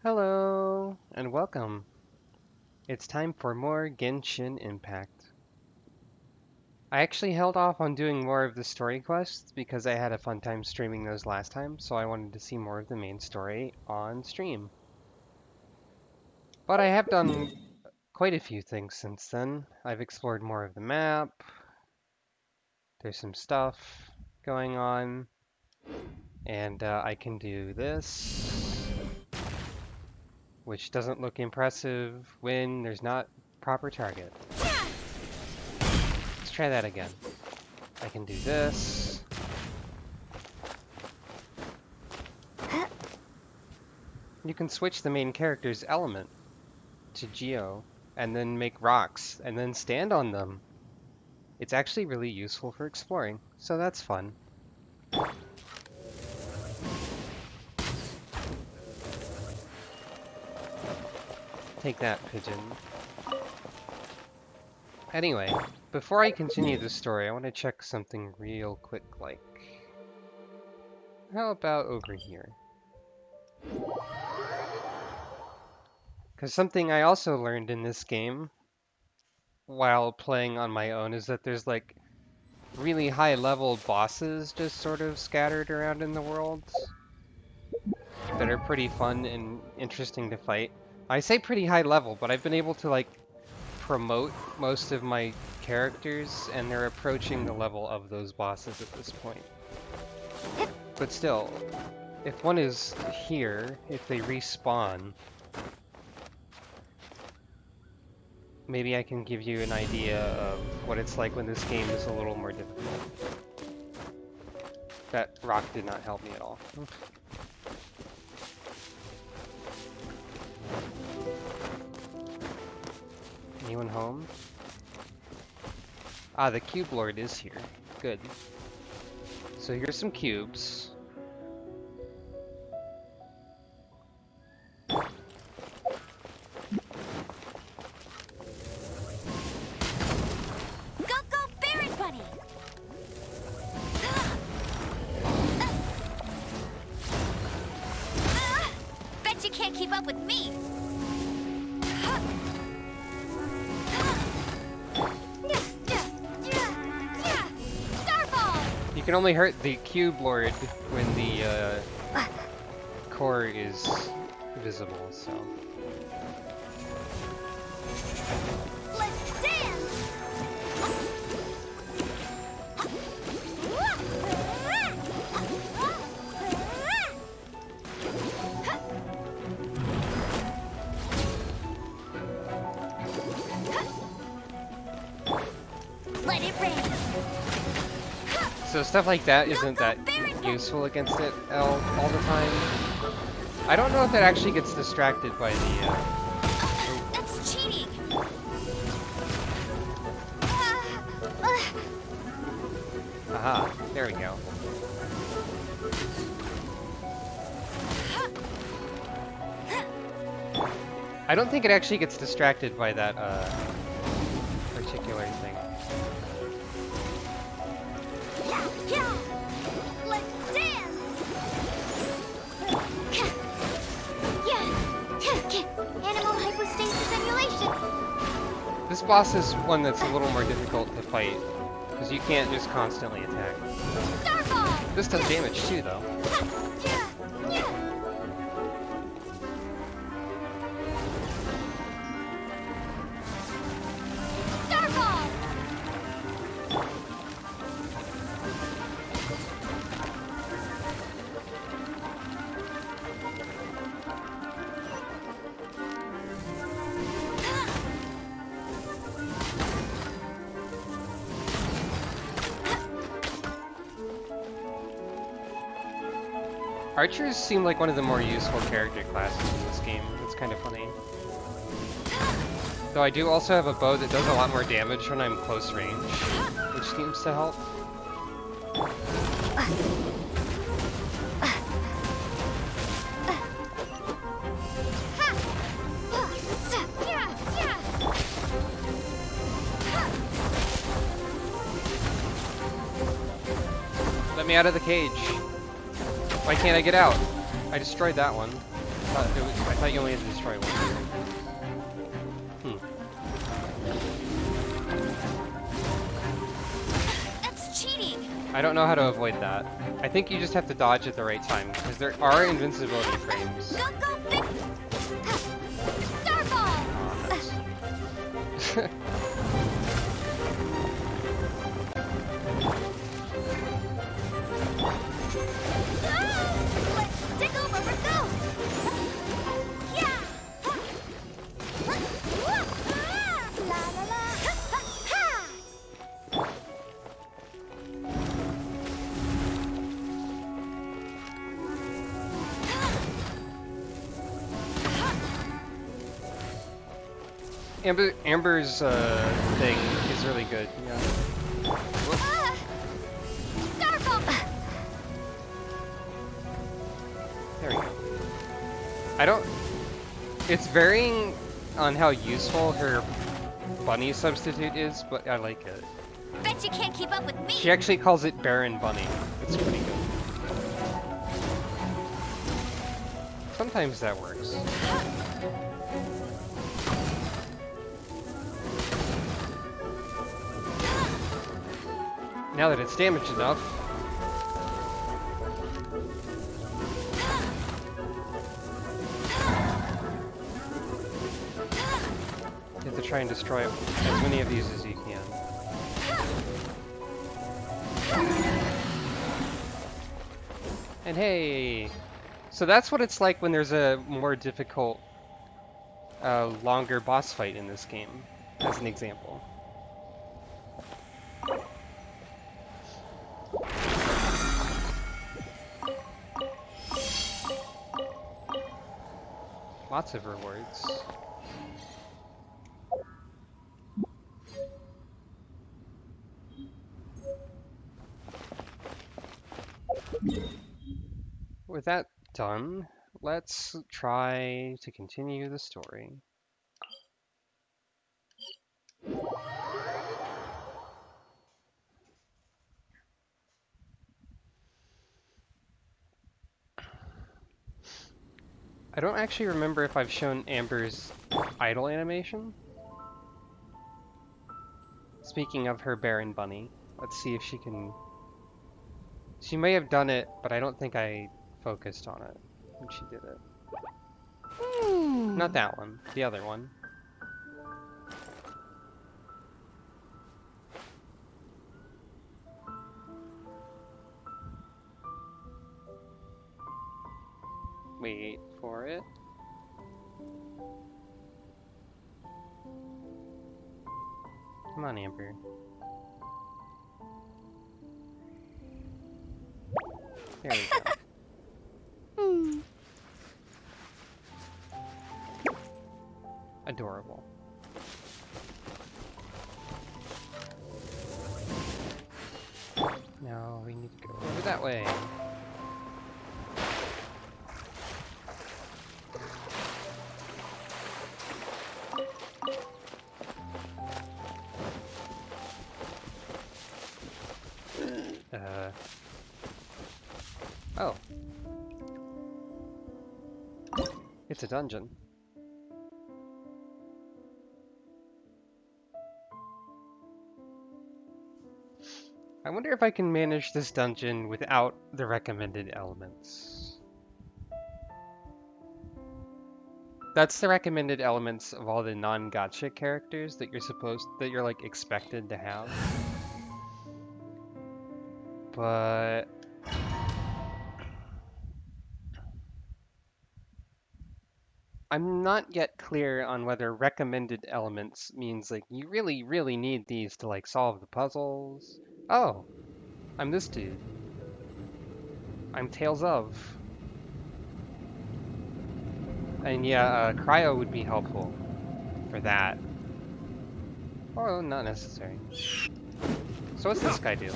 Hello, and welcome. It's time for more Genshin Impact. I actually held off on doing more of the story quests because I had a fun time streaming those last time, so I wanted to see more of the main story on stream. But I have done quite a few things since then. I've explored more of the map, there's some stuff going on, and I can do this, which doesn't look impressive when there's not proper target. Let's try that again. I can do this. You can switch the main character's element to Geo, and then make rocks, and then stand on them. It's actually really useful for exploring, so that's fun. Take that, pigeon. Anyway, before I continue the story, I want to check something real quick, like... How about over here? Because something I also learned in this game, while playing on my own, is that there's like really high level bosses just sort of scattered around in the world that are pretty fun and interesting to fight. I say pretty high level, but I've been able to like promote most of my characters and they're approaching the level of those bosses at this point. But still, if one is here, if they respawn, maybe I can give you an idea of what it's like when this game is a little more difficult. That rock did not help me at all. Anyone home? Ah, the cube lord is here. Good. So here's some cubes. You can only hurt the cube lord when the core is visible, so. Let's dance! Let it rain. So stuff like that isn't that useful against it all the time. I don't know if it actually gets distracted by the... That's cheating! Aha, there we go. I don't think it actually gets distracted by that particular thing. Let's dance! Animal hypostasis emulation! This boss is one that's a little more difficult to fight, because you can't just constantly attack. Starball! This does damage too, though. Archers seem like one of the more useful character classes in this game. It's kind of funny. Though I do also have a bow that does a lot more damage when I'm close range, which seems to help. Let me out of the cage. Why can't I get out? I destroyed that one. I thought you only had to destroy one. That's cheating. I don't know how to avoid that. I think you just have to dodge at the right time, because there are invincibility frames. Go, go, big... Starball! Aw, nuts. Let's take over, go! Yeah! La la la! Ha ha ha! Amber's thing is really good. Yeah. Starball! There we go. I don't. It's varying on how useful her bunny substitute is, but I like it. Bet you can't keep up with me! She actually calls it Baron Bunny. It's pretty good. Sometimes that works. Now that it's damaged enough, you have to try and destroy as many of these as you can. And hey! So that's what it's like when there's a more difficult, longer boss fight in this game, as an example. Lots of rewards. With that done, let's try to continue the story. I don't actually remember if I've shown Amber's idle animation. Speaking of her Baron Bunny, let's see if she can... She may have done it, but I don't think I focused on it when she did it. Not that one, the other one. Wait for it. Come on, Amber. There we go. Adorable. Now we need to go over that way. Oh. It's a dungeon. I wonder if I can manage this dungeon without the recommended elements. That's the recommended elements of all the non-gacha characters that you're like expected to have. But I'm not yet clear on whether recommended elements means like you really, really need these to like solve the puzzles. Oh, I'm this dude. I'm Tales of. And yeah, cryo would be helpful for that. Oh, not necessary. So what's this guy do?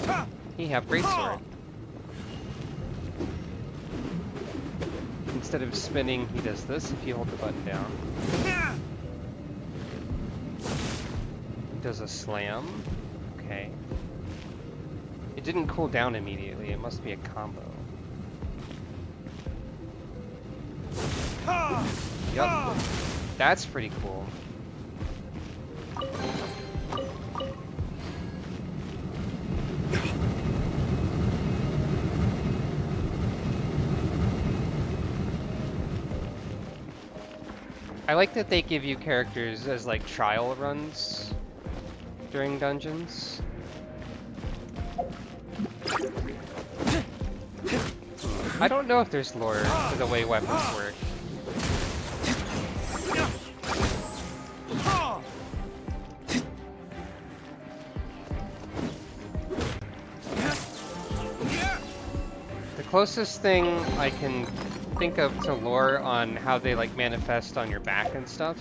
He have greatsword. Instead of spinning, he does this if you hold the button down. He does a slam. Okay. It didn't cool down immediately. It must be a combo. Yup. That's pretty cool. I like that they give you characters as like trial runs during dungeons. I don't know if there's lore for the way weapons work. The closest thing I can think of to lore on how they like manifest on your back and stuff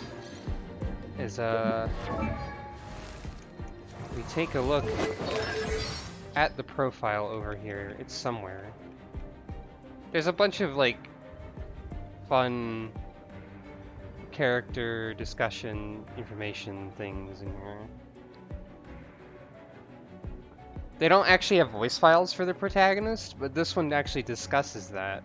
is we take a look at the profile over here. It's somewhere. There's a bunch of like fun character discussion information things in here. They don't actually have voice files for the protagonist, but this one actually discusses that.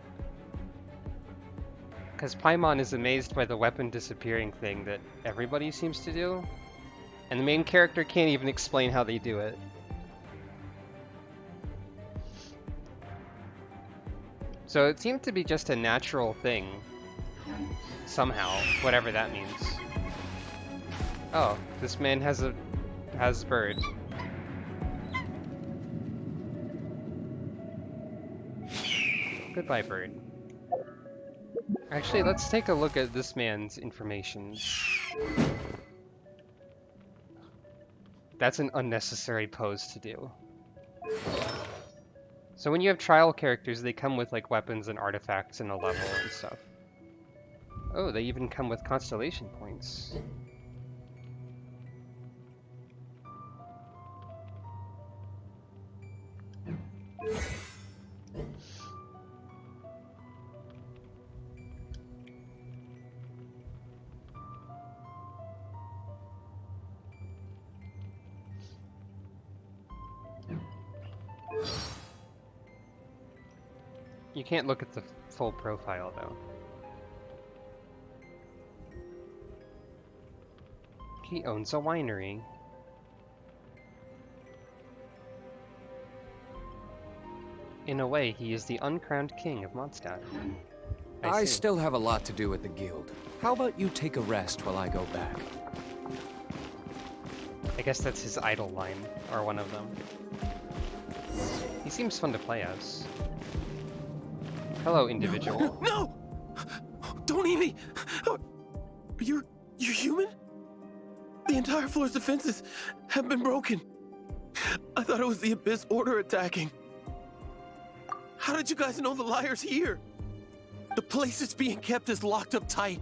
Because Paimon is amazed by the weapon disappearing thing that everybody seems to do, and the main character can't even explain how they do it. So it seemed to be just a natural thing, somehow, whatever that means. Oh, this man has a bird. Goodbye, bird. Actually, let's take a look at this man's information. That's an unnecessary pose to do. So when you have trial characters, they come with like weapons and artifacts and a level and stuff. Oh, they even come with constellation points. You can't look at the full profile, though. He owns a winery. In a way, he is the uncrowned king of Mondstadt. I still have a lot to do at the guild. How about you take a rest while I go back? I guess that's his idle line, or one of them. He seems fun to play as. Hello, individual. No! Don't eat me! You're human? The entire floor's defenses have been broken. I thought it was the Abyss Order attacking. How did you guys know the Liar's here? The place it's being kept is locked up tight.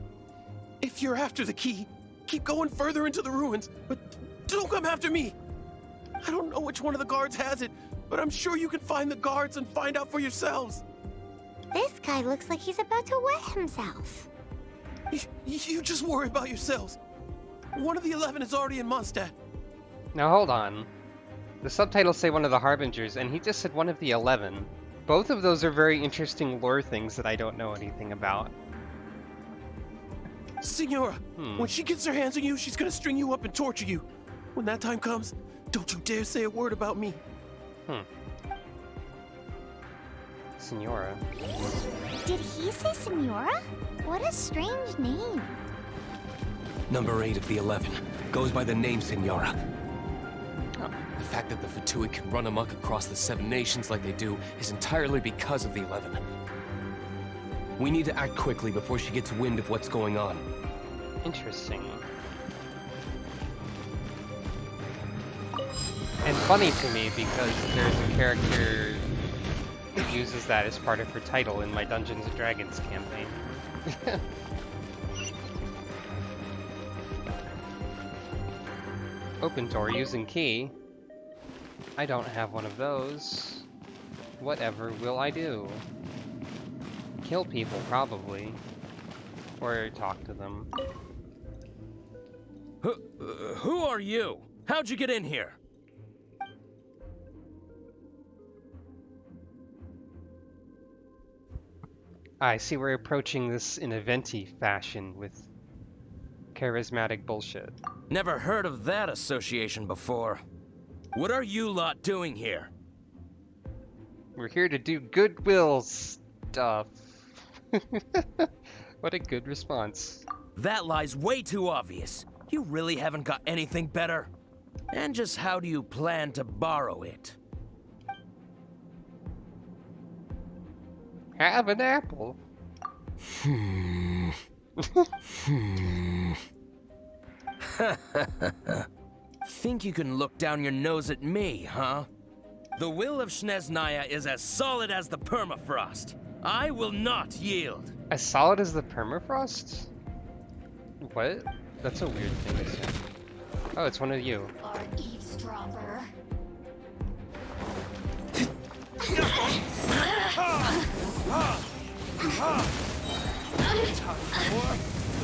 If you're after the key, keep going further into the ruins, but don't come after me. I don't know which one of the guards has it, but I'm sure you can find the guards and find out for yourselves. This guy looks like he's about to wet himself. You just worry about yourselves. One of the 11 is already in Mondstadt. Now hold on. The subtitles say one of the Harbingers, and he just said one of the 11. Both of those are very interesting lore things that I don't know anything about. Signora, when she gets her hands on you, she's gonna string you up and torture you. When that time comes, don't you dare say a word about me. Signora. Did he say Senora? What a strange name. Number 8 of the 11 goes by the name Senora. The fact that the Fatuit can run amok across the 7 nations like they do is entirely because of the 11. We need to act quickly before she gets wind of what's going on. Interesting. And funny to me because there's a character that uses that as part of her title in my Dungeons & Dragons campaign. Open door using key. I don't have one of those. Whatever will I do? Kill people, probably. Or talk to them. Who are you? How'd you get in here? I see we're approaching this in a venti fashion with charismatic bullshit. Never heard of that association before. What are you lot doing here? We're here to do goodwill stuff. What a good response. That lie's way too obvious. You really haven't got anything better? And just how do you plan to borrow it? Have an apple. Think you can look down your nose at me, huh? The will of Snezhnaya is as solid as the permafrost. I will not yield. As solid as the permafrost? What? That's a weird thing to say. Oh, it's one of you. Our eavesdropper.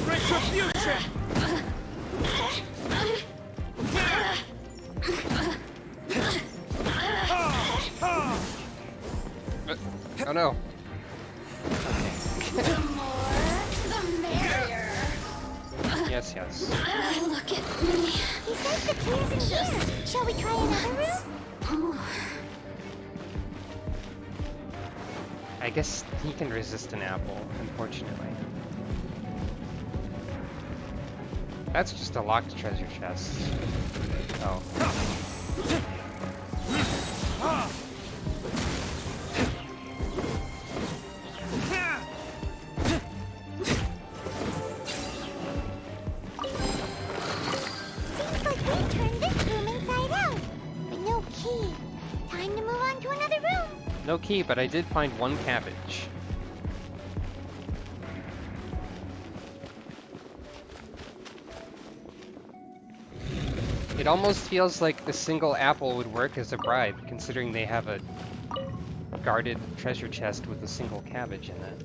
Retribution! Oh no. The more, the merrier. Yes, yes. Look at me. He says the key isn't here. Shall we try another room? I guess he can resist an apple, unfortunately. That's just a locked treasure chest. Oh. Seems like we turned this room inside out. But no key. Time to move on to another room. No key, but I did find one cabbage. It almost feels like a single apple would work as a bribe, considering they have a guarded treasure chest with a single cabbage in it.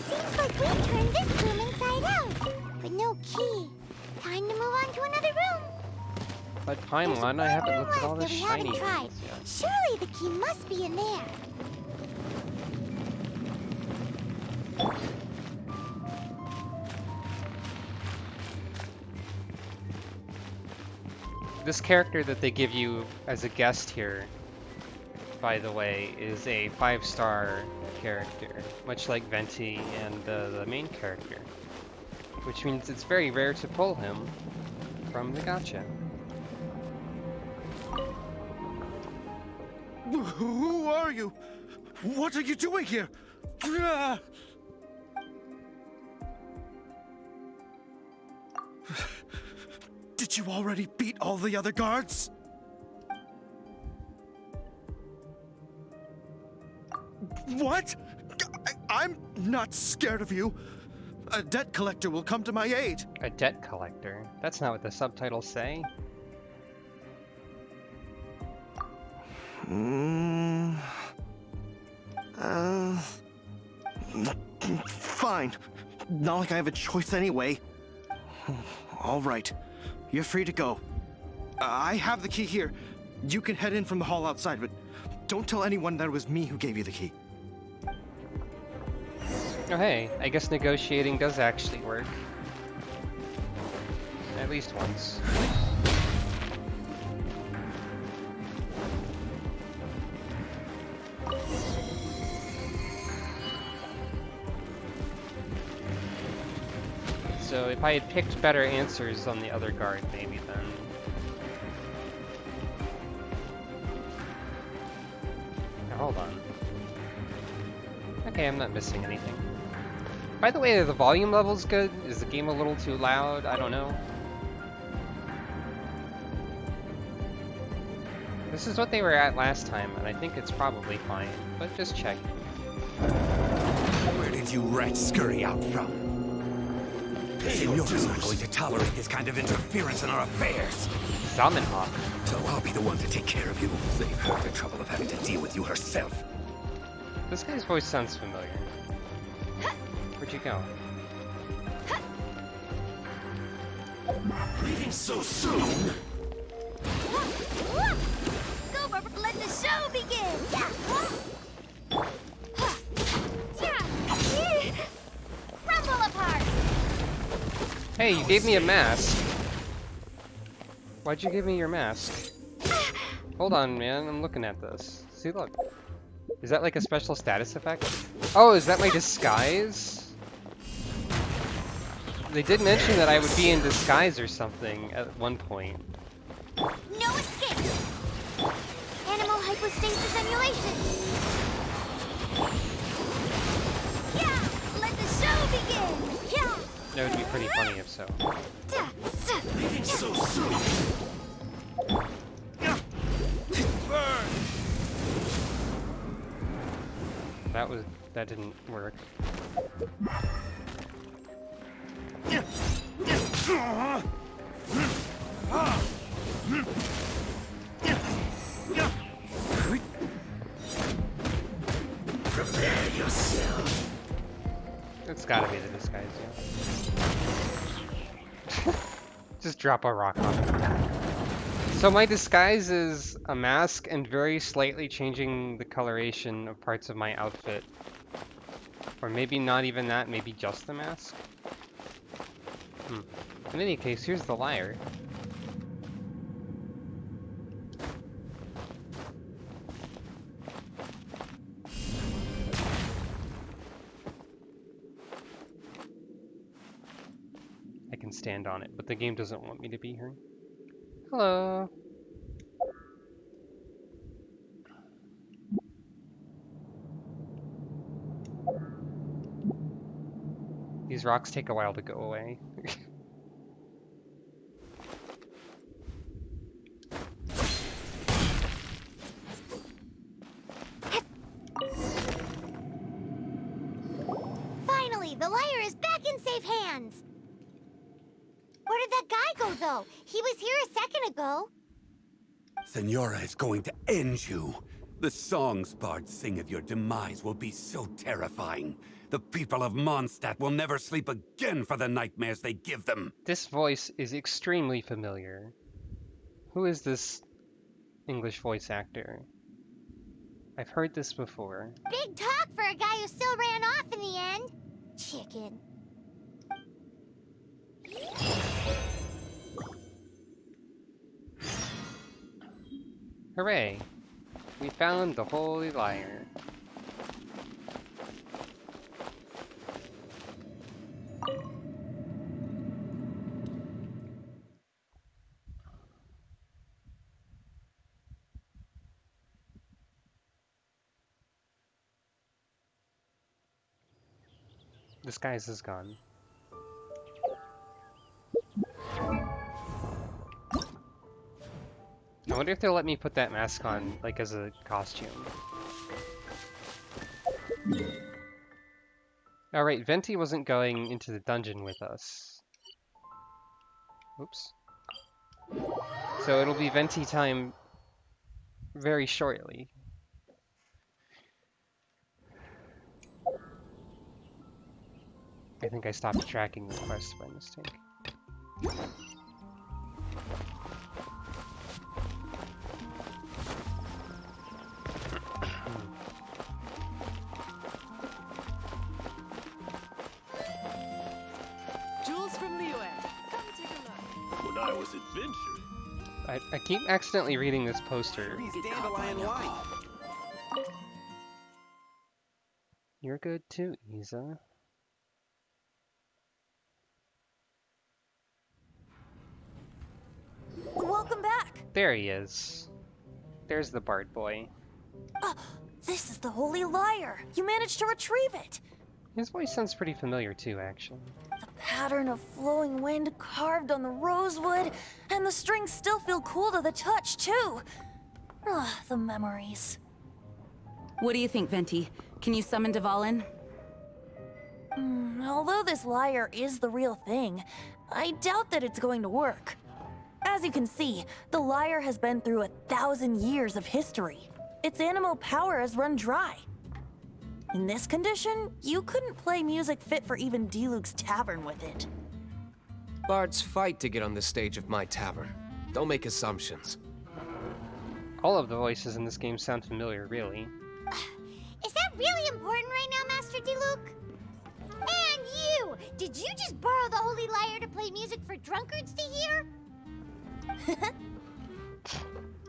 Seems like we turned this room inside out. But no key. Time to move on to another room. But Paimon, I haven't looked at all the that we shiny haven't tried. things yet. Surely the key must be in there. This character that they give you as a guest here, by the way, is a 5-star character, much like Venti and the main character, which means it's very rare to pull him from the gacha. Who are you? What are you doing here? Did you already beat all the other guards? What? I'm not scared of you. A debt collector will come to my aid. A debt collector? That's not what the subtitles say. Fine. Not like I have a choice anyway. All right. You're free to go. I have the key here. You can head in from the hall outside, but don't tell anyone that it was me who gave you the key. Oh hey, I guess negotiating does actually work. At least once. So if I had picked better answers on the other guard, maybe then. Now, hold on. Okay, I'm not missing anything. By the way, are the volume levels good? Is the game a little too loud? I don't know. This is what they were at last time, and I think it's probably fine, but just check. Where did you rats scurry out from? Signora's not going to tolerate this kind of interference in our affairs. Zamenhof. So I'll be the one to take care of you. Save her the trouble of having to deal with you herself. This guy's voice sounds familiar. Where'd you go? So soon? Go, Barbara, let the show begin! Crumble apart! Hey, you gave me a mask. Why'd you give me your mask? Hold on, man. I'm looking at this. See, look. Is that like a special status effect? Oh, is that my disguise? They did mention that I would be in disguise or something at one point. No escape! Animal hypostasis emulation! Yeah! Let the show begin! Yeah! That would be pretty funny if so. So soon? That didn't work. Prepare yourself. It's gotta be the disguise, yeah. Just drop a rock on it. So my disguise is a mask and very slightly changing the coloration of parts of my outfit. Or maybe not even that, maybe just the mask? In any case, here's the lyre. I can stand on it, but the game doesn't want me to be here. Hello. These rocks take a while to go away. Finally, the Lair is back in safe hands! Where did that guy go, though? He was here a second ago. Senora is going to end you. The songs bards sing of your demise will be so terrifying. The people of Mondstadt will never sleep again for the nightmares they give them. This voice is extremely familiar. Who is this English voice actor? I've heard this before. Big talk for a guy who still ran off in the end. Chicken. Hooray! We found the Holy Lyre. Disguise is gone. I wonder if they'll let me put that mask on, like, as a costume. Alright, Venti wasn't going into the dungeon with us. Oops. So it'll be Venti time very shortly. I think I stopped tracking the quest by mistake. Jules from Lair. Come take a look. When I was adventuring. I keep accidentally reading this poster. These dandelion white. You're good too, Isa. Welcome back. There he is. There's the Bard boy. This is the Holy Lyre. You managed to retrieve it. His voice sounds pretty familiar too, actually. The pattern of flowing wind carved on the rosewood, and the strings still feel cool to the touch, too. The memories. What do you think, Venti? Can you summon Dvalin? Although this lyre is the real thing, I doubt that it's going to work. As you can see, the lyre has been through 1,000 years of history. Its animal power has run dry. In this condition, you couldn't play music fit for even D-Luke's tavern with it. Bards fight to get on the stage of my tavern. Don't make assumptions. All of the voices in this game sound familiar, really. Is that really important right now, Master Diluc? And you! Did you just borrow the Holy Lyre to play music for drunkards to hear?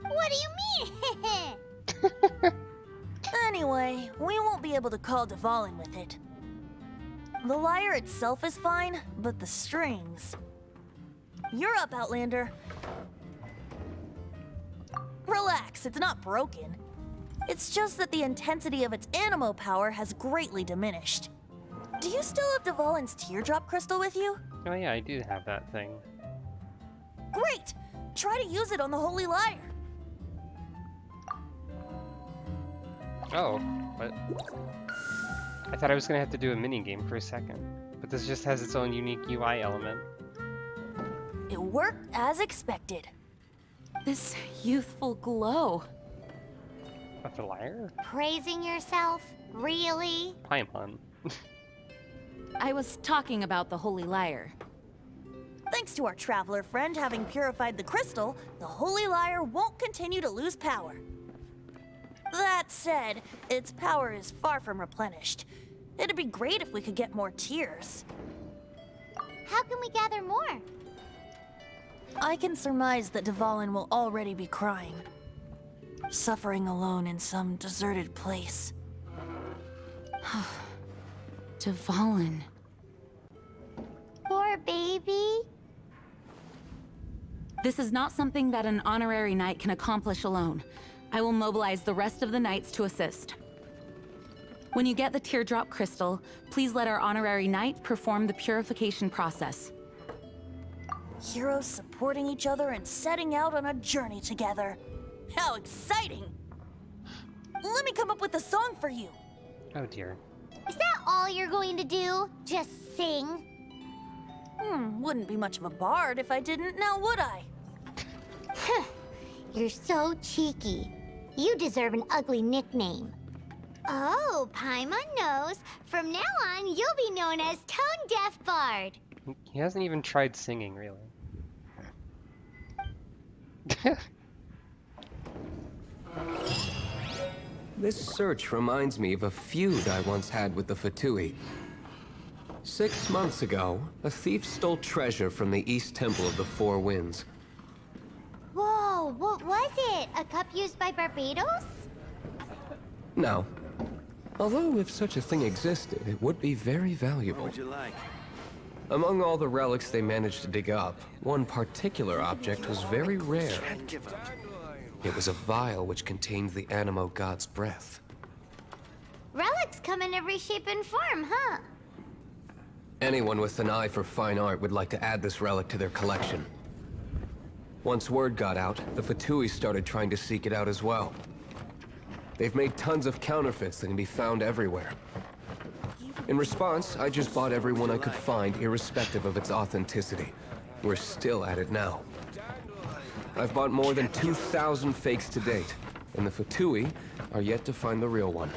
What do you mean? Anyway, we won't be able to call Dvalin with it. The lyre itself is fine, but the strings... You're up, Outlander. Relax, it's not broken. It's just that the intensity of its animo power has greatly diminished. Do you still have Dvalin's teardrop crystal with you? Oh yeah, I do have that thing. Great! Try to use it on the Holy Lyre. Oh, what? I thought I was gonna have to do a minigame for a second, but this just has its own unique UI element. It worked as expected. This youthful glow. Of the lyre? Praising yourself? Really? Paimon. I was talking about the Holy Lyre. Thanks to our traveler friend having purified the crystal, the Holy Lyre won't continue to lose power. That said, its power is far from replenished. It'd be great if we could get more tears. How can we gather more? I can surmise that Dvalin will already be crying. Suffering alone in some deserted place. Dvalin. Poor baby. This is not something that an honorary knight can accomplish alone. I will mobilize the rest of the knights to assist. When you get the teardrop crystal, please let our honorary knight perform the purification process. Heroes supporting each other and setting out on a journey together. How exciting! Let me come up with a song for you. Oh dear. Is that all you're going to do? Just sing? Wouldn't be much of a bard if I didn't, now would I? You're so cheeky. You deserve an ugly nickname. Oh, Paimon knows. From now on, you'll be known as Tone Deaf Bard. He hasn't even tried singing, really. This search reminds me of a feud I once had with the Fatui. 6 months ago, a thief stole treasure from the East Temple of the Four Winds. Whoa, what was it? A cup used by Barbados? No. Although if such a thing existed, it would be very valuable. What would you like? Among all the relics they managed to dig up, one particular object was very rare. Can't give up. It was a vial which contained the Animo God's breath. Relics come in every shape and form, huh? Anyone with an eye for fine art would like to add this relic to their collection. Once word got out, the Fatui started trying to seek it out as well. They've made tons of counterfeits that can be found everywhere. In response, I just bought every one I could find, irrespective of its authenticity. We're still at it now. I've bought more than 2,000 fakes to date, and the Fatui are yet to find the real one.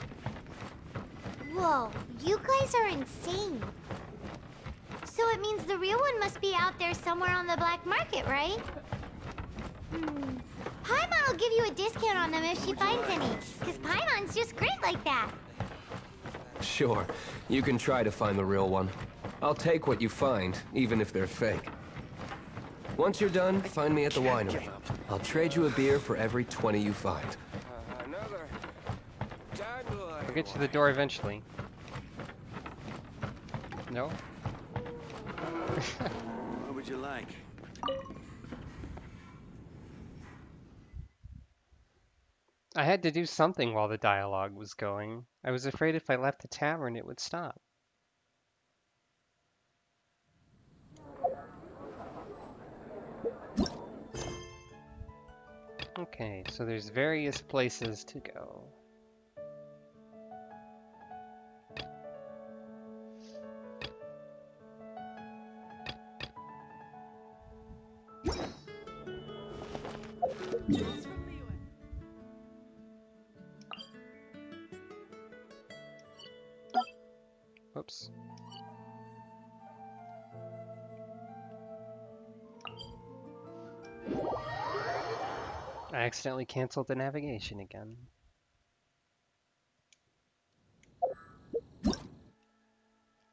Whoa, you guys are insane. So it means the real one must be out there somewhere on the black market, right? Paimon will give you a discount on them if she finds any, because Paimon's just great like that. Sure, you can try to find the real one. I'll take what you find, even if they're fake. Once you're done, find me at the winery. I'll trade you a beer for every 20 you find. We'll get to the door eventually. No? What would you like? I had to do something while the dialogue was going. I was afraid if I left the tavern it would stop. Okay, so there's various places to go. Whoops. I accidentally canceled the navigation again.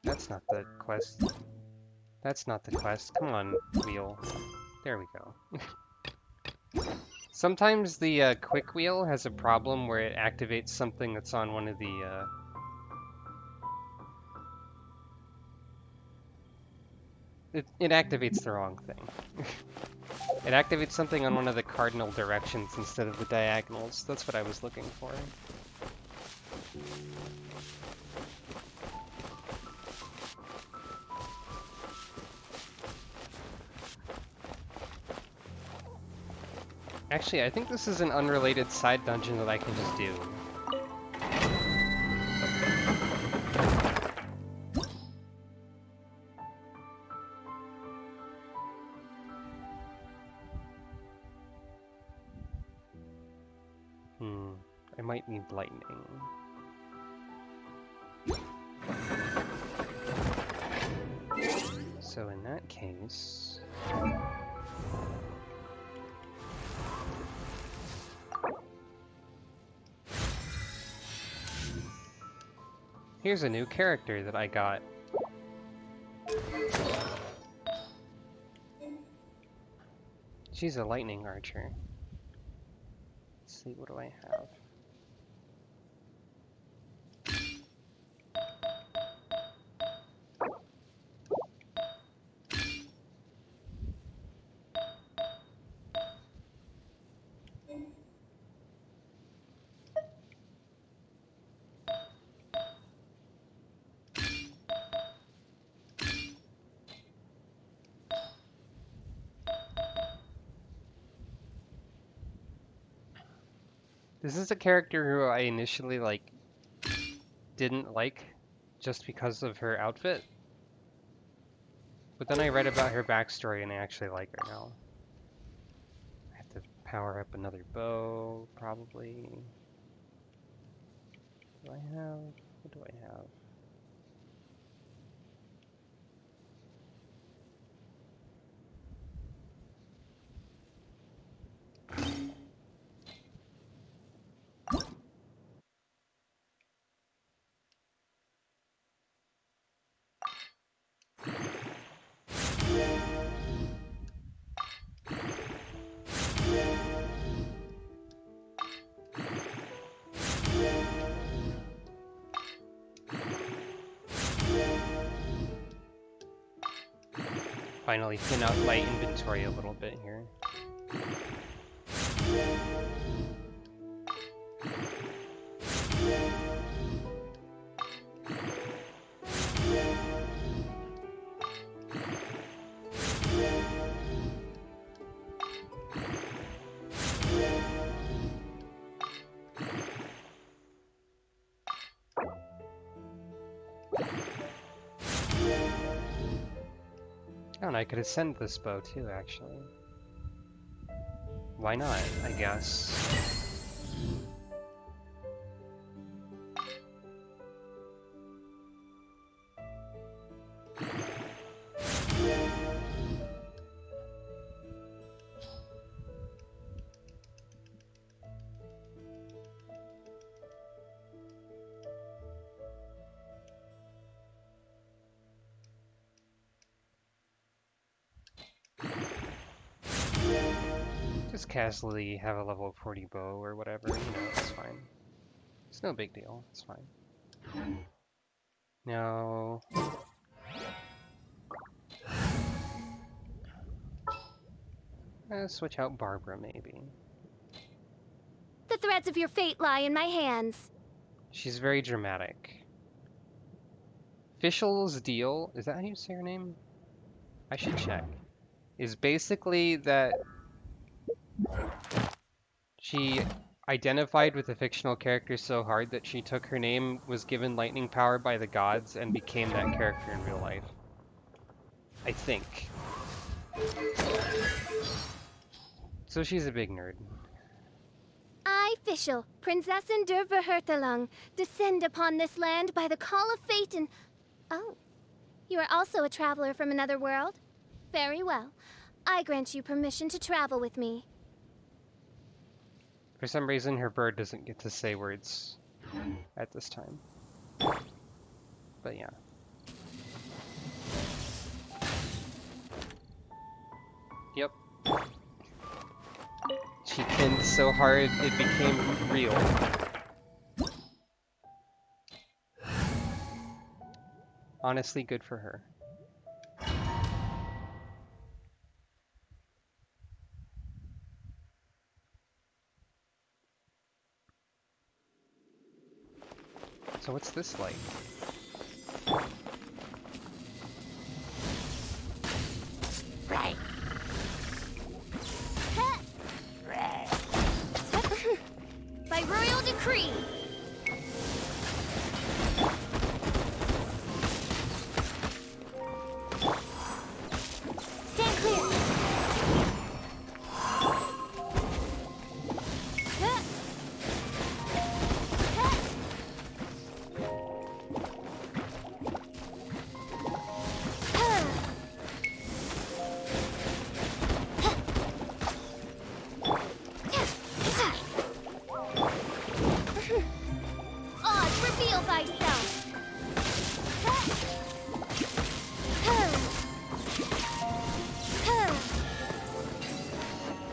That's not the quest. That's not the quest. Come on, wheel. There we go. Sometimes the quick wheel has a problem where it activates something that's on one of the it activates the wrong thing. It activates something on one of the cardinal directions instead of the diagonals. That's what I was looking for. Actually, I think this is an unrelated side dungeon that I can just do. I might need lightning. So in that case... Here's a new character that I got. She's a lightning archer. Let's see, what do I have? This is a character who I initially, didn't like just because of her outfit. But then I read about her backstory and I actually like her now. I have to power up another bow, probably. What do I have? Finally thin out my inventory a little bit here. Oh, and I could ascend this bow too, actually. Why not, I guess. Just casually have a level 40 bow or whatever, you know, it's fine. It's no big deal, it's fine. Now... switch out Barbara, maybe. The threads of your fate lie in my hands. She's very dramatic. Fischl's deal, is that how you say her name? I should check. Is basically that she identified with the fictional character so hard that she took her name, was given lightning power by the gods, and became that character in real life. I think. So she's a big nerd. I, Fischl, Prinzessin der Verhurtelung, descend upon this land by the call of fate and... Oh, you are also a traveler from another world? Very well. I grant you permission to travel with me. For some reason, her bird doesn't get to say words at this time. But yeah. Yep. She pinned so hard it became real. Honestly, good for her. So what's this like? Right. By royal decree. Stand clear. Oz, reveal thyself.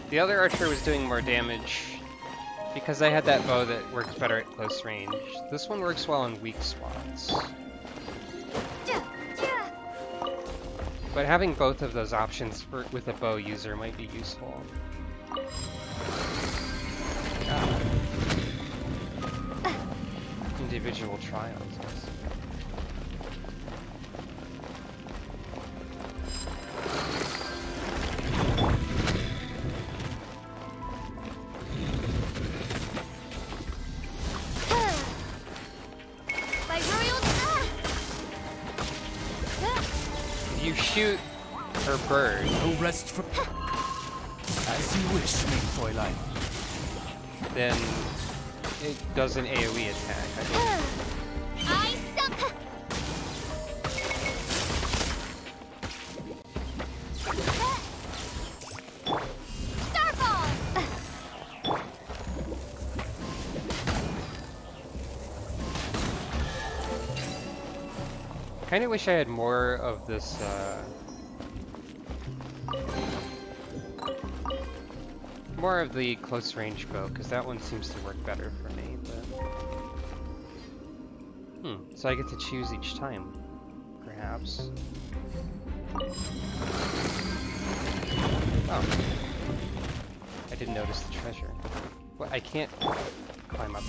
The other archer was doing more damage because I had that bow that works better at close range. This one works well in weak spots. But having both of those options with a bow user might be useful. Individual trials. By royal If you shoot her bird, No rest from... As you wish, main Fräulein. then it does an AoE attack. I think. I suck. Starball. Kind of wish I had more of this. More of the close range bow, because that one seems to work better for me. But so I get to choose each time, perhaps. Oh, I didn't notice the treasure. Well, I can't climb up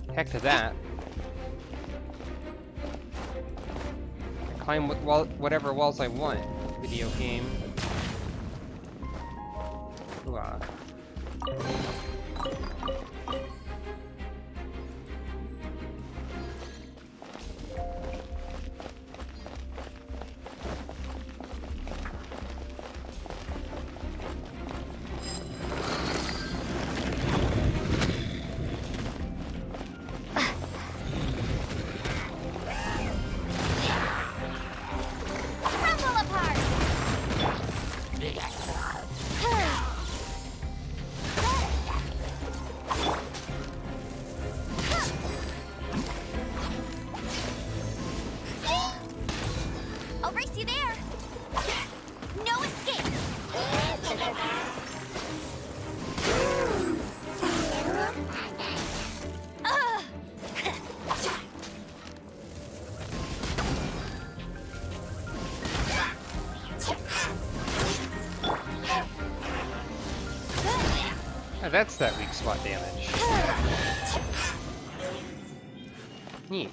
there. Heck to that. I climb whatever walls I want. Video game. Ooh-ah. Crumble apart. I'll race you there. No escape. Oh, that's that weak spot damage. Neat.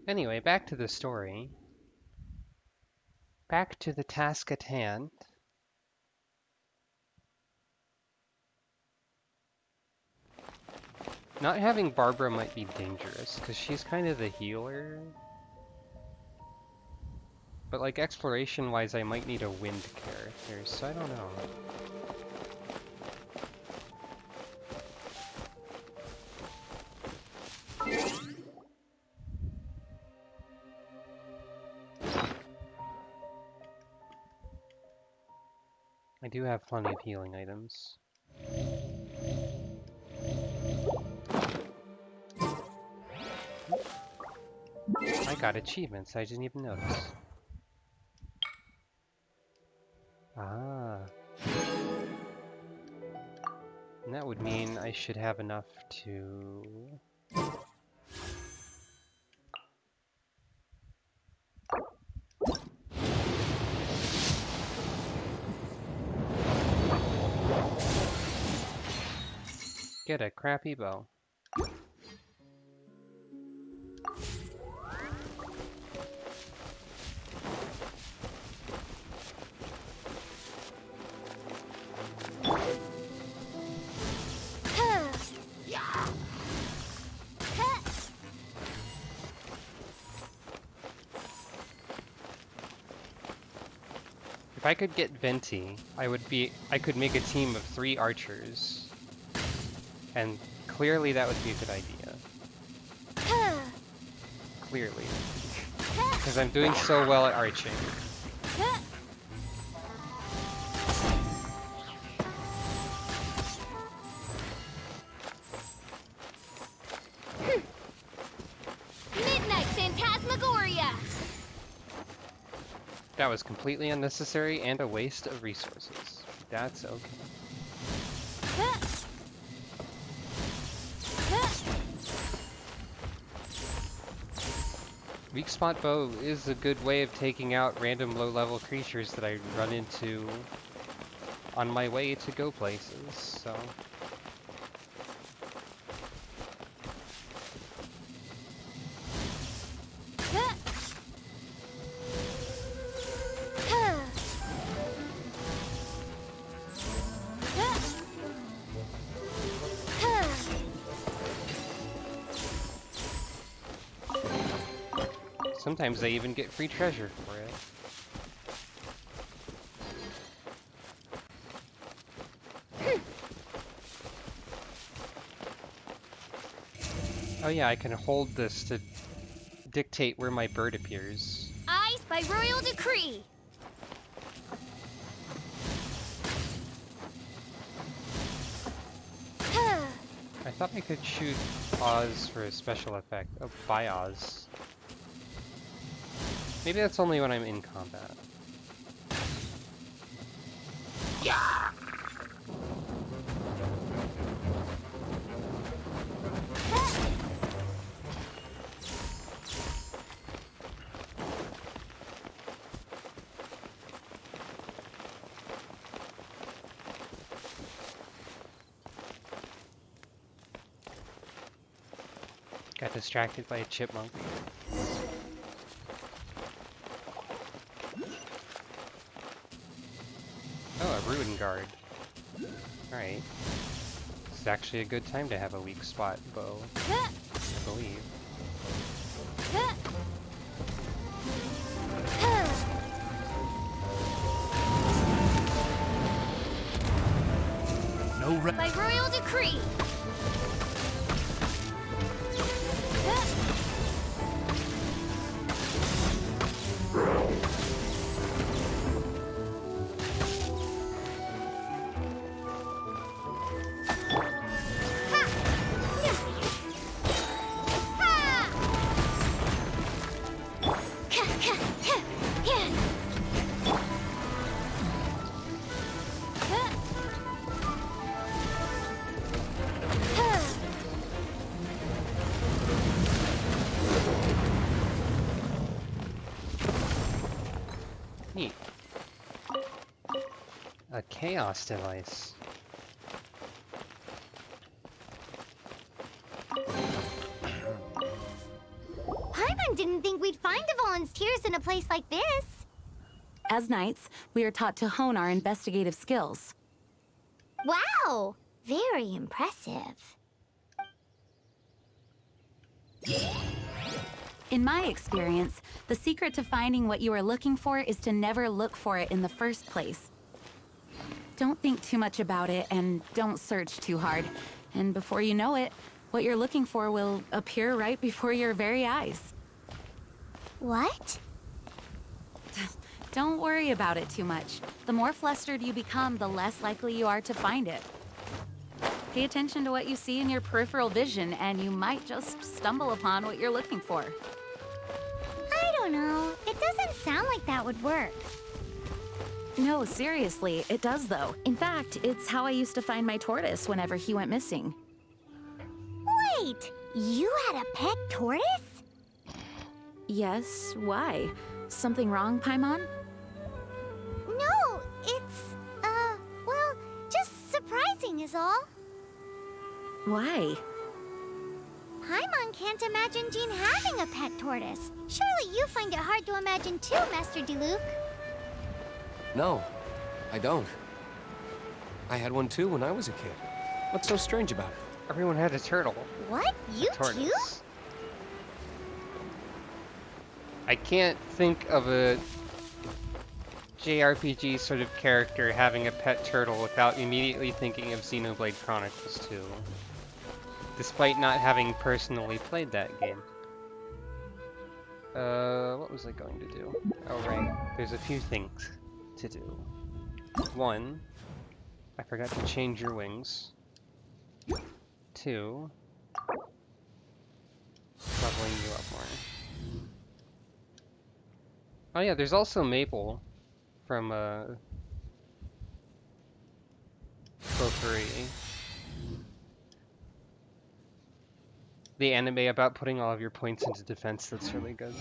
Anyway, back to the story. Back to the task at hand. Not having Barbara might be dangerous, because she's kind of the healer. But like exploration-wise, I might need a wind character, so I don't know. I do have plenty of healing items. I got achievements, I didn't even notice. Ah. And that would mean I should have enough to... get a crappy bow. If I could get Venti, I could make a team of 3 archers. And clearly that would be a good idea. Clearly. Because I'm doing so well at arching. Midnight Phantasmagoria! That was completely unnecessary and a waste of resources. That's okay. Weak spot bow is a good way of taking out random low-level creatures that I run into on my way to go places, so... Sometimes they even get free treasure for it. Oh yeah, I can hold this to dictate where my bird appears. Eyes by royal decree! I thought I could shoot Oz for a special effect. Oh, by Oz. Maybe that's only when I'm in combat. Yeah! Got distracted by a chipmunk. Oh, a ruin guard. Alright. This is actually a good time to have a weak spot bow, I believe. No by royal decree! Neat. A chaos device. Paimon didn't think we'd find the volunteers in a place like this. As knights, we are taught to hone our investigative skills. Wow! Very impressive. In my experience, the secret to finding what you are looking for is to never look for it in the first place. Don't think too much about it and don't search too hard. And before you know it, what you're looking for will appear right before your very eyes. What? Don't worry about it too much. The more flustered you become, the less likely you are to find it. Pay attention to what you see in your peripheral vision, and you might just stumble upon what you're looking for. I don't know. It doesn't sound like that would work. No, seriously, it does though. In fact, it's how I used to find my tortoise whenever he went missing. Wait, you had a pet tortoise? Yes, why? Something wrong, Paimon? No, it's, well, just surprising is all. Why? Paimon can't imagine Jean having a pet tortoise. Surely you find it hard to imagine too, Master Diluc. No, I don't. I had one too when I was a kid. What's so strange about it? Everyone had a turtle. What? You too? Tortoise. I can't think of a JRPG sort of character having a pet turtle without immediately thinking of Xenoblade Chronicles 2. Despite not having personally played that game. What was I going to do? Oh right, there's a few things to do. One, I forgot to change your wings. Two, leveling you up more. Oh yeah, there's also Maple from Potpourri. The anime about putting all of your points into defense that's really good.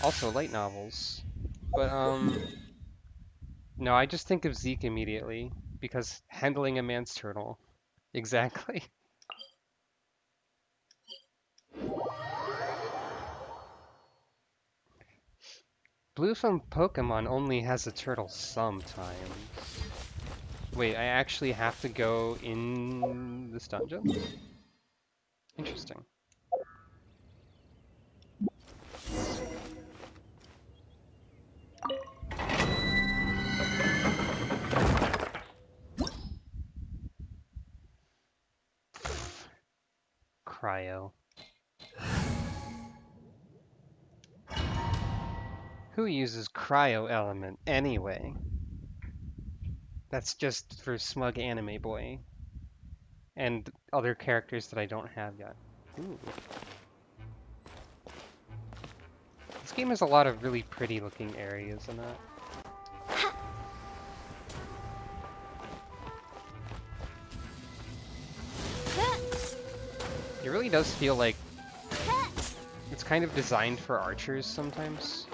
Also light novels. But no, I just think of Zeke immediately because handling a man's turtle. Exactly. Blue from Pokemon only has a turtle sometimes. Wait, I actually have to go in this dungeon? Interesting. Cryo. Who uses cryo element anyway? That's just for smug anime boy. And other characters that I don't have yet. Ooh. This game has a lot of really pretty looking areas in it. It really does feel like it's kind of designed for archers sometimes.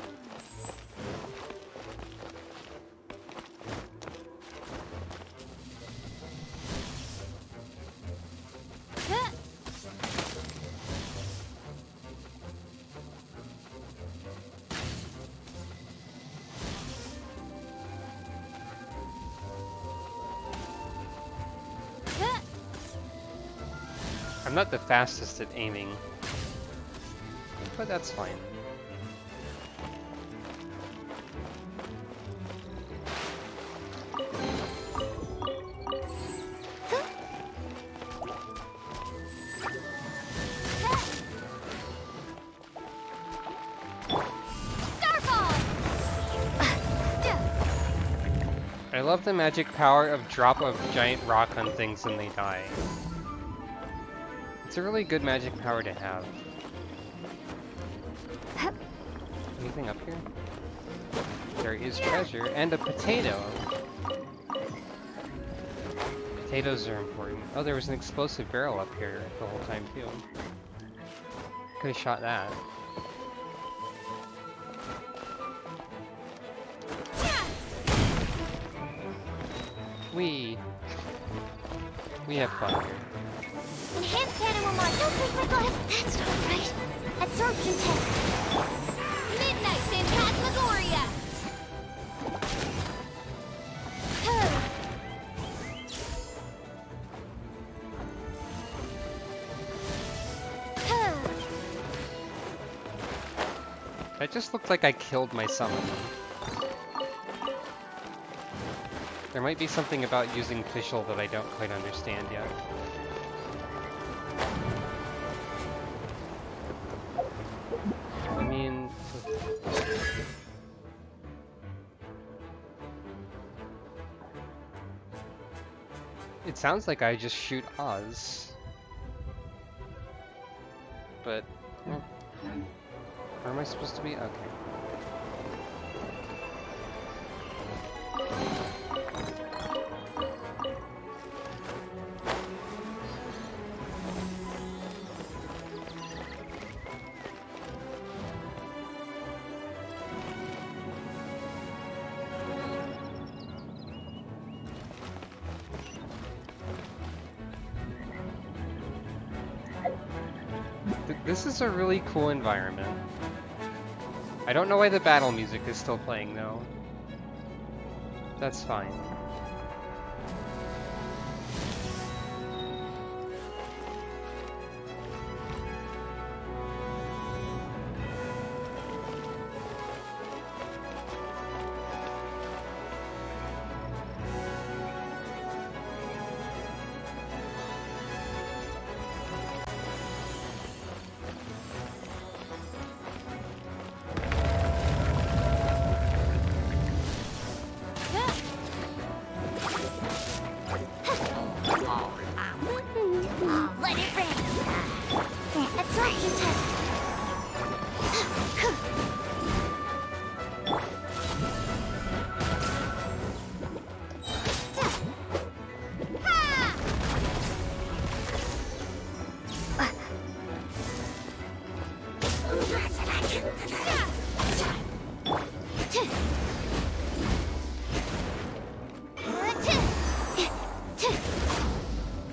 I'm not the fastest at aiming, but that's fine. I love the magic power of drop a giant rock on things and they die. It's a really good magic power to have. Anything up here? There is treasure and a potato. Potatoes are important. Oh, there was an explosive barrel up here the whole time too. Could have shot that. We have fun here. Enhanced animal mod. Don't break my glass. That's not right. Absorption test. Midnight Phantasmagoria. That just looked like I killed my summon. There might be something about using Fischl that I don't quite understand yet. I mean... It sounds like I just shoot Oz. But... where am I supposed to be? Okay. This is a really cool environment. I don't know why the battle music is still playing though. That's fine. Let it rain. Absorption test.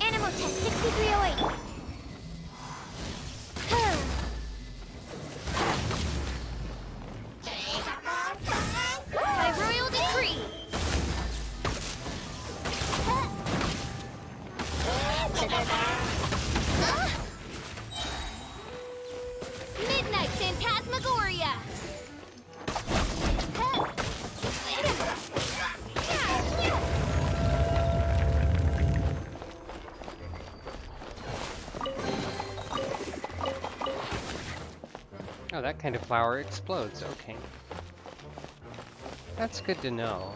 Animal test 6308. By royal decree. Midnight Phantasmagoria. Oh, that kind of flower explodes. Okay. That's good to know.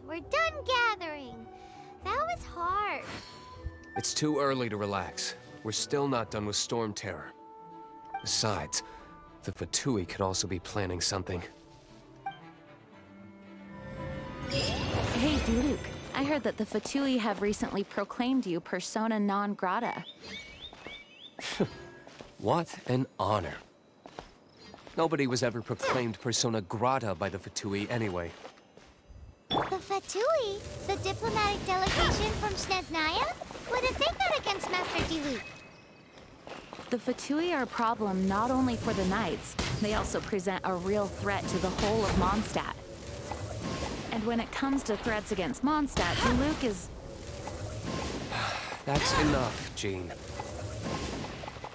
We're done gathering. That was hard. It's too early to relax. We're still not done with Storm Terror. Besides, the Fatui could also be planning something. Hey, Duluk. I heard that the Fatui have recently proclaimed you persona non grata. What an honor. Nobody was ever proclaimed persona grata by the Fatui anyway. The Fatui, the diplomatic delegation from Snezhnaya? What if they got against Master Diluc? The Fatui are a problem not only for the Knights, they also present a real threat to the whole of Mondstadt. And when it comes to threats against Mondstadt, Diluc is... That's enough, Jean.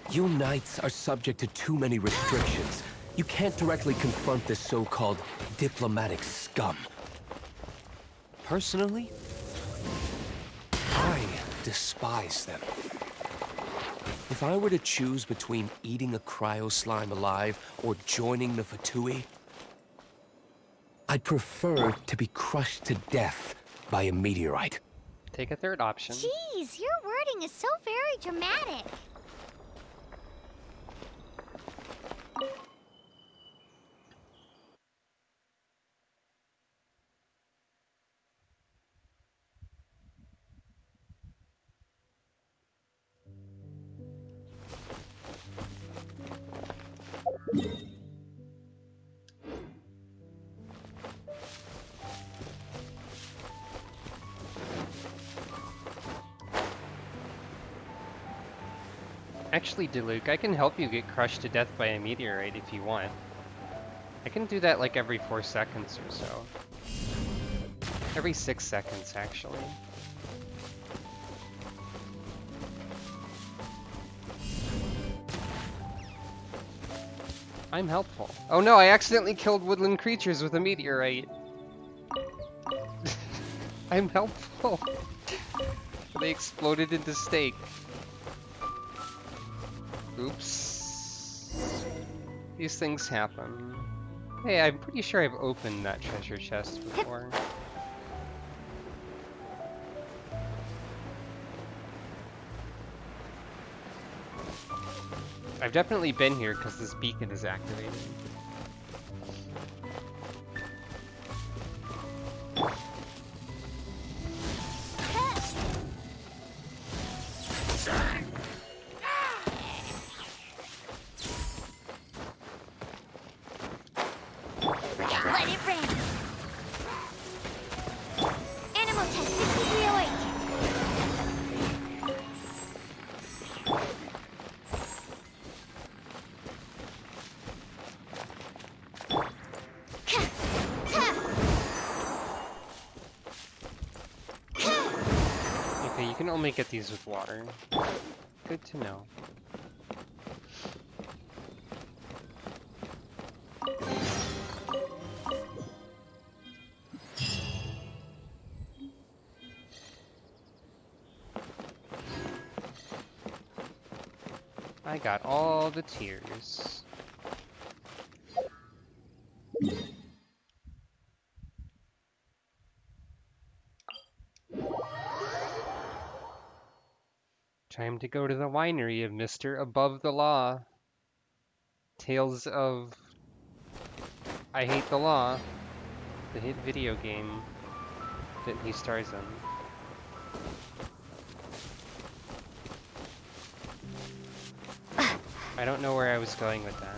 You Knights are subject to too many restrictions. You can't directly confront this so-called diplomatic scum. Personally, I despise them. If I were to choose between eating a cryo slime alive or joining the Fatui, I'd prefer to be crushed to death by a meteorite. Take a third option. Jeez, your wording is so very dramatic. Actually, Diluc, I can help you get crushed to death by a meteorite if you want. I can do that like every 4 seconds or so. Every 6 seconds, actually. I'm helpful. Oh no, I accidentally killed woodland creatures with a meteorite. I'm helpful. They exploded into steak. Oops. These things happen. Hey, I'm pretty sure I've opened that treasure chest before. I've definitely been here because this beacon is activated. Let it rain. Animal test 6308. Okay, you can only get these with water. Good to know. I got all the tears. Time to go to the winery of Mr. Above the Law. Tales of I Hate the Law, the hit video game that he stars in. I don't know where I was going with that.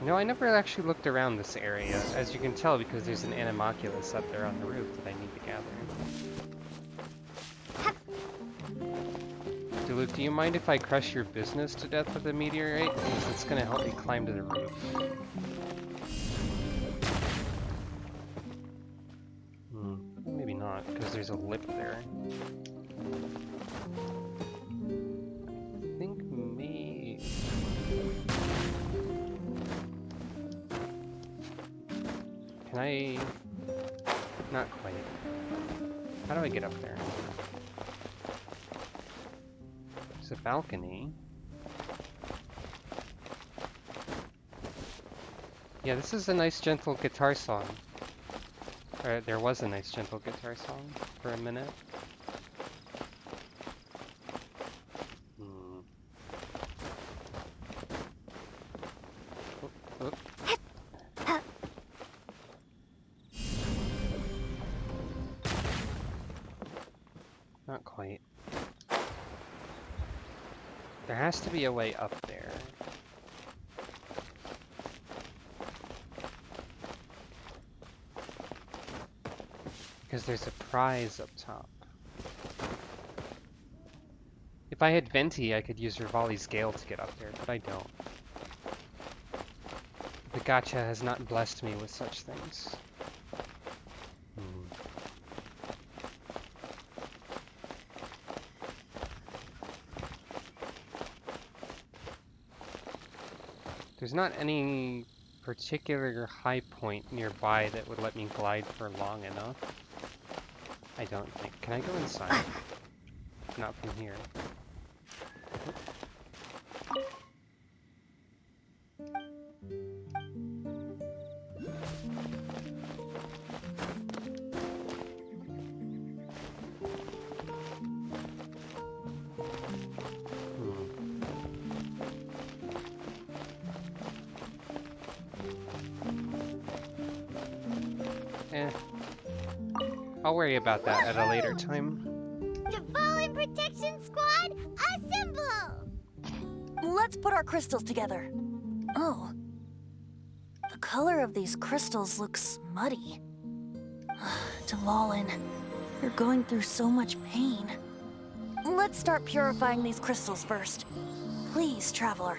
You know, I never actually looked around this area, as you can tell because there's an Animoculus up there on the roof that I need to gather. Diluc, do you mind if I crush your business to death with a meteorite? Because it's gonna help me climb to the roof. Maybe not, because there's a lip there. I think maybe... Can I... Not quite. How do I get up there? There's a balcony. Yeah, this is a nice gentle guitar song. Or there was a nice gentle guitar song for a minute. Oh, oh. Not quite. There has to be a way up there. Because there's a prize up top. If I had Venti, I could use Rivali's Gale to get up there, but I don't. The gacha has not blessed me with such things. There's not any particular high point nearby that would let me glide for long enough. I don't think. Can I go inside? Not from here. I'll worry about that at a later time. The Fallen Protection Squad, assemble! Let's put our crystals together. Oh. The color of these crystals looks muddy. Dvalin, you're going through so much pain. Let's start purifying these crystals first. Please, Traveler.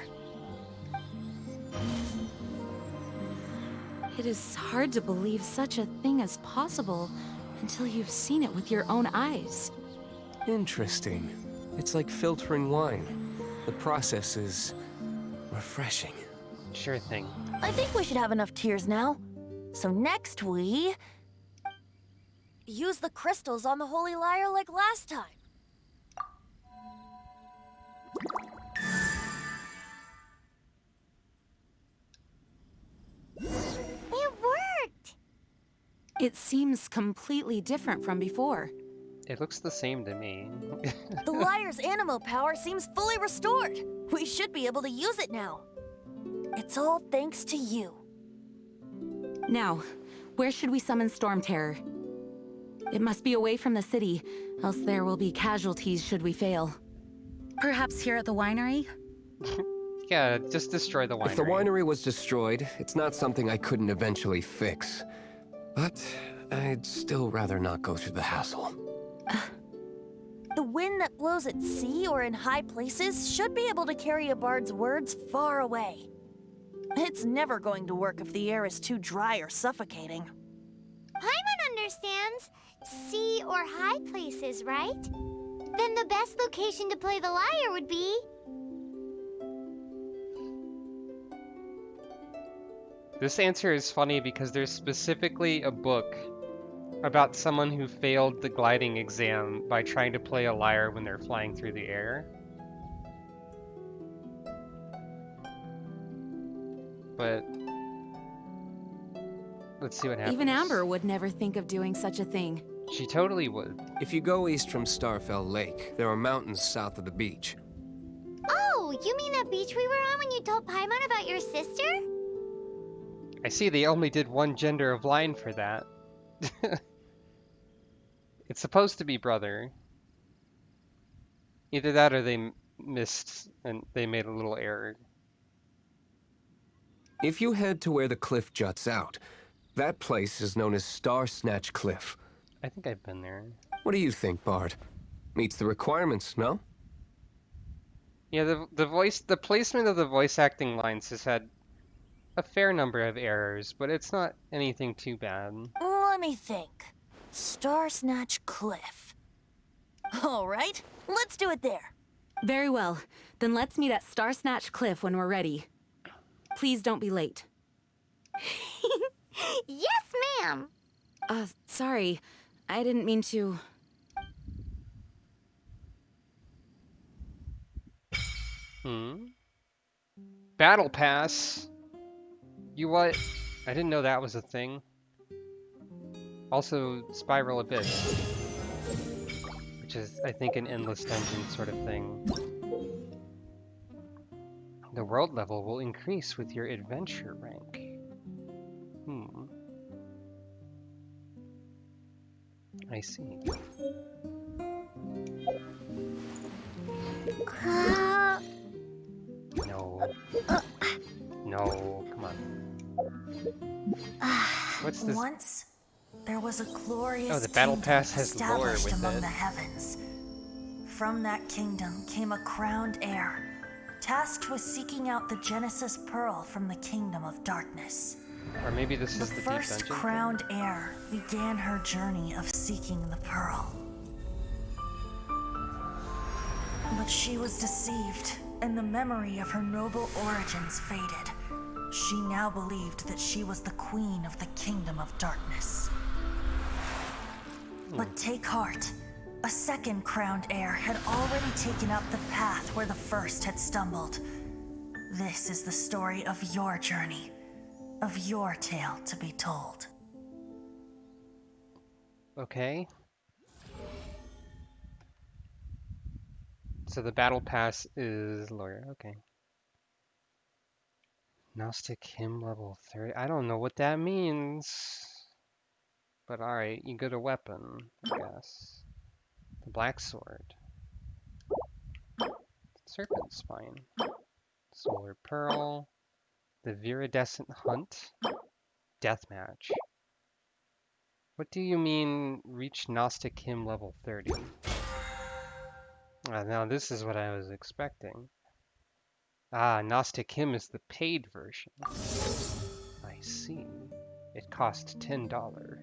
It is hard to believe such a thing is possible until you've seen it with your own eyes. Interesting. It's like filtering wine. The process is refreshing. Sure thing. I think we should have enough tears now. So next we... use the crystals on the Holy Lyre like last time. It worked! It seems completely different from before. It looks the same to me. The Lyre's animo power seems fully restored. We should be able to use it now. It's all thanks to you. Now, where should we summon Storm Terror? It must be away from the city, else there will be casualties should we fail. Perhaps here at the winery? Yeah, just destroy the winery. If the winery was destroyed, it's not something I couldn't eventually fix. But I'd still rather not go through the hassle. The wind that blows at sea or in high places should be able to carry a bard's words far away. It's never going to work if the air is too dry or suffocating. Paimon understands sea or high places, right? Then the best location to play the lyre would be... This answer is funny because there's specifically a book about someone who failed the gliding exam by trying to play a lyre when they're flying through the air. But let's see what happens. Even Amber would never think of doing such a thing. She totally would. If you go east from Starfell Lake, there are mountains south of the beach. Oh, you mean that beach we were on when you told Paimon about your sister? I see they only did one gender of line for that. It's supposed to be brother. Either that or they missed and they made a little error. If you head to where the cliff juts out, that place is known as Star Snatch Cliff. I think I've been there. What do you think, Bard? Meets the requirements, no? Yeah, the placement of the voice acting lines has had a fair number of errors, but it's not anything too bad. Let me think. Star Snatch Cliff. All right, let's do it there. Very well. Then let's meet at Star Snatch Cliff when we're ready. Please don't be late. Yes, ma'am! Sorry. I didn't mean to... Battle Pass? You what? I didn't know that was a thing. Also, Spiral Abyss. Which is, I think, an endless dungeon sort of thing. The world level will increase with your adventure rank. I see. No. No, come on. What's this? Once, there was a glorious Oh, the Battle kingdom Pass has lore established with among it. the heavens. From that kingdom came a crowned heir, tasked with seeking out the Genesis Pearl from the Kingdom of Darkness. Or maybe this The is the deep first dungeon. crowned heir began her journey of seeking the pearl. But she was deceived, and the memory of her noble origins faded. She now believed that she was the queen of the Kingdom of Darkness. But take heart. A second crowned heir had already taken up the path where the first had stumbled. This is the story of your journey, of your tale to be told. Okay. So the battle pass is lawyer. Okay. Gnostic hymn level 30. I don't know what that means. But alright, you get a weapon, I guess. The black sword. Serpent spine. Solar pearl. The viridescent hunt. Deathmatch. What do you mean, reach Gnostic Hymn level 30? Now this is what I was expecting. Gnostic Hymn is the paid version. I see. It cost $10.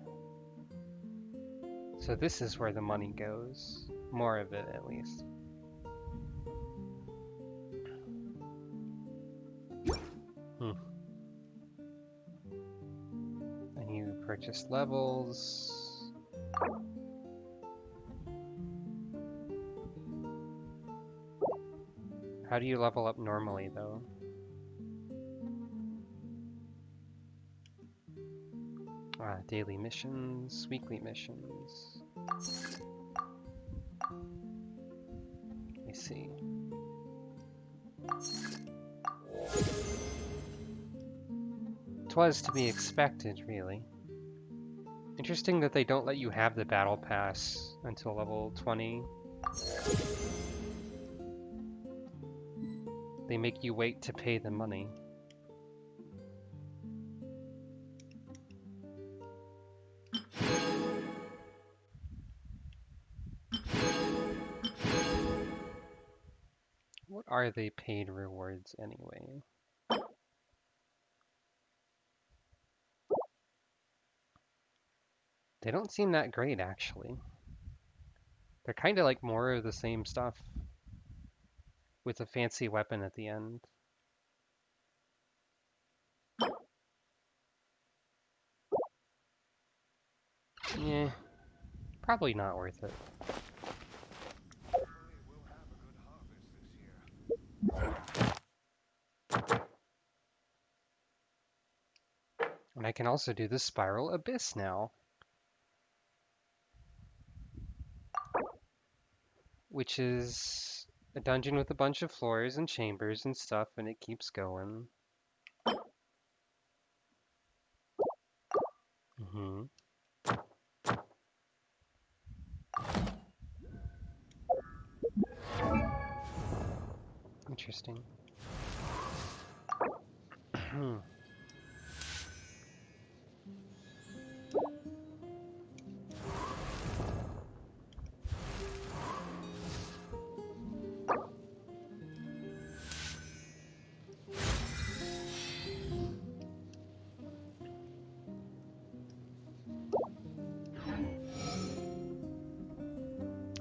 So this is where the money goes. More of it, at least. And you purchase levels. How do you level up normally, though? Daily missions, weekly missions. I see. Twas to be expected, really. Interesting that they don't let you have the battle pass until level 20. They make you wait to pay the money. What are they paid rewards anyway? They don't seem that great, actually. They're kind of like more of the same stuff with a fancy weapon at the end. Yeah, probably not worth it. And I can also do the Spiral Abyss now, which is a dungeon with a bunch of floors and chambers and stuff, and it keeps going. Interesting.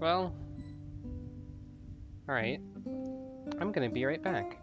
Well, alright. I'm gonna be right back.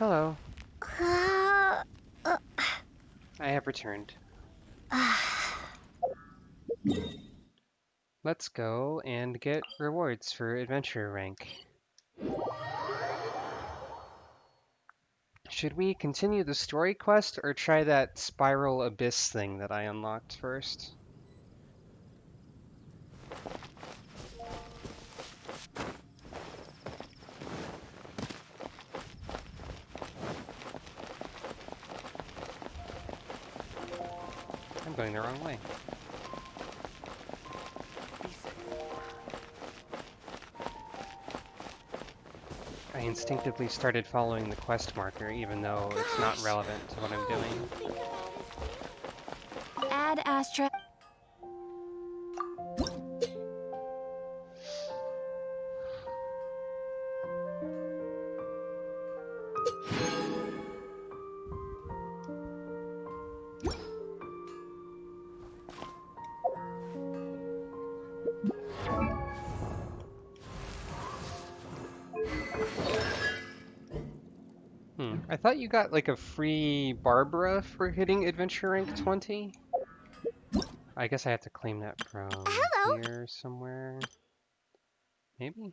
Hello. Uh, I have returned. Let's go and get rewards for adventure rank. Should we continue the story quest or try that spiral abyss thing that I unlocked first? I'm going the wrong way. I instinctively started following the quest marker, even though it's not relevant to what I'm doing. Add Astra. I thought you got like a free Barbara for hitting adventure rank 20? I guess I have to claim that from Hello. here somewhere. Maybe?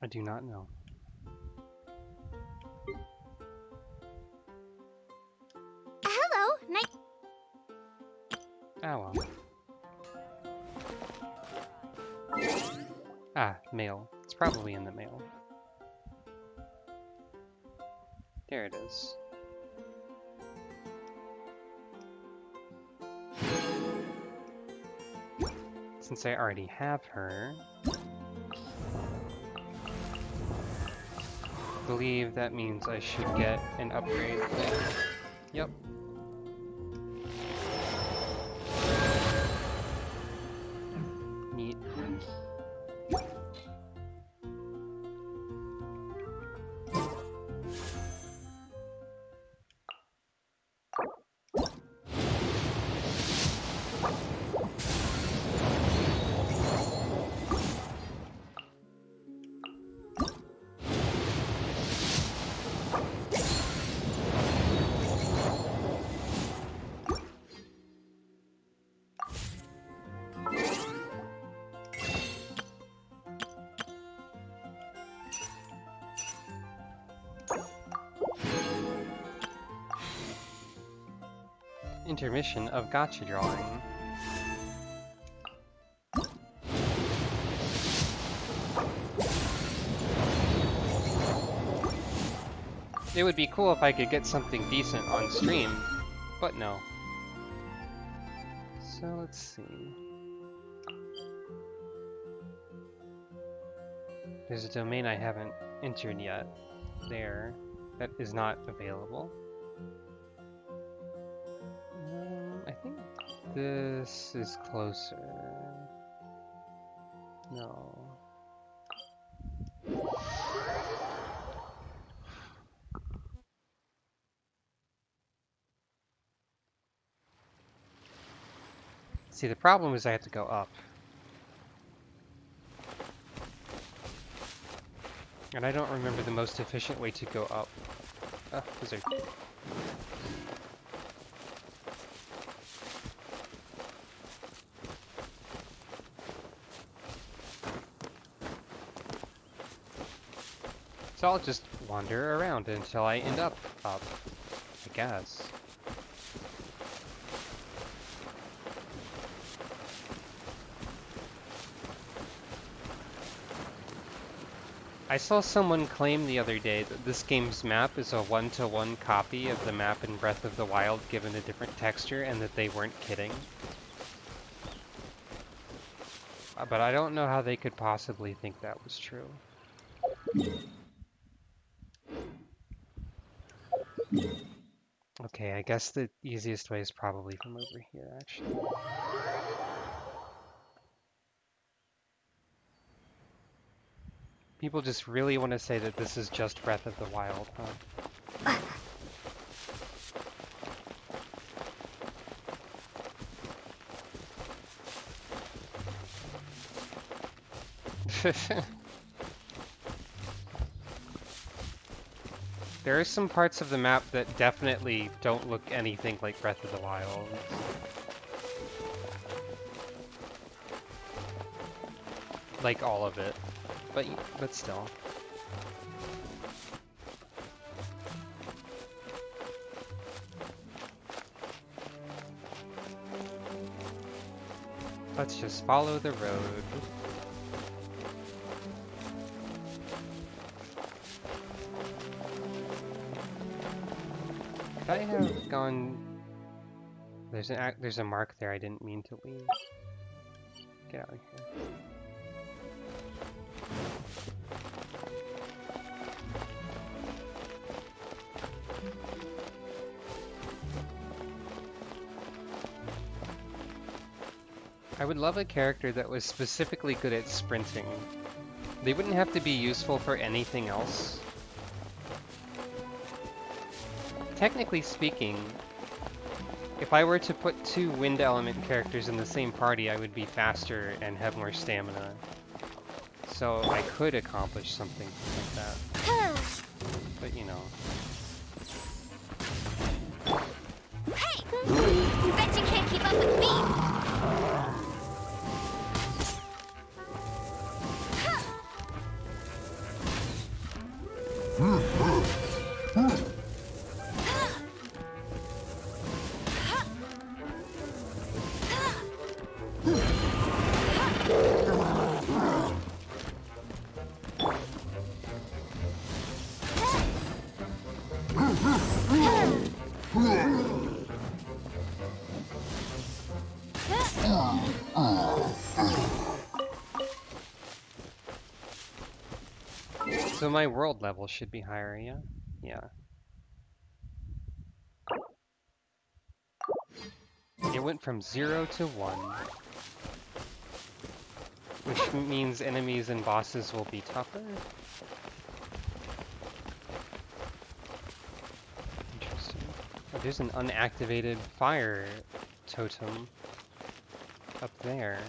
I do not know. Hello, night. Ah, well. Ah, mail. It's probably in the mail. There it is. Since I already have her, I believe that means I should get an upgrade thing. Yep. Neat. Intermission of gotcha drawing. It would be cool if I could get something decent on stream, but no. So let's see. There's a domain I haven't entered yet there that is not available. I think this is closer. No. See, the problem is I have to go up. And I don't remember the most efficient way to go up. Ah, wizard. So I'll just wander around until I end up, I guess. I saw someone claim the other day that this game's map is a one-to-one copy of the map in Breath of the Wild given a different texture, and that they weren't kidding. But I don't know how they could possibly think that was true. Okay, I guess the easiest way is probably from over here, actually. People just really want to say that this is just Breath of the Wild, huh? There are some parts of the map that definitely don't look anything like Breath of the Wild. Like all of it, but still. Let's just follow the road. Could I have gone? There's a mark there I didn't mean to leave. Get out of here. I would love a character that was specifically good at sprinting. They wouldn't have to be useful for anything else. Technically speaking, if I were to put 2 wind element characters in the same party, I would be faster and have more stamina. So I could accomplish something like that. But you know. Hey! Bet you can't keep up with me! So my world level should be higher, yeah? Yeah. It went from 0 to 1. Which means enemies and bosses will be tougher? Interesting. Oh, there's an unactivated fire totem up there.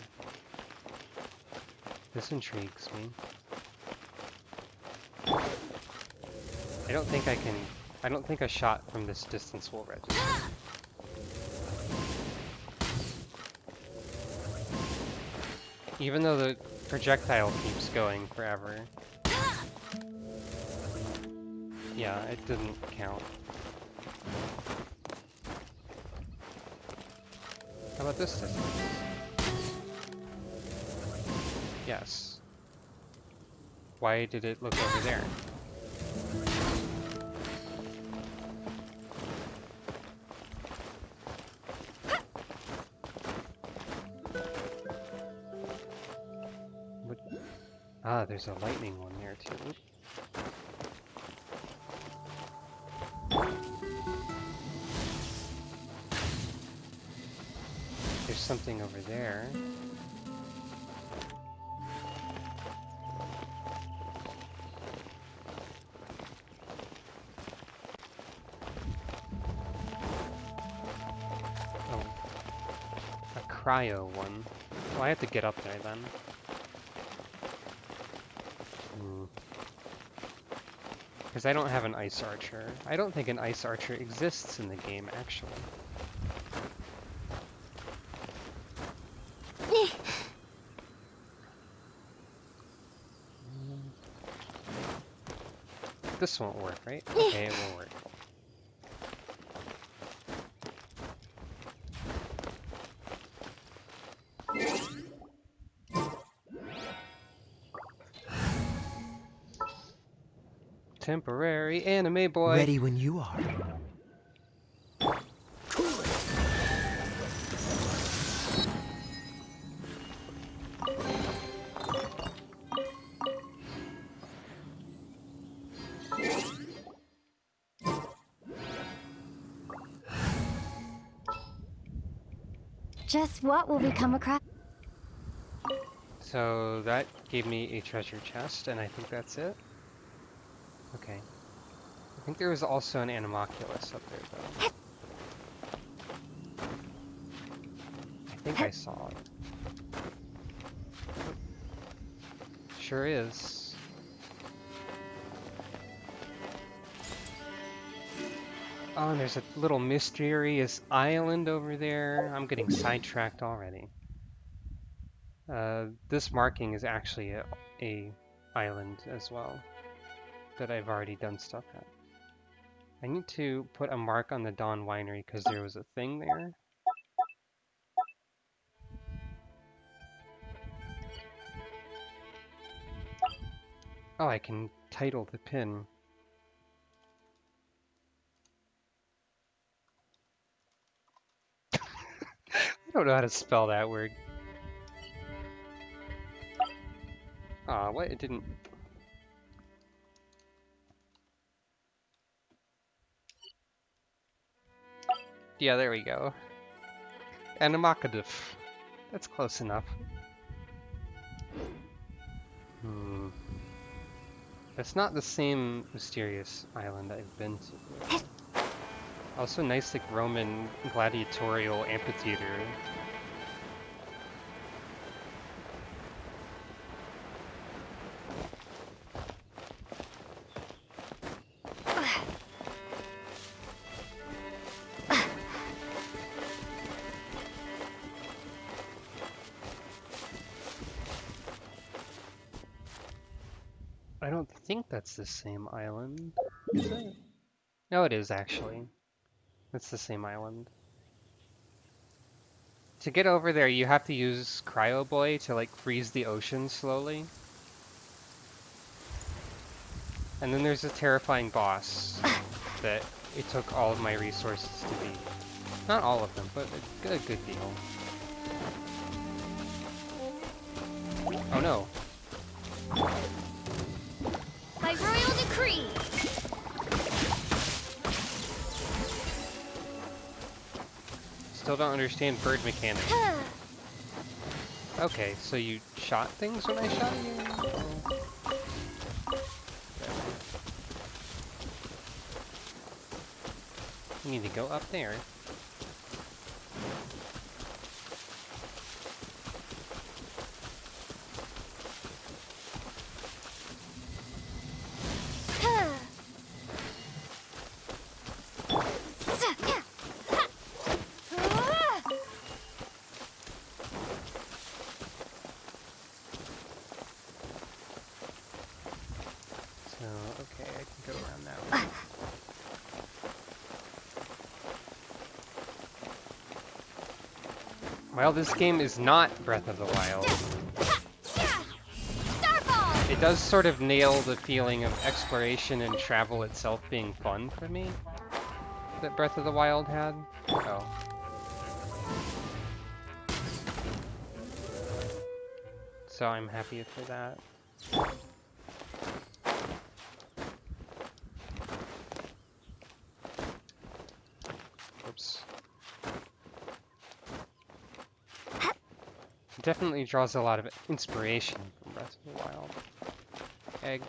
This intrigues me. I don't think a shot from this distance will register. Even though the projectile keeps going forever. Yeah, it didn't count. How about this distance? Yes. Why did it look over there? Ah, there's a lightning one there too. There's something over there. Oh. A cryo one. Oh, I have to get up there then. Because I don't have an ice archer. I don't think an ice archer exists in the game, actually. This won't work, right? Okay, it will work. Temporary anime boy. Ready when you are. Just what will we come across? So that gave me a treasure chest, and I think that's it. Okay. I think there was also an Animoculus up there, though. I think I saw it. Sure is. Oh, and there's a little mysterious island over there. I'm getting sidetracked already. This marking is actually a island as well that I've already done stuff at. I need to put a mark on the Dawn Winery because there was a thing there. Oh, I can title the pin. I don't know how to spell that word. Aw, what? It didn't... Yeah, there we go. Animakatif. That's close enough. Hmm. It's not the same mysterious island I've been to. Also nice, like, Roman gladiatorial amphitheater. I don't think that's the same island, is it? No, it is actually. It's the same island. To get over there, you have to use Cryo Boy to like freeze the ocean slowly. And then there's a terrifying boss that it took all of my resources to beat. Not all of them, but a good deal. Oh no. By royal decree! Still don't understand bird mechanics. Okay, so you shot things when I shot you? You need to go up there. Okay, I can go around that way. Well, this game is not Breath of the Wild. It does sort of nail the feeling of exploration and travel itself being fun for me that Breath of the Wild had. Oh. So I'm happy for that. Oops. It definitely draws a lot of inspiration from Breath of the Wild. Egg.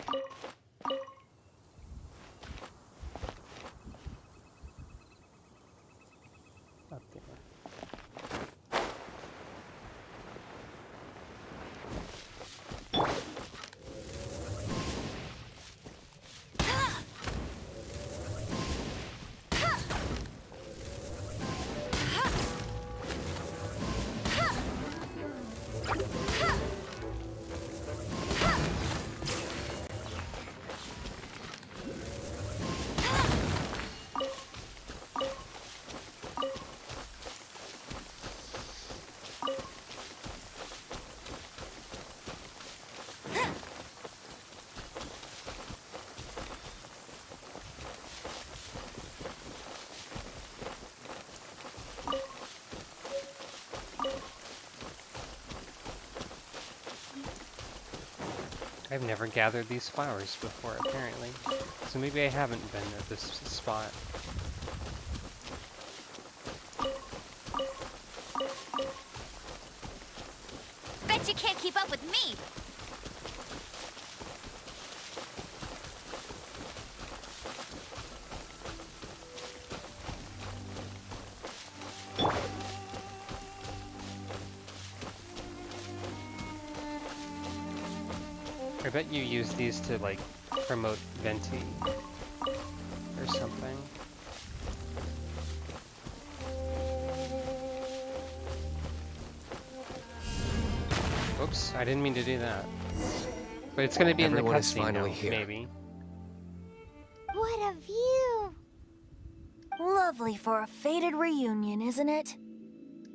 Up there. I've never gathered these flowers before, apparently. So maybe I haven't been at this spot. Bet you can't keep up with me! I bet you use these to, like, promote Venti or something. Oops, I didn't mean to do that. But it's gonna be in the Everyone is cutscene finally now, here. maybe. What a view! Lovely for a fated reunion, isn't it?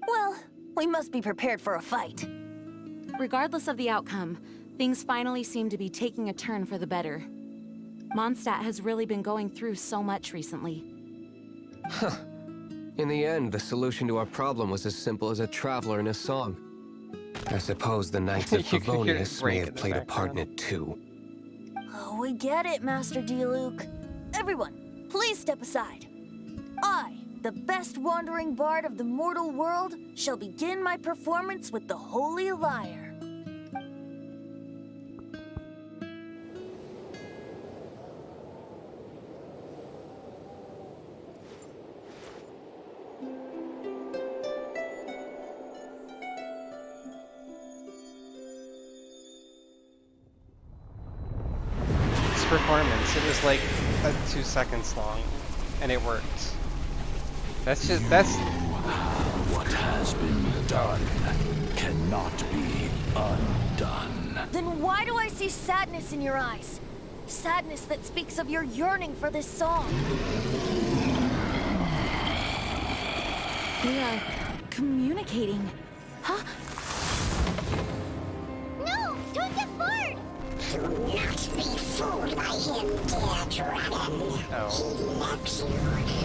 Well, we must be prepared for a fight. Regardless of the outcome, things finally seem to be taking a turn for the better. Mondstadt has really been going through so much recently. In the end, the solution to our problem was as simple as a traveler in a song. I suppose the Knights of You can hear it Favonius break may in have the played a part in background. it too. Oh, we get it, Master D-Luke. Everyone, please step aside. I, the best wandering bard of the mortal world, shall begin my performance with the Holy Lyre. This performance, it was like 2 seconds long, and it worked. That's What has been done cannot be undone. Then why do I see sadness in your eyes? Sadness that speaks of your yearning for this song. We are communicating. Huh? No! Don't get fart! Do not be fooled by him, dear dragon. oh. He left you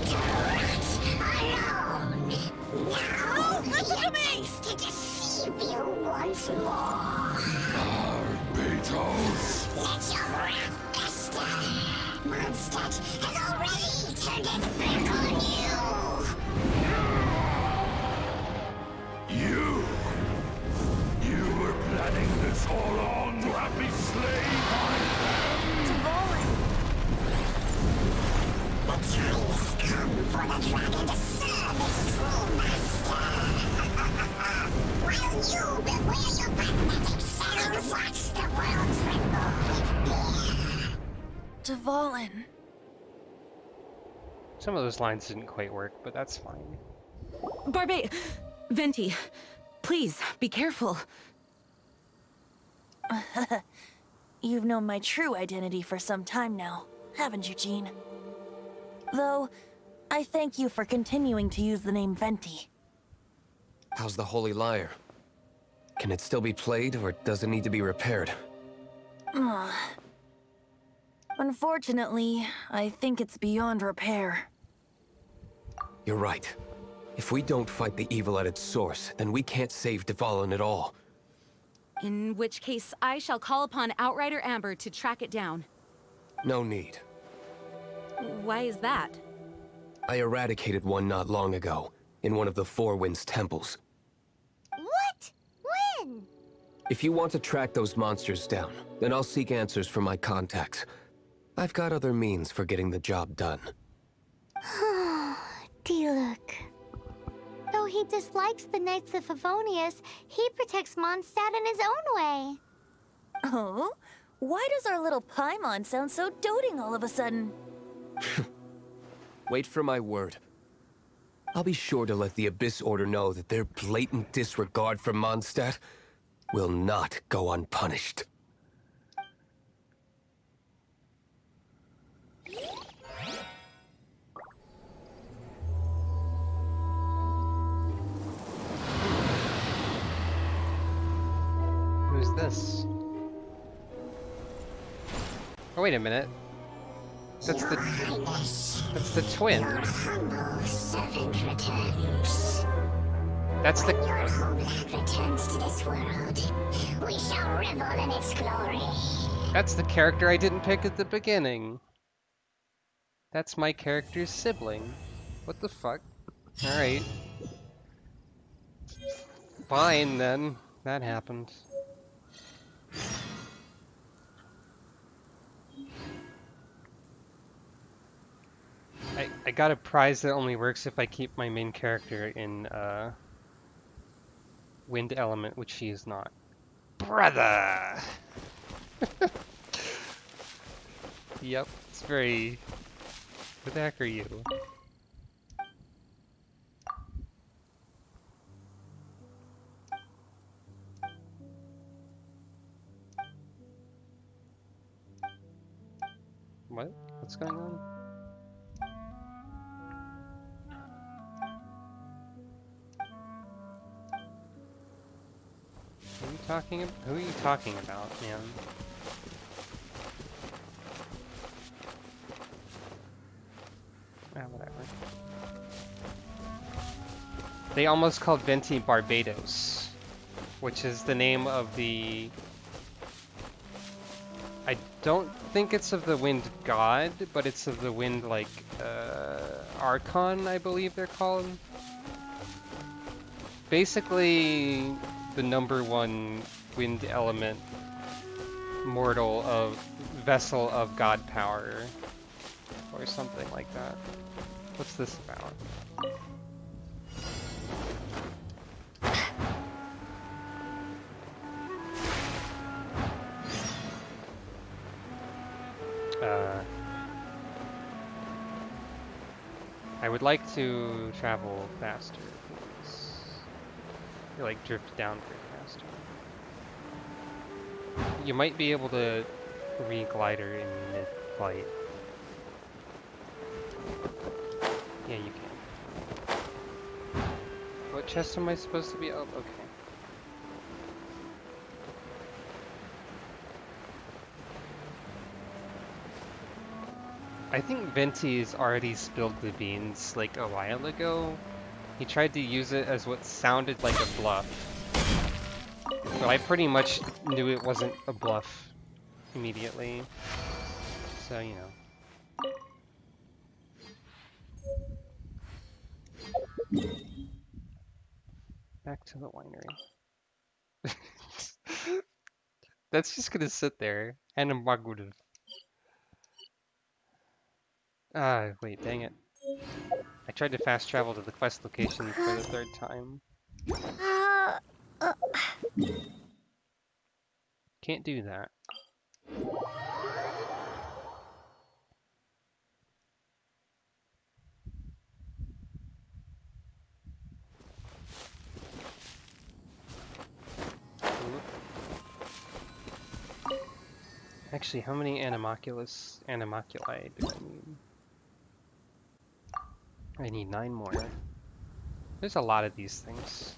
to rot alone. Now listen to me! he attempts to deceive you once more. Beatles! Let your wrath fester. Mondstadt has already turned its back on You! You were planning this all along to have me slain by them! Dvalin, The time has come for the dragon to serve its true master. While you beware your pathetic shadows, watch the world tremble with fear. Dvalin. Some of those lines didn't quite work, but that's fine. Venti, please, be careful. You've known my true identity for some time now, haven't you, Jean? Though, I thank you for continuing to use the name Venti. How's the Holy Lyre? Can it still be played, or does it need to be repaired? Unfortunately, I think it's beyond repair. You're right. If we don't fight the evil at its source, then we can't save Dvalin at all. In which case, I shall call upon Outrider Amber to track it down. No need. Why is that? I eradicated one not long ago, in one of the Four Winds temples. What? When? If you want to track those monsters down, then I'll seek answers from my contacts. I've got other means for getting the job done. D-Luke. Though he dislikes the Knights of Favonius, he protects Mondstadt in his own way. Oh? Why does our little Paimon sound so doting all of a sudden? Wait for my word. I'll be sure to let the Abyss Order know that their blatant disregard for Mondstadt will not go unpunished. Who's this? Oh, wait a minute. That's the twin. Humble servant returns. That's the Your homeland returns to this world. We shall revel in its glory. that's the character I didn't pick at the beginning. That's my character's sibling. What the fuck? Alright. Fine then. That happened. I got a prize that only works if I keep my main character in wind element, which she is not. Brother! Yep, it's very... Who the heck are you? What? What's going on? Who are you talking about, man? Ah, whatever. They almost called Venti Barbados, which is the name of the... I don't think it's of the wind god, but it's of the wind, like, Archon, I believe they're called. Basically, the #1 wind element mortal of vessel of god power, or something like that. What's this about? I would like to travel faster, please. Or like drift down faster. You might be able to re-glider in mid-flight. Yeah, you can. What chest am I supposed to be up? Okay. I think Venti's already spilled the beans like a while ago. He tried to use it as what sounded like a bluff. So I pretty much knew it wasn't a bluff immediately. So, you know. Back to the winery. That's just gonna sit there. And a Magudu. Ah, wait, dang it. I tried to fast travel to the quest location for the 3rd time. Can't do that. Actually, how many animoculi do I need? I need 9 more. There's a lot of these things.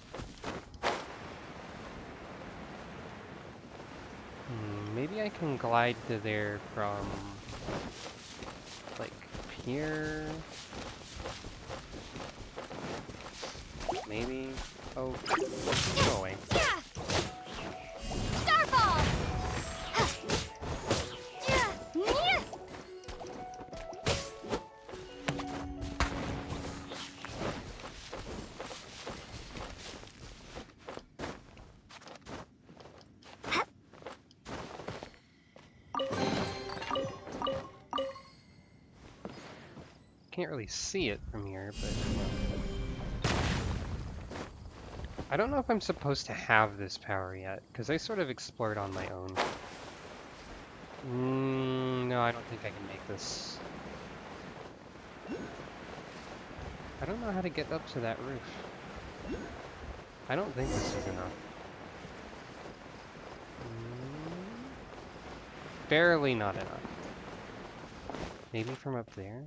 Maybe I can glide to there from, like, here? Maybe? Oh, go away. Starball! Can't really see it from here, but... I don't know if I'm supposed to have this power yet, because I sort of explored on my own. No, I don't think I can make this. I don't know how to get up to that roof. I don't think this is enough. Barely not enough. Maybe from up there?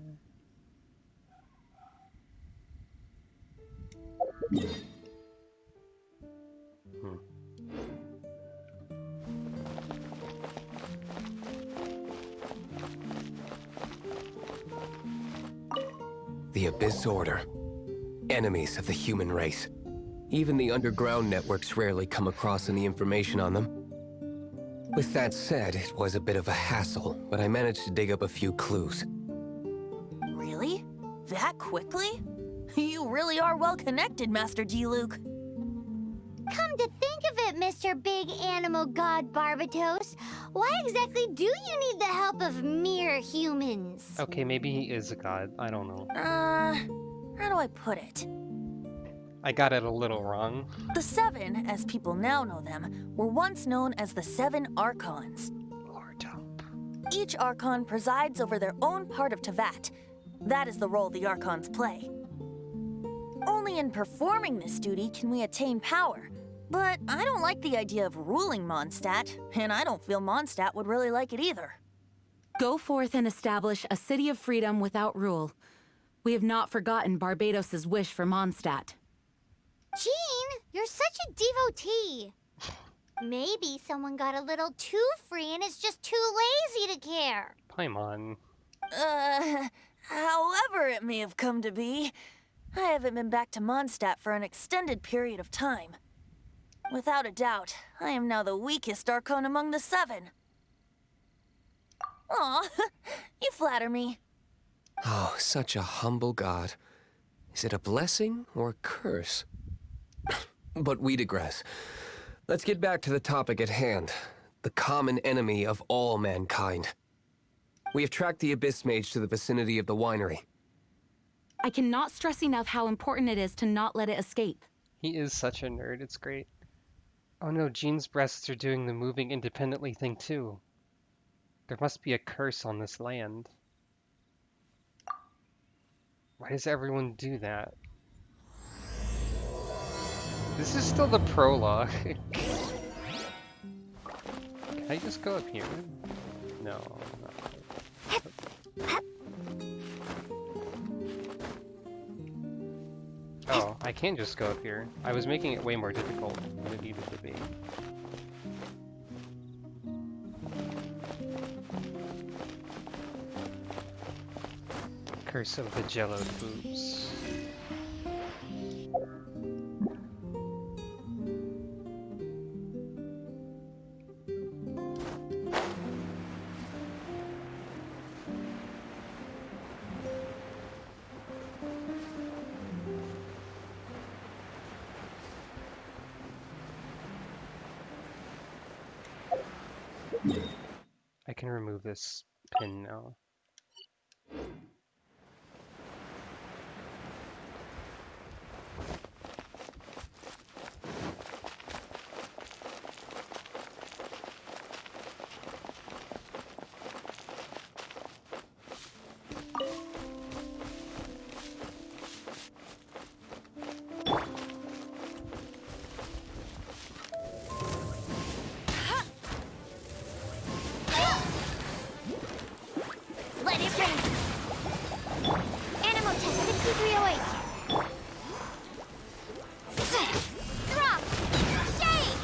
The Abyss Order. Enemies of the human race. Even the underground networks rarely come across any information on them. With that said, it was a bit of a hassle, but I managed to dig up a few clues. Really? That quickly? You really are well connected, Master G-Luke. Come to think of it, Mr. Big Animal God Barbatos, why exactly do you need the help of mere humans? Okay, maybe he is a god. I don't know. How do I put it? I got it a little wrong. The Seven, as people now know them, were once known as the Seven Archons. Lord help. Each Archon presides over their own part of Teyvat. That is the role the Archons play. Only in performing this duty can we attain power. But I don't like the idea of ruling Mondstadt, and I don't feel Mondstadt would really like it either. Go forth and establish a city of freedom without rule. We have not forgotten Barbados' wish for Mondstadt. Jean, you're such a devotee. Maybe someone got a little too free and is just too lazy to care. Paimon. However it may have come to be, I haven't been back to Mondstadt for an extended period of time. Without a doubt, I am now the weakest Archon among the seven. Aw, you flatter me. Oh, such a humble god. Is it a blessing or a curse? But we digress. Let's get back to the topic at hand. The common enemy of all mankind. We have tracked the Abyss Mage to the vicinity of the winery. I cannot stress enough how important it is to not let it escape. He is such a nerd, it's great. Oh no, Jean's breasts are doing the moving independently thing too. There must be a curse on this land. Why does everyone do that? This is still the prologue. Can I just go up here? No, no. Oh, I can just go up here. I was making it way more difficult than it needed to be. Curse of the Jello boobs. I can remove this pin now. Let it rain. Animal test 6308. Drop. Shake.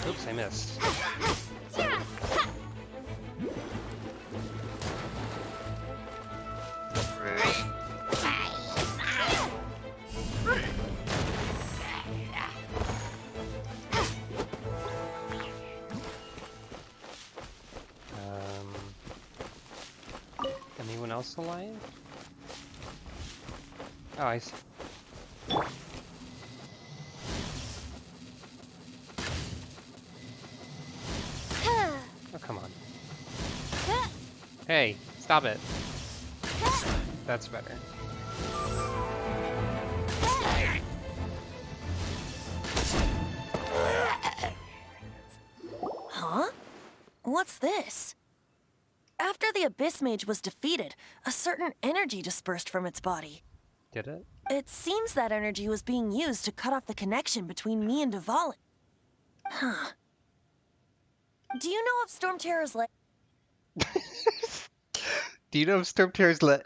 Oops, I missed. Anyone else alive? Oh, I see. Oh, come on. Hey, stop it. That's better. Huh? What's this? After the Abyss Mage was defeated, a certain energy dispersed from its body. Did it? It seems that energy was being used to cut off the connection between me and Dvalin. Huh. Do you know of Storm Terror's Lair? Do you know if Storm Terror's Lair?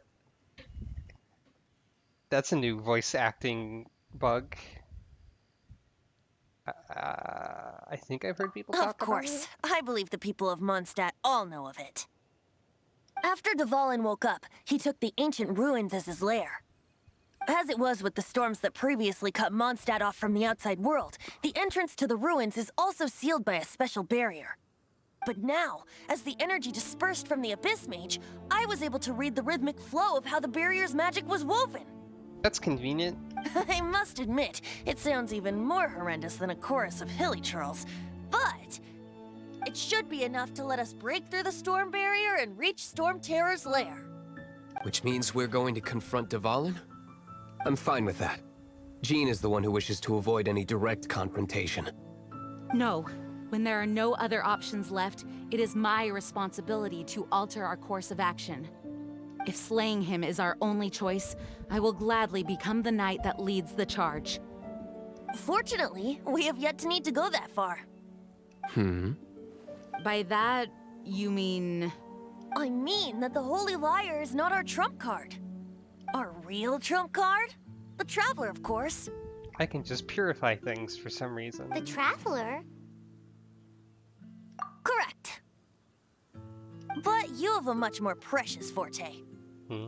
That's a new voice acting bug. I think I've heard people talk Of course. I believe the people of Mondstadt all know of it. After Dvalin woke up, he took the ancient ruins as his lair. As it was with the storms that previously cut Mondstadt off from the outside world, the entrance to the ruins is also sealed by a special barrier. But now, as the energy dispersed from the Abyss Mage, I was able to read the rhythmic flow of how the barrier's magic was woven. That's convenient. I must admit, it sounds even more horrendous than a chorus of hilly churls, but it should be enough to let us break through the storm barrier and reach Storm Terror's lair. Which means we're going to confront Dvalin? I'm fine with that. Jean is the one who wishes to avoid any direct confrontation. No, When there are no other options left, it is my responsibility to alter our course of action. If slaying him is our only choice, I will gladly become the knight that leads the charge. Fortunately, we have yet to need to go that far. By that, you mean... I mean that the Holy Liar is not our trump card. Our real trump card? The Traveler, of course. I can just purify things for some reason. The Traveler? Correct. But you have a much more precious forte.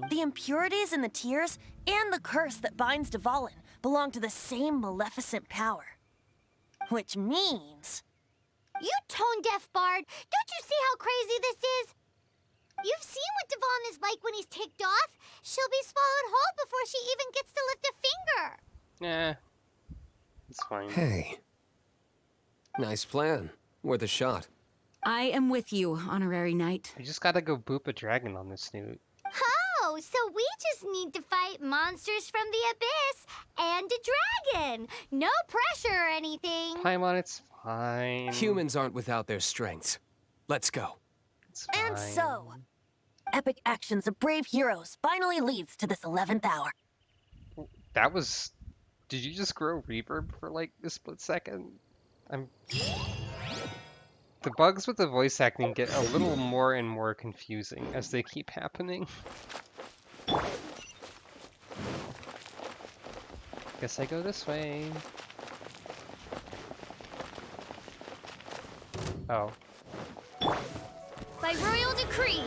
The impurities in the tears and the curse that binds Dvalin belong to the same maleficent power. Which means... You tone-deaf bard! Don't you see how crazy this is? You've seen what Dvalin is like when he's ticked off. She'll be swallowed whole before she even gets to lift a finger. It's fine. Hey. Nice plan. Worth a shot. I am with you, Honorary Knight. We just gotta go boop a dragon on this snoot. Oh, so we just need to fight monsters from the abyss and a dragon. No pressure or anything. Paimon, it's fine. Humans aren't without their strengths. Let's go. It's fine. And so, epic actions of brave heroes finally leads to this 11th hour. That was... Did you just grow reverb for like a split second? The bugs with the voice acting get a little more and more confusing as they keep happening. Guess I go this way. Oh. By royal decree.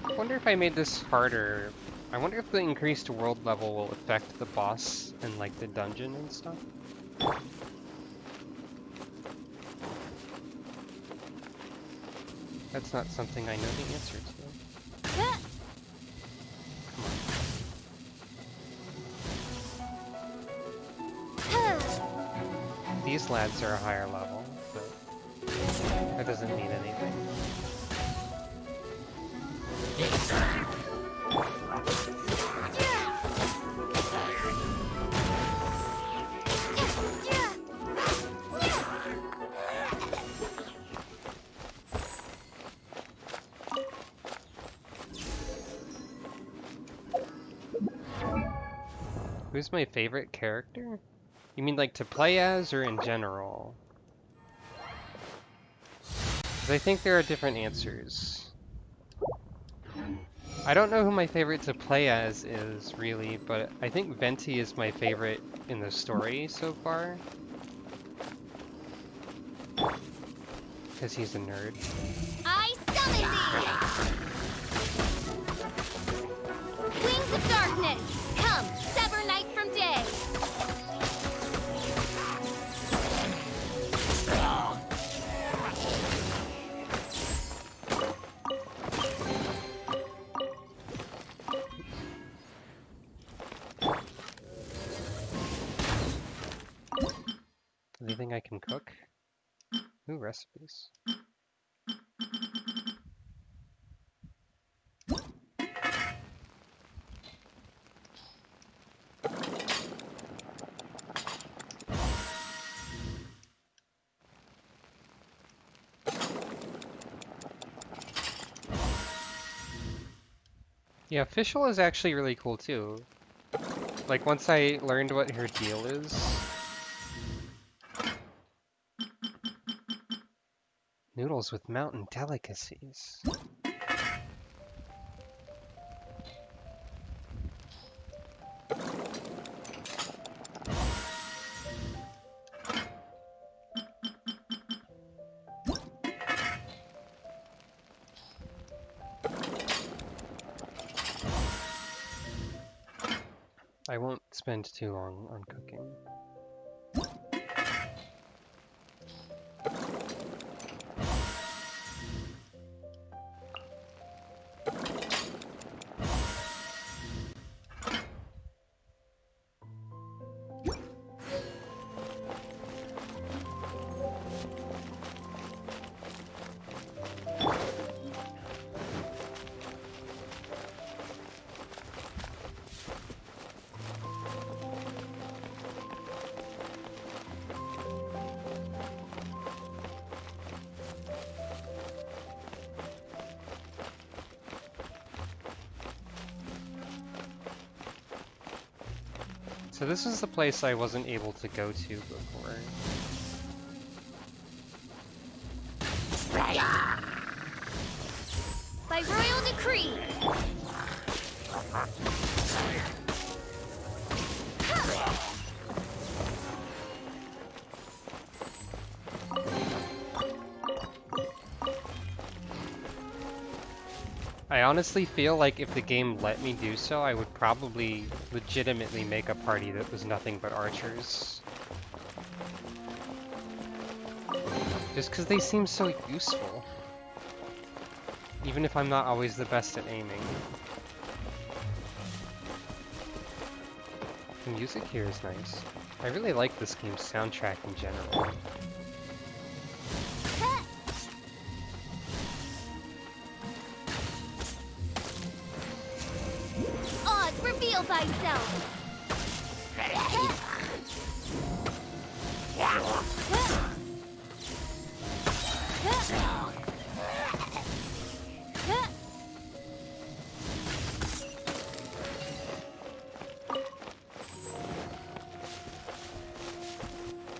I wonder if I made this harder. I wonder if the increased world level will affect the boss and like the dungeon and stuff. That's not something I know the answer to. These lads are a higher level, but that doesn't mean anything. Who's my favorite character? You mean like to play as or in general? 'Cause I think there are different answers. I don't know who my favorite to play as is, really, but I think Venti is my favorite in the story so far. Because he's a nerd. I summon thee! Wings of darkness, come, sever night from day. Anything I can cook? Ooh, recipes. Yeah, Fischl is actually really cool too. Like, once I learned what her deal is. Noodles with mountain delicacies. I won't spend too long on cooking. So this is the place I wasn't able to go to before. By royal decree. I honestly feel like if the game let me do so, I would probably legitimately make a party that was nothing but archers. Just because they seem so useful. Even if I'm not always the best at aiming. The music here is nice. I really like this game's soundtrack in general. Oz, reveal thyself!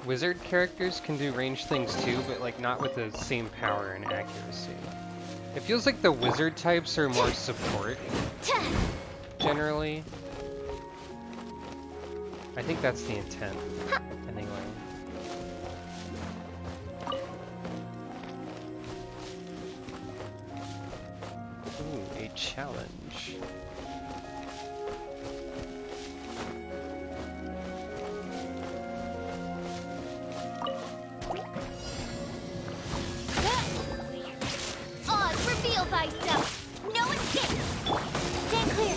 Wizard characters can do range things too, but like not with the same power and accuracy. It feels like the wizard types are more support, generally. I think that's the intent, anyway. Ooh, a challenge. Oz, reveal thyself! No escape! Stand clear!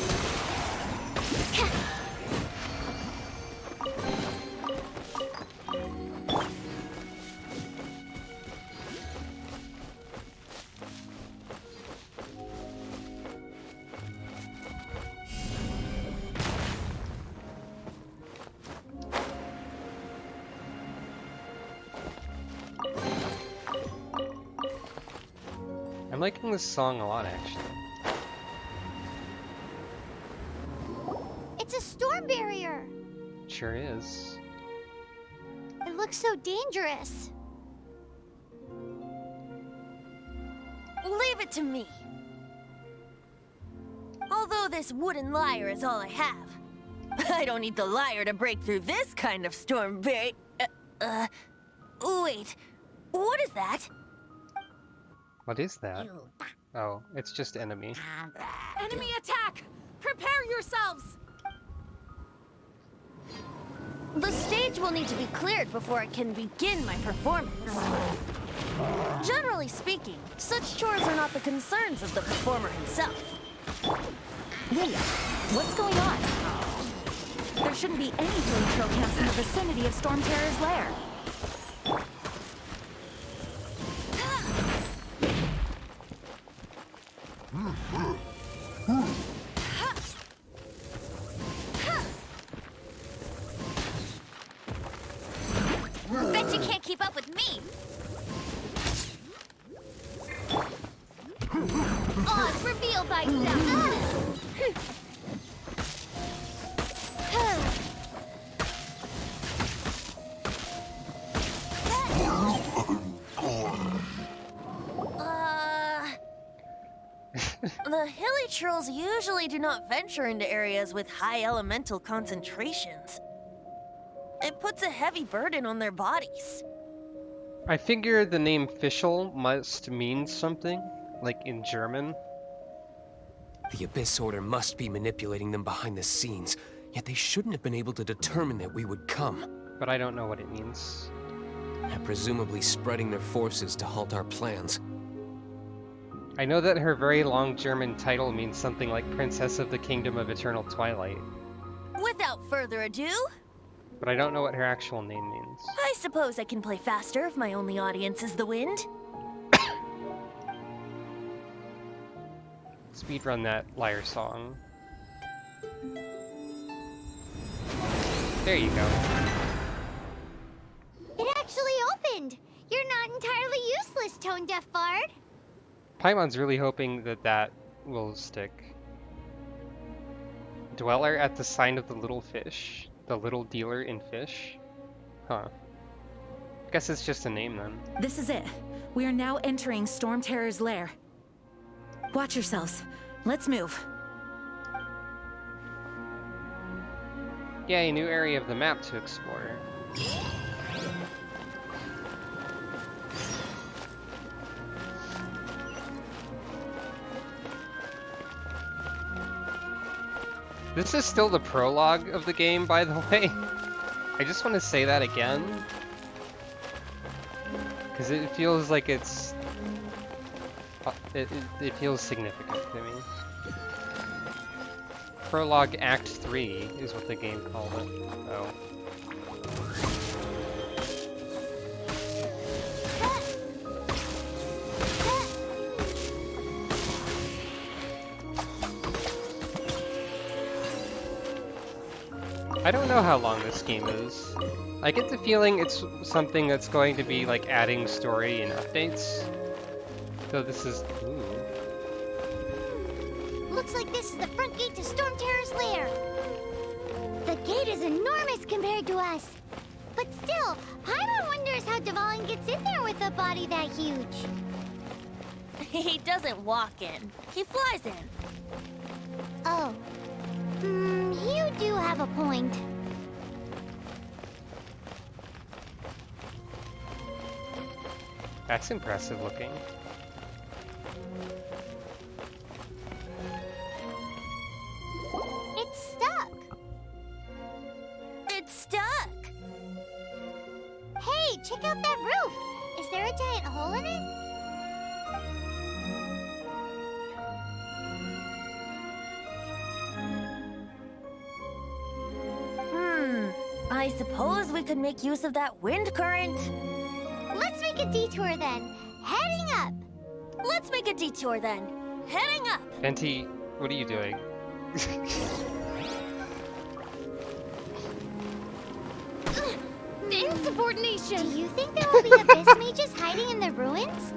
I'm liking this song a lot, actually. It's a storm barrier. It sure is. It looks so dangerous. Leave it to me. Although this wooden lyre is all I have, I don't need the lyre to break through this kind of storm barrier. Wait, what is that? What is that? Oh, it's just enemy. Enemy attack! Prepare yourselves! The stage will need to be cleared before I can begin my performance. Generally speaking, such chores are not the concerns of the performer himself. Lydia, what's going on? There shouldn't be any Helichurl camps in the vicinity of Storm Terror's lair. Bet you can't keep up with me! Oz, reveal thyself! The Helichurls usually do not venture into areas with high elemental concentrations. It puts a heavy burden on their bodies. I figure the name Fischl must mean something, like in German. The Abyss Order must be manipulating them behind the scenes, Yet they shouldn't have been able to determine that we would come. But I don't know what it means. Presumably spreading their forces to halt our plans. I know that her very long German title means something like Princess of the Kingdom of Eternal Twilight, Without further ado, but I don't know what her actual name means. I suppose I can play faster if my only audience is the wind. Speedrun that Lair song. There you go. It actually opened! You're not entirely useless, Tone Deaf Bard. Paimon's really hoping that that will stick. Dweller at the sign of the little fish. The little dealer in fish? Huh. Guess it's just a name then. This is it. We are now entering Storm Terror's lair. Watch yourselves. Let's move. Yay, new area of the map to explore. This is still the prologue of the game, by the way. I just want to say that again. Because it feels like it's... It feels significant to me. Prologue Act 3 is what the game called it. Oh. I don't know how long this game is. I get the feeling it's something that's going to be like adding story and updates. So this is... Ooh. Looks like this is the front gate to Storm Terror's lair. The gate is enormous compared to us. But still, Paimon wonders how Dvalin gets in there with a body that huge. He doesn't walk in. He flies in. Oh. You do have a point. That's impressive looking. It's stuck. It's stuck. Hey, check out that roof. Is there a giant hole in it? I suppose we could make use of that wind current. Let's make a detour then. Heading up. Let's make a detour then. Heading up. Venti, what are you doing? The insubordination! Do you think there will be abyss mages hiding in the ruins?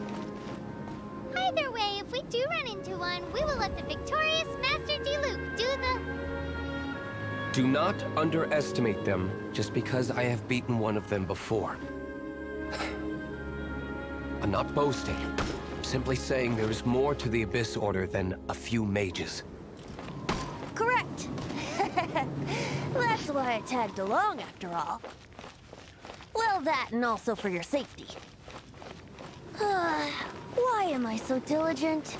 Either way, if we do run into one, we will let the victorious Master D-Luke do the... Do not underestimate them just because I have beaten one of them before. I'm not boasting. I'm simply saying there is more to the Abyss Order than a few mages. Correct. That's why I tagged along after all. Well, that and also for your safety. Why am I so diligent?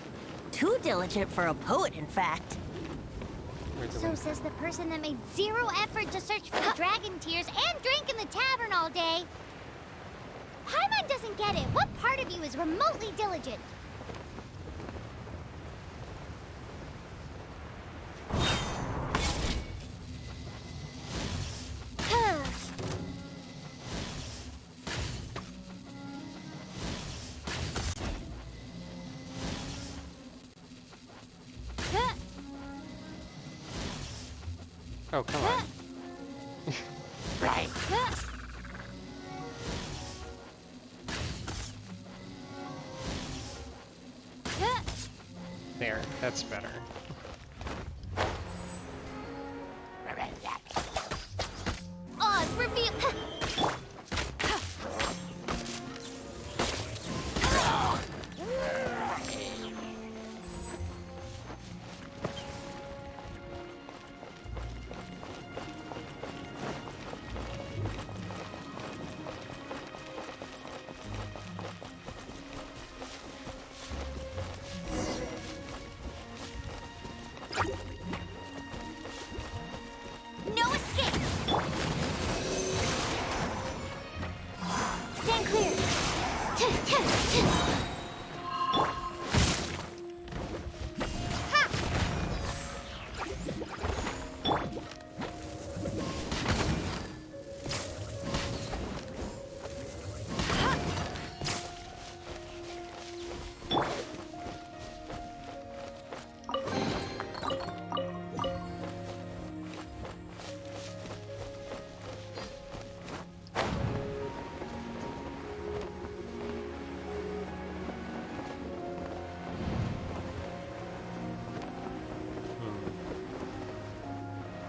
Too diligent for a poet, in fact. So says the person that made zero effort to search for the dragon tears and drank in the tavern all day. Paimon doesn't get it. What part of you is remotely diligent? Oh, come on. Right. There, that's better. Oh, it's revealed.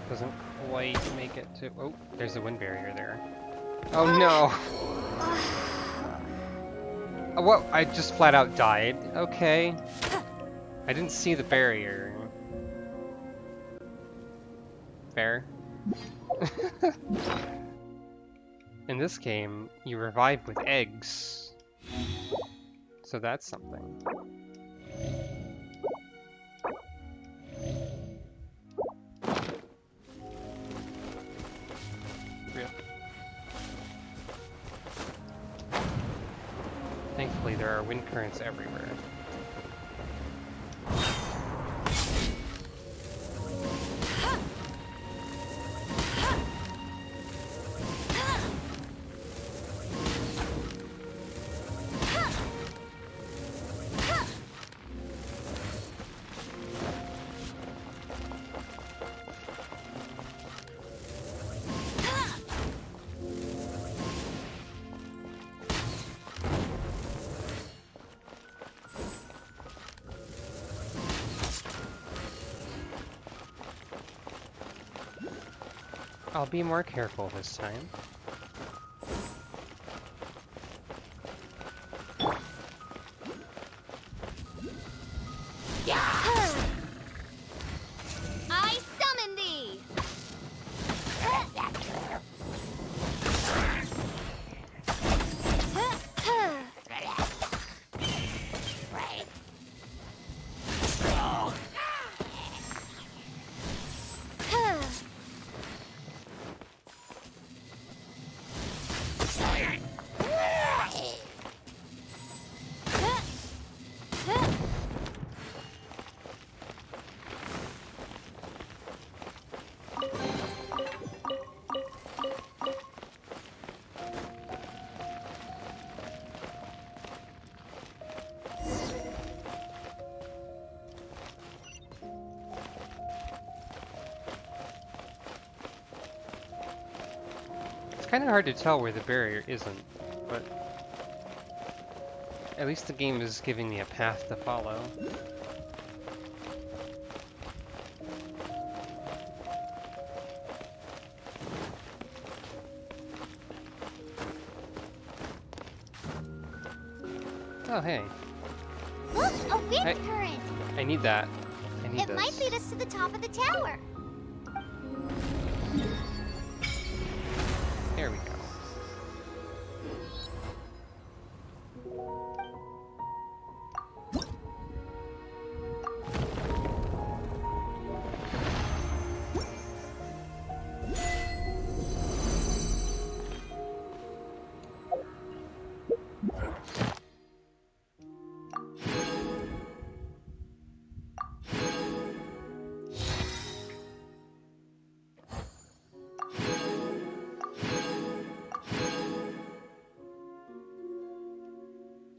Doesn't quite make it to... Oh, there's a wind barrier there. Oh no! Oh, what? I just flat out died? Okay. I didn't see the barrier. Fair. In this game, you revive with eggs. So that's something. Rip. Thankfully, there are wind currents everywhere. I'll be more careful this time. I summon thee! It's kind of hard to tell where the barrier isn't, but at least the game is giving me a path to follow. Oh, hey. Look, a wind Hey. current. I need that. I need It this. might lead us to the top of the tower. There we go.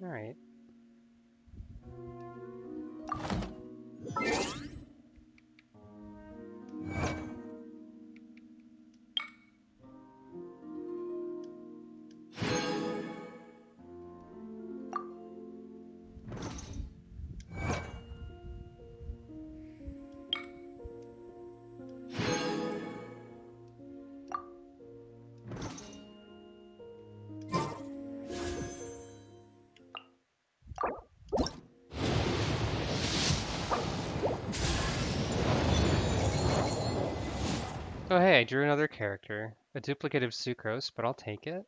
All right. Oh hey, I drew another character. A duplicate of Sucrose, but I'll take it.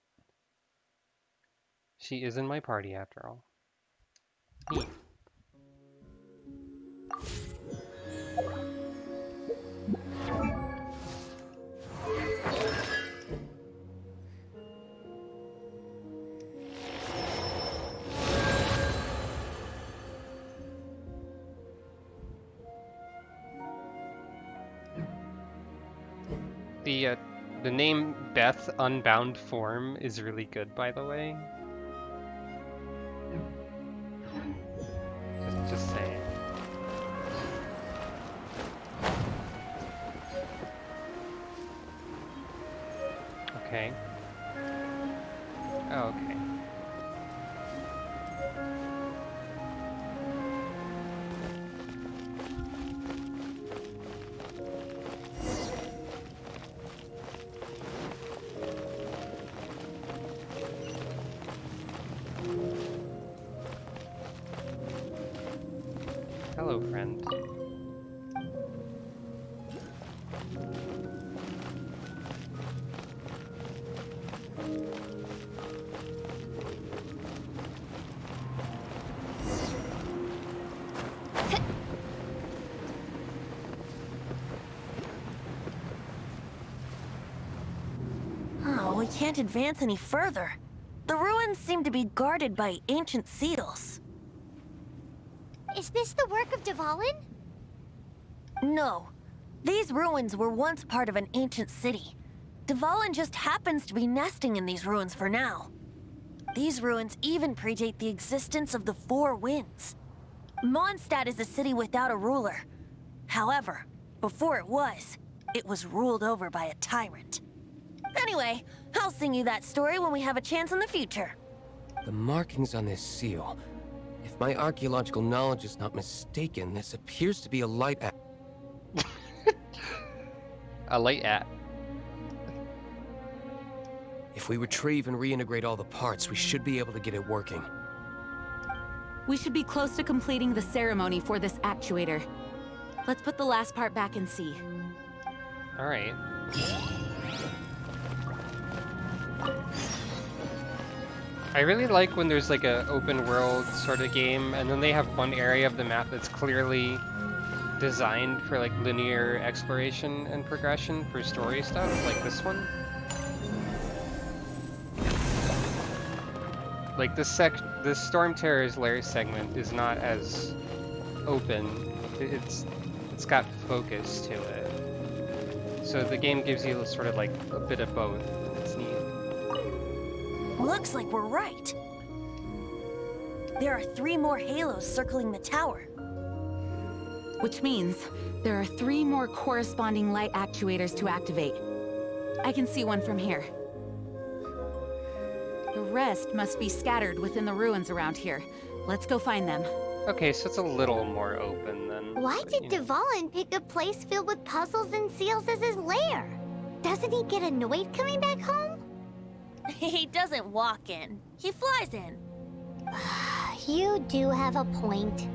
She is in my party after all. Neat. The name Beth Unbound Form is really good, by the way. Just saying. Okay. Oh, okay. Hello, friend. Oh, we can't advance any further. The ruins seem to be guarded by ancient seals. Is this the work of Dvalin? No. These ruins were once part of an ancient city. Dvalin just happens to be nesting in these ruins for now. These ruins even predate the existence of the Four Winds. Mondstadt is a city without a ruler. However, before it was ruled over by a tyrant. Anyway, I'll sing you that story when we have a chance in the future. The markings on this seal. If my archaeological knowledge is not mistaken, this appears to be a light at. A light at. If we retrieve and reintegrate all the parts, we should be able to get it working. We should be close to completing the ceremony for this actuator. Let's put the last part back and see. All right. I really like when there's like a open world sort of game and then they have one area of the map that's clearly designed for like linear exploration and progression for story stuff, like this one. Like this Storm Terror's Lair segment is not as open. It's got focus to it. So the game gives you sort of like a bit of both. It's neat. Looks like we're right. There are 3 more halos circling the tower. Which means there are 3 more corresponding light actuators to activate. I can see one from here. The rest must be scattered within the ruins around here. Let's go find them. Okay, so it's a little more open then. Why did Dvalin pick a place filled with puzzles and seals as his lair? Doesn't he get annoyed coming back home? He doesn't walk in. He flies in. You do have a point.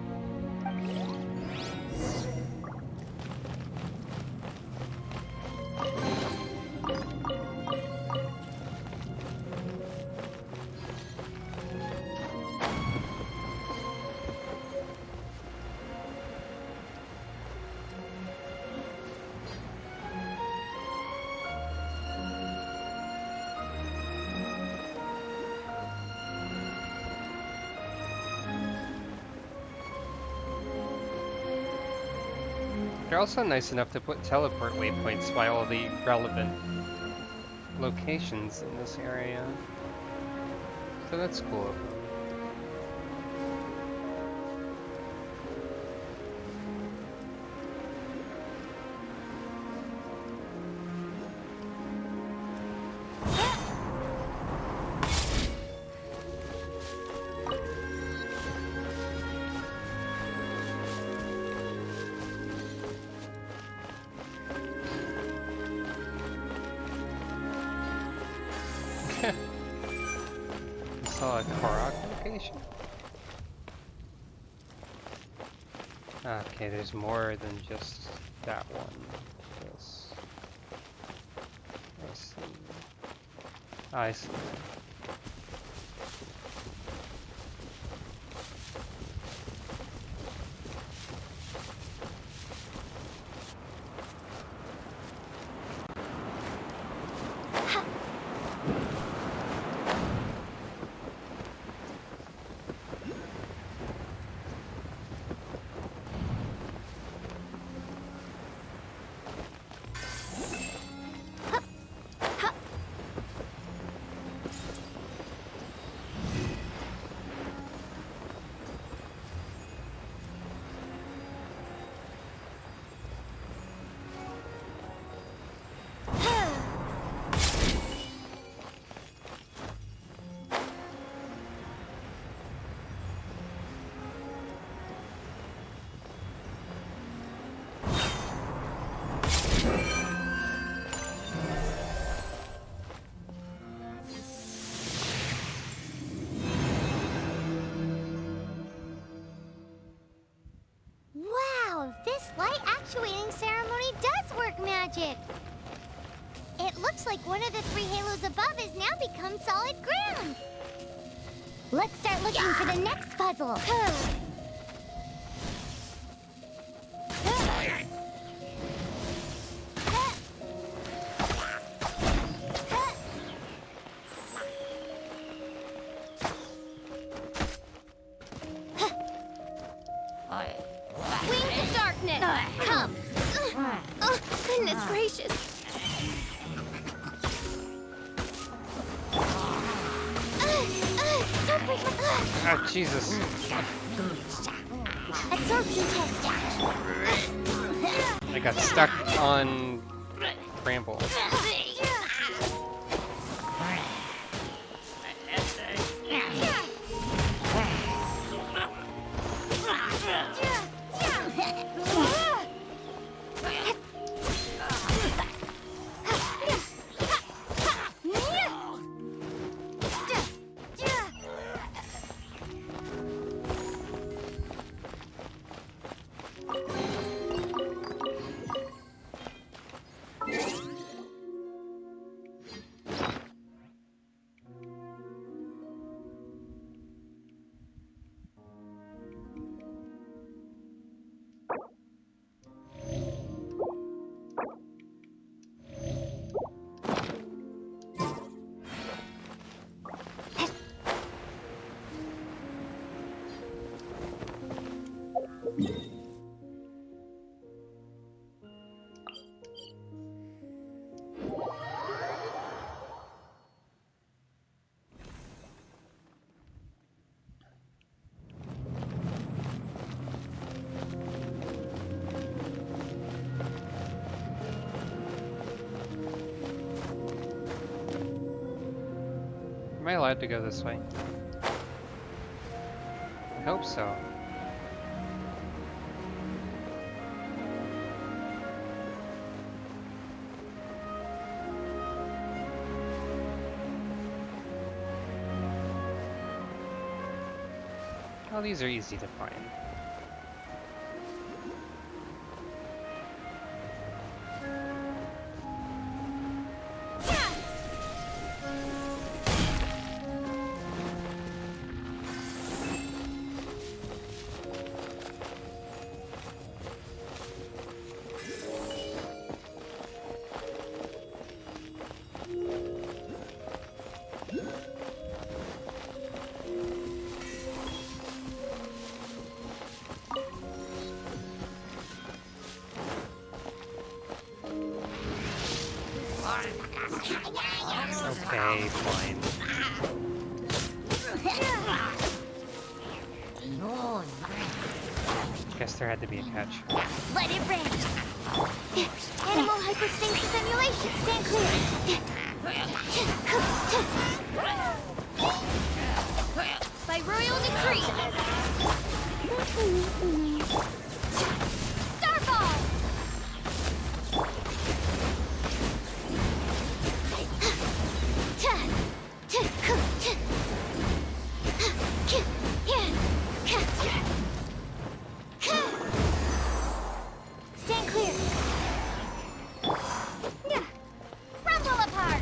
They're also nice enough to put teleport waypoints by all the relevant locations in this area. So that's cool. Saw a Korok location? Okay, there's more than just that one. This. I see. I see. magic. It looks like one of the 3 halos above has now become solid ground. Let's start looking for the next puzzle. Wings of darkness, come! Oh, goodness gracious! Don't break my... Oh, Jesus. Absorption test. I got stuck on Bramble. Am I allowed to go this way? I hope so. Oh, these are easy to find. Okay, fine. Guess there had to be a catch. Let it rain. Animal hypersphinx simulation. Stand clear. By royal decree! Starfall! Stand clear. Rumble apart.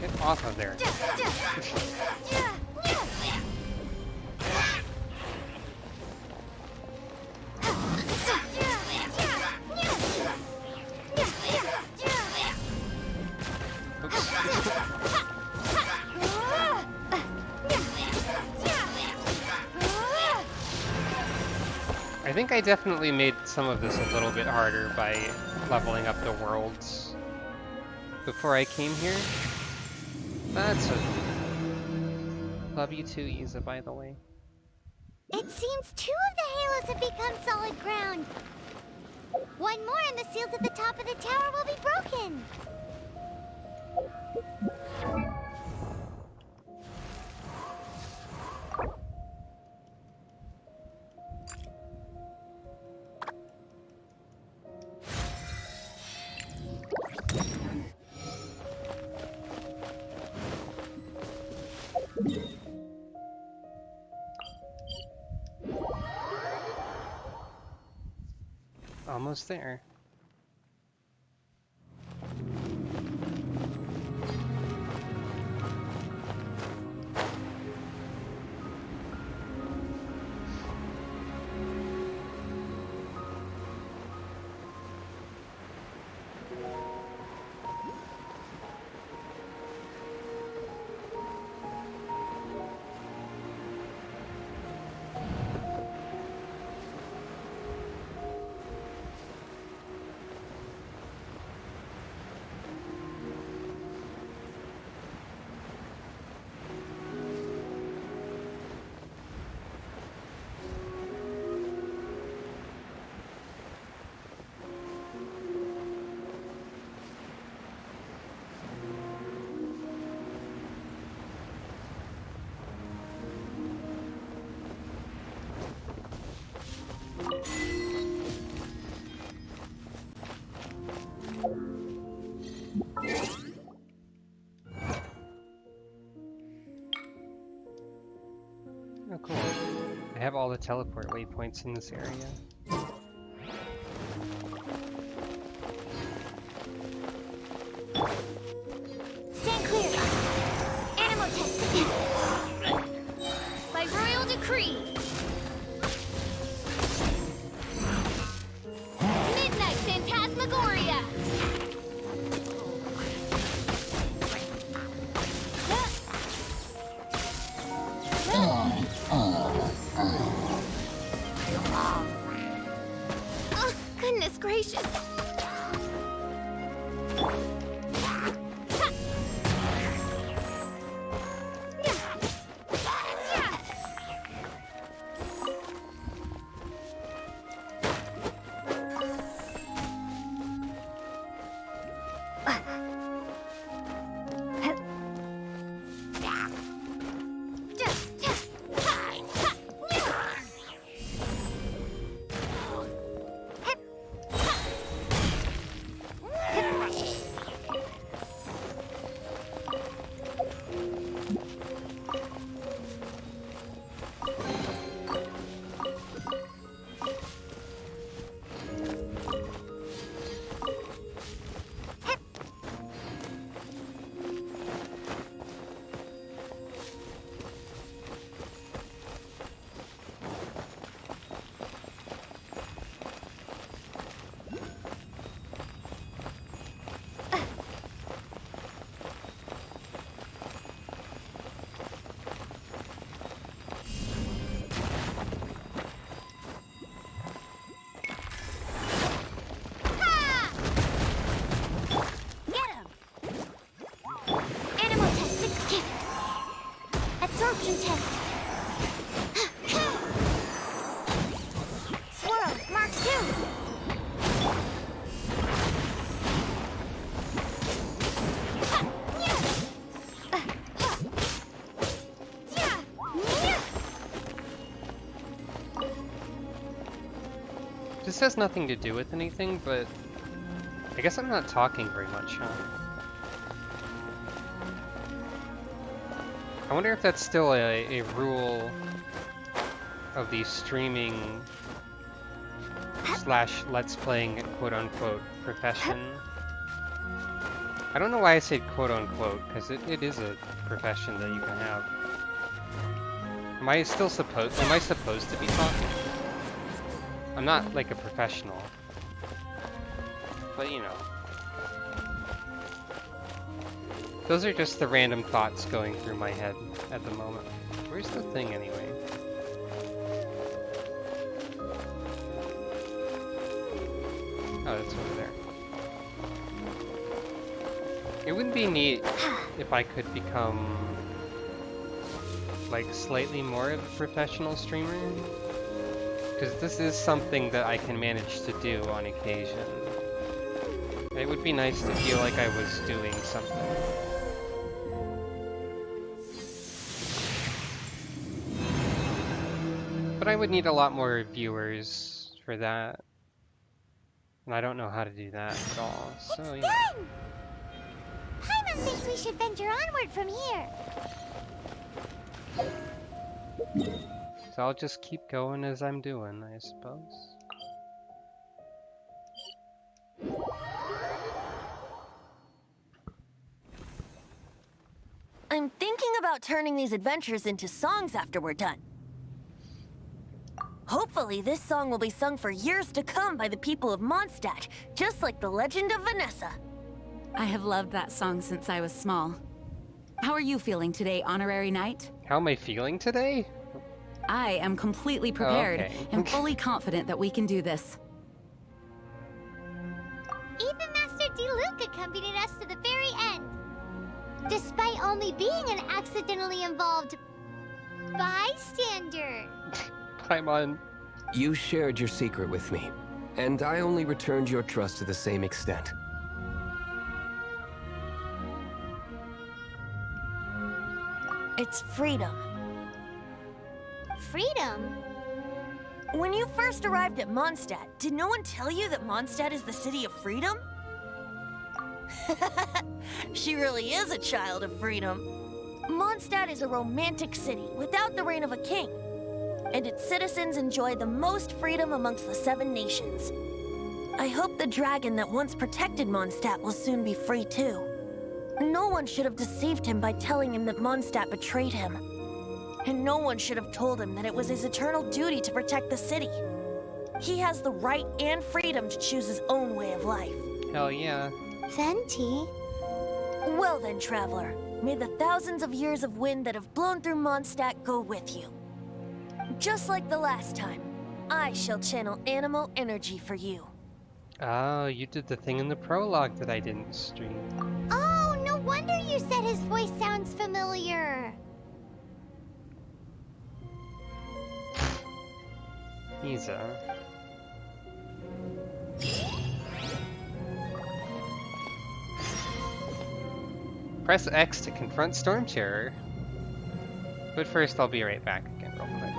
Get off of there. I think I definitely made some of this a little bit harder by leveling up the worlds before I came here. That's okay. Love you too, Isa, by the way. It seems 2 of the halos have become solid ground. One more and the seals at the top of the tower will be broken. Almost there. Oh, cool. I have all the teleport waypoints in this area. Stand clear. Animal testing. By royal decree. Midnight Phantasmagoria. Oh, goodness gracious. Absorption test. Swirl, Mark 2. This has nothing to do with anything, but I guess I'm not talking very much, huh? I wonder if that's still a rule of the streaming / let's playing quote-unquote profession. I don't know why I said quote-unquote, because it is a profession that you can have. Am I supposed to be talking? I'm not like a professional, but you know. Those are just the random thoughts going through my head at the moment. Where's the thing anyway? Oh, it's over there. It would be neat if I could become like slightly more of a professional streamer. Because this is something that I can manage to do on occasion. It would be nice to feel like I was doing something. But I would need a lot more viewers for that. And I don't know how to do that at all, so yeah. Done! Paimon thinks we should venture onward from here. So I'll just keep going as I'm doing, I suppose. I'm thinking about turning these adventures into songs after we're done. Hopefully, this song will be sung for years to come by the people of Mondstadt, just like the legend of Vanessa. I have loved that song since I was small. How are you feeling today, Honorary Knight? How am I feeling today? I am completely prepared okay. and fully confident that we can do this. Even Master D-Luke accompanied us to the very end. Despite only being an accidentally involved bystander. Paimon. You shared your secret with me, and I only returned your trust to the same extent. It's freedom. Freedom? When you first arrived at Mondstadt, did no one tell you that Mondstadt is the city of freedom? She really is a child of freedom. Mondstadt is a romantic city without the reign of a king, and its citizens enjoy the most freedom amongst the Seven Nations. I hope the dragon that once protected Mondstadt will soon be free too. No one should have deceived him by telling him that Mondstadt betrayed him. And no one should have told him that it was his eternal duty to protect the city. He has the right and freedom to choose his own way of life. Hell yeah. Venti? Well then, traveler, may the thousands of years of wind that have blown through Mondstadt go with you. Just like the last time, I shall channel animal energy for you. Oh, you did the thing in the prologue that I didn't stream. Oh, no wonder you said his voice sounds familiar. He's Press X to confront Storm Terror. But first, I'll be right back again real quick.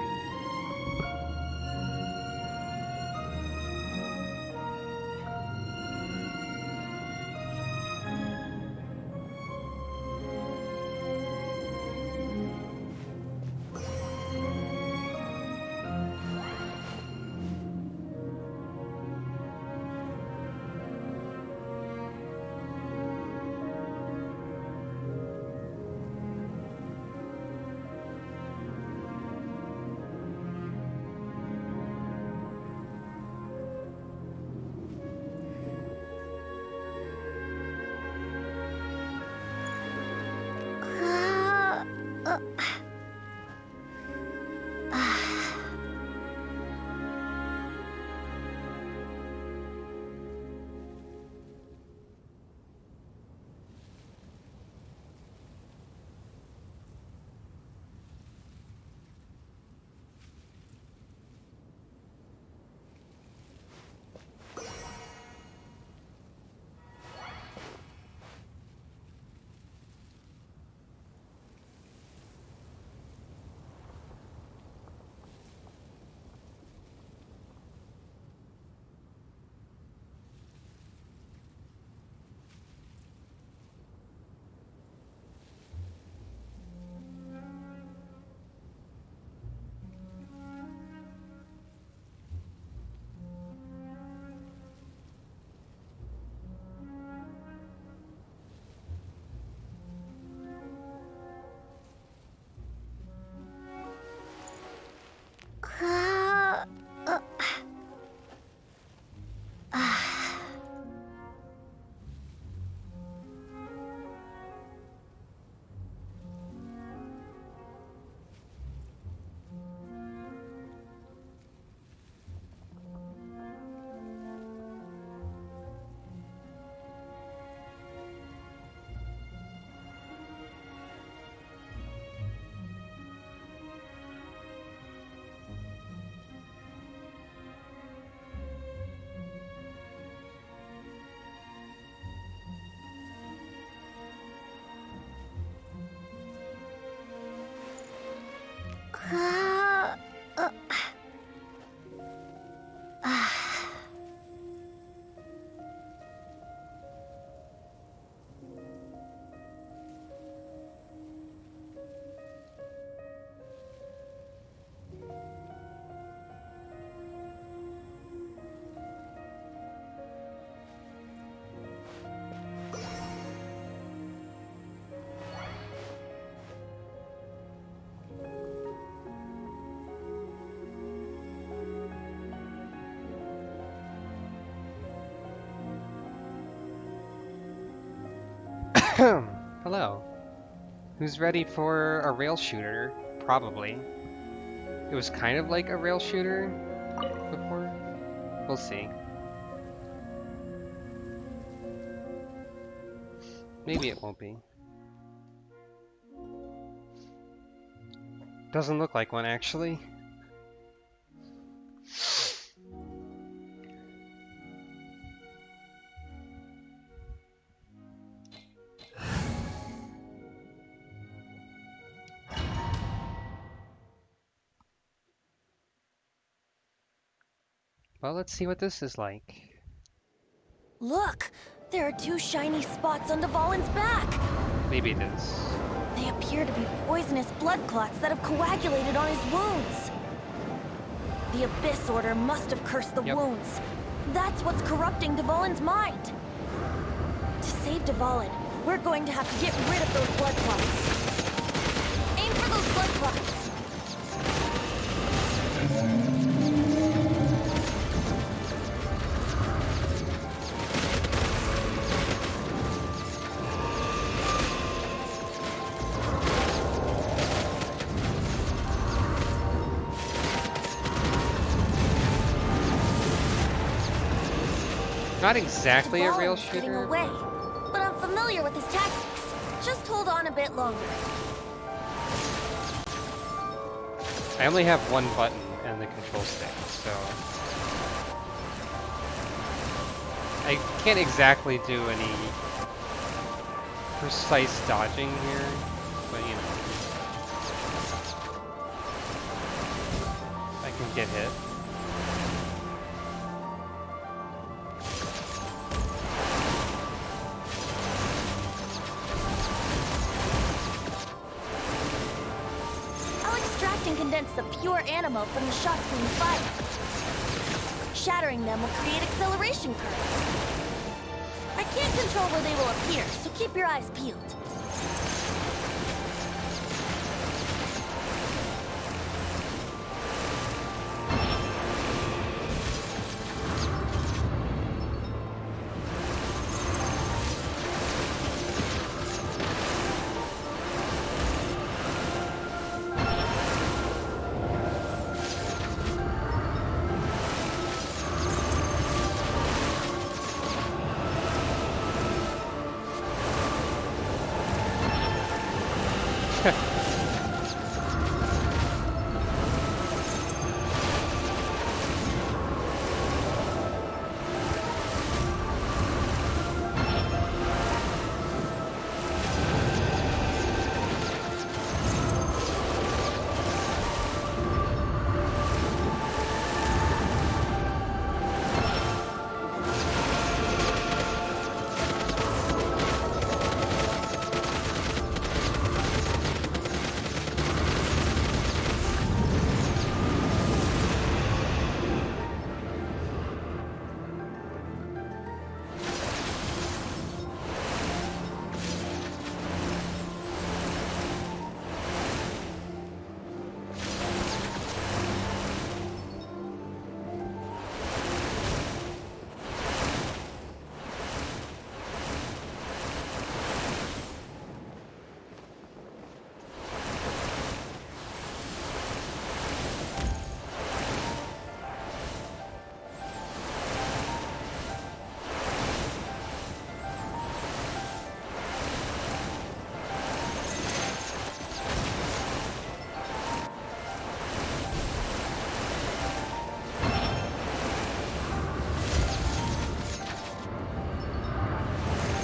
Hello. Who's ready for a rail shooter? Probably. It was kind of like a rail shooter before. We'll see. Maybe it won't be. Doesn't look like one, actually. Well, let's see what this is like. Look! There are two shiny spots on Dvalin's back! Maybe it is. They appear to be poisonous blood clots that have coagulated on his wounds. The Abyss Order must have cursed the Yep. wounds. That's what's corrupting Dvalin's mind. To save Dvalin, we're going to have to get rid of those blood clots. Aim for those blood clots. Not exactly a real Dvalin's getting shooter. away, but I'm familiar with his tactics. Just hold on a bit longer. I only have one button and the control stick, so I can't exactly do any precise dodging here, but you know, I can get hit. I'll extract and condense the pure animo from the shots being fired. Shattering them will create acceleration currents. I can't control where they will appear, so keep your eyes peeled.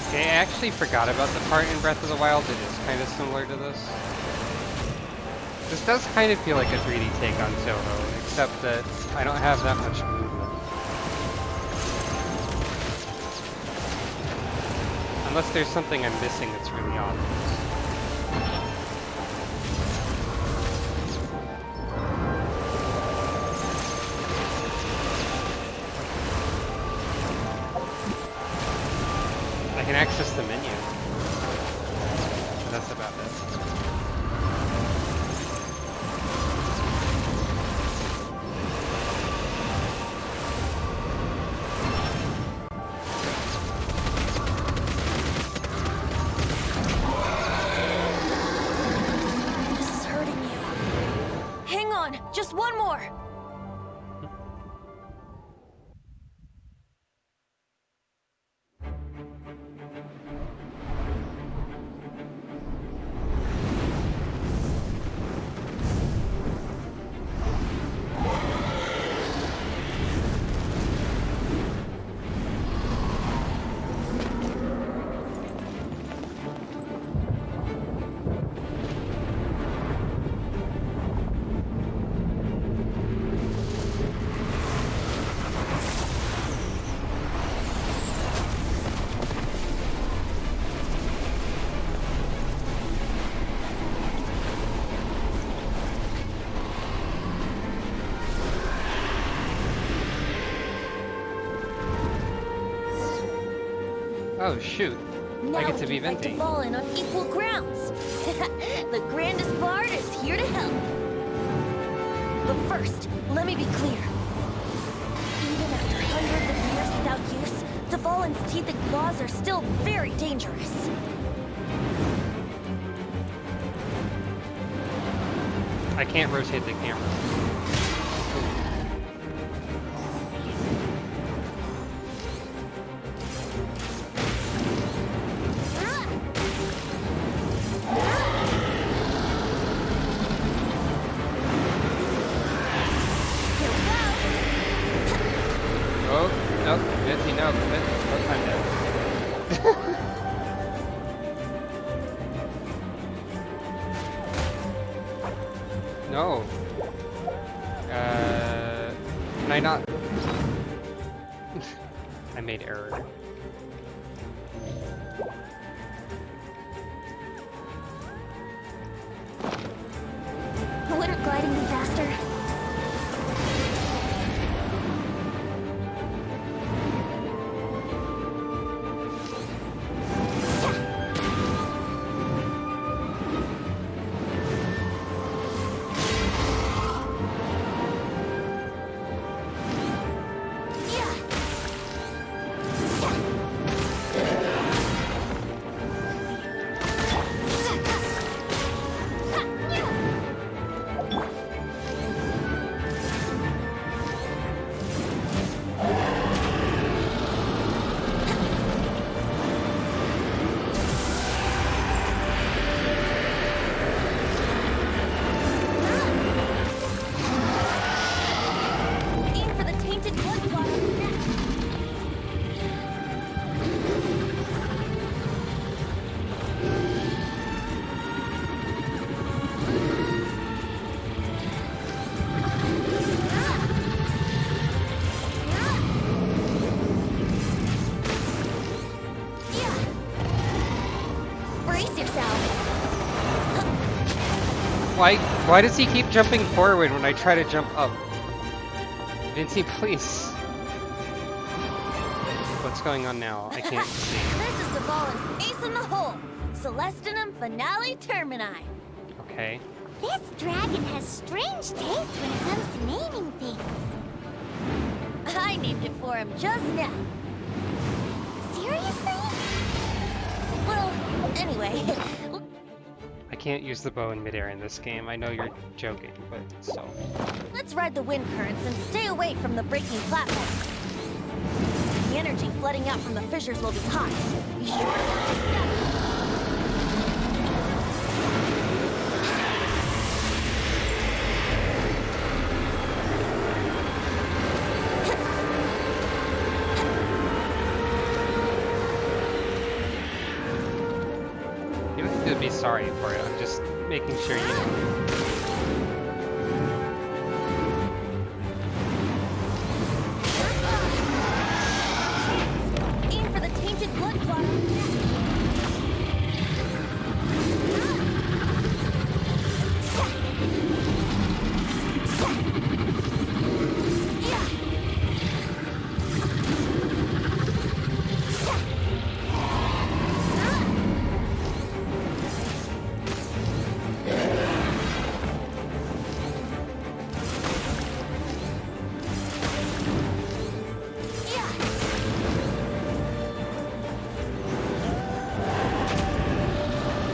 Okay, I actually forgot about the part in Breath of the Wild that is kind of similar to this. This does kind of feel like a 3D take on Toho, except that I don't have that much movement. Unless there's something I'm missing that's really obvious. I can access the menu. But that's about it. This is hurting you. Hang on, just one more. Oh shoot. Now I get we to be can fight Venti. Dvalin on equal grounds. The grandest bard is here to help. But first, let me be clear. Even after hundreds of years without use, Dvalin's teeth and claws are still very dangerous. I can't rotate the camera. Oh, no, Venti, no, oh, I'm dead. No. Can I not? I made error. Wouldn't gliding be faster? Why does he keep jumping forward when I try to jump up? Vinci, please. What's going on now? I can't see. This is Dvalin's ace in the hole. Celestinum Finale Termini. Okay. This dragon has strange taste when it comes to naming things. I named it for him just now. Seriously? Well, anyway. I can't use the bow in midair in this game. I know you're joking, but still. Let's ride the wind currents and stay away from the breaking platforms. The energy flooding out from the fissures will be hot. Be sure to watch your step. You don't have to be sorry for it. I'm just making sure you know. Aim for the tainted blood clot.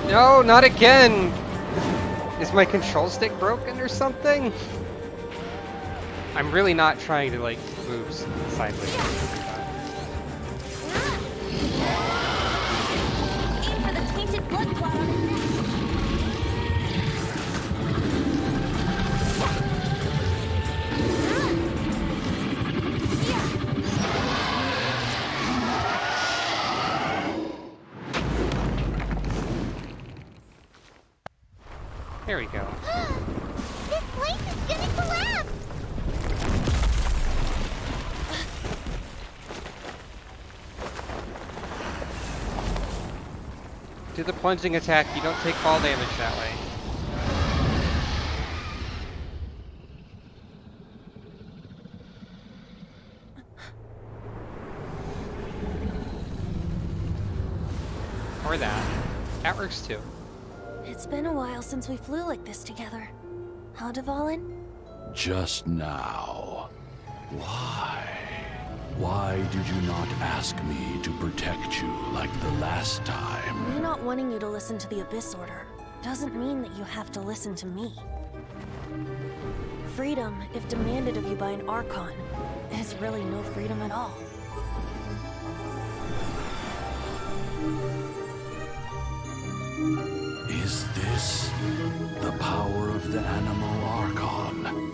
No, not again! Is my control stick broken or something? I'm really not trying to, like, move sideways. Aim for the tainted blood clot on his neck. There we go. This place is gonna collapse! Do the plunging attack, you don't take fall damage that way. Or that. That works too. It's been a while since we flew like this together. Huh, Dvalin? Just now. Why? Why did you not ask me to protect you like the last time? Me not wanting you to listen to the Abyss Order doesn't mean that you have to listen to me. Freedom, if demanded of you by an Archon, is really no freedom at all. Is this the power of the Animal Archon?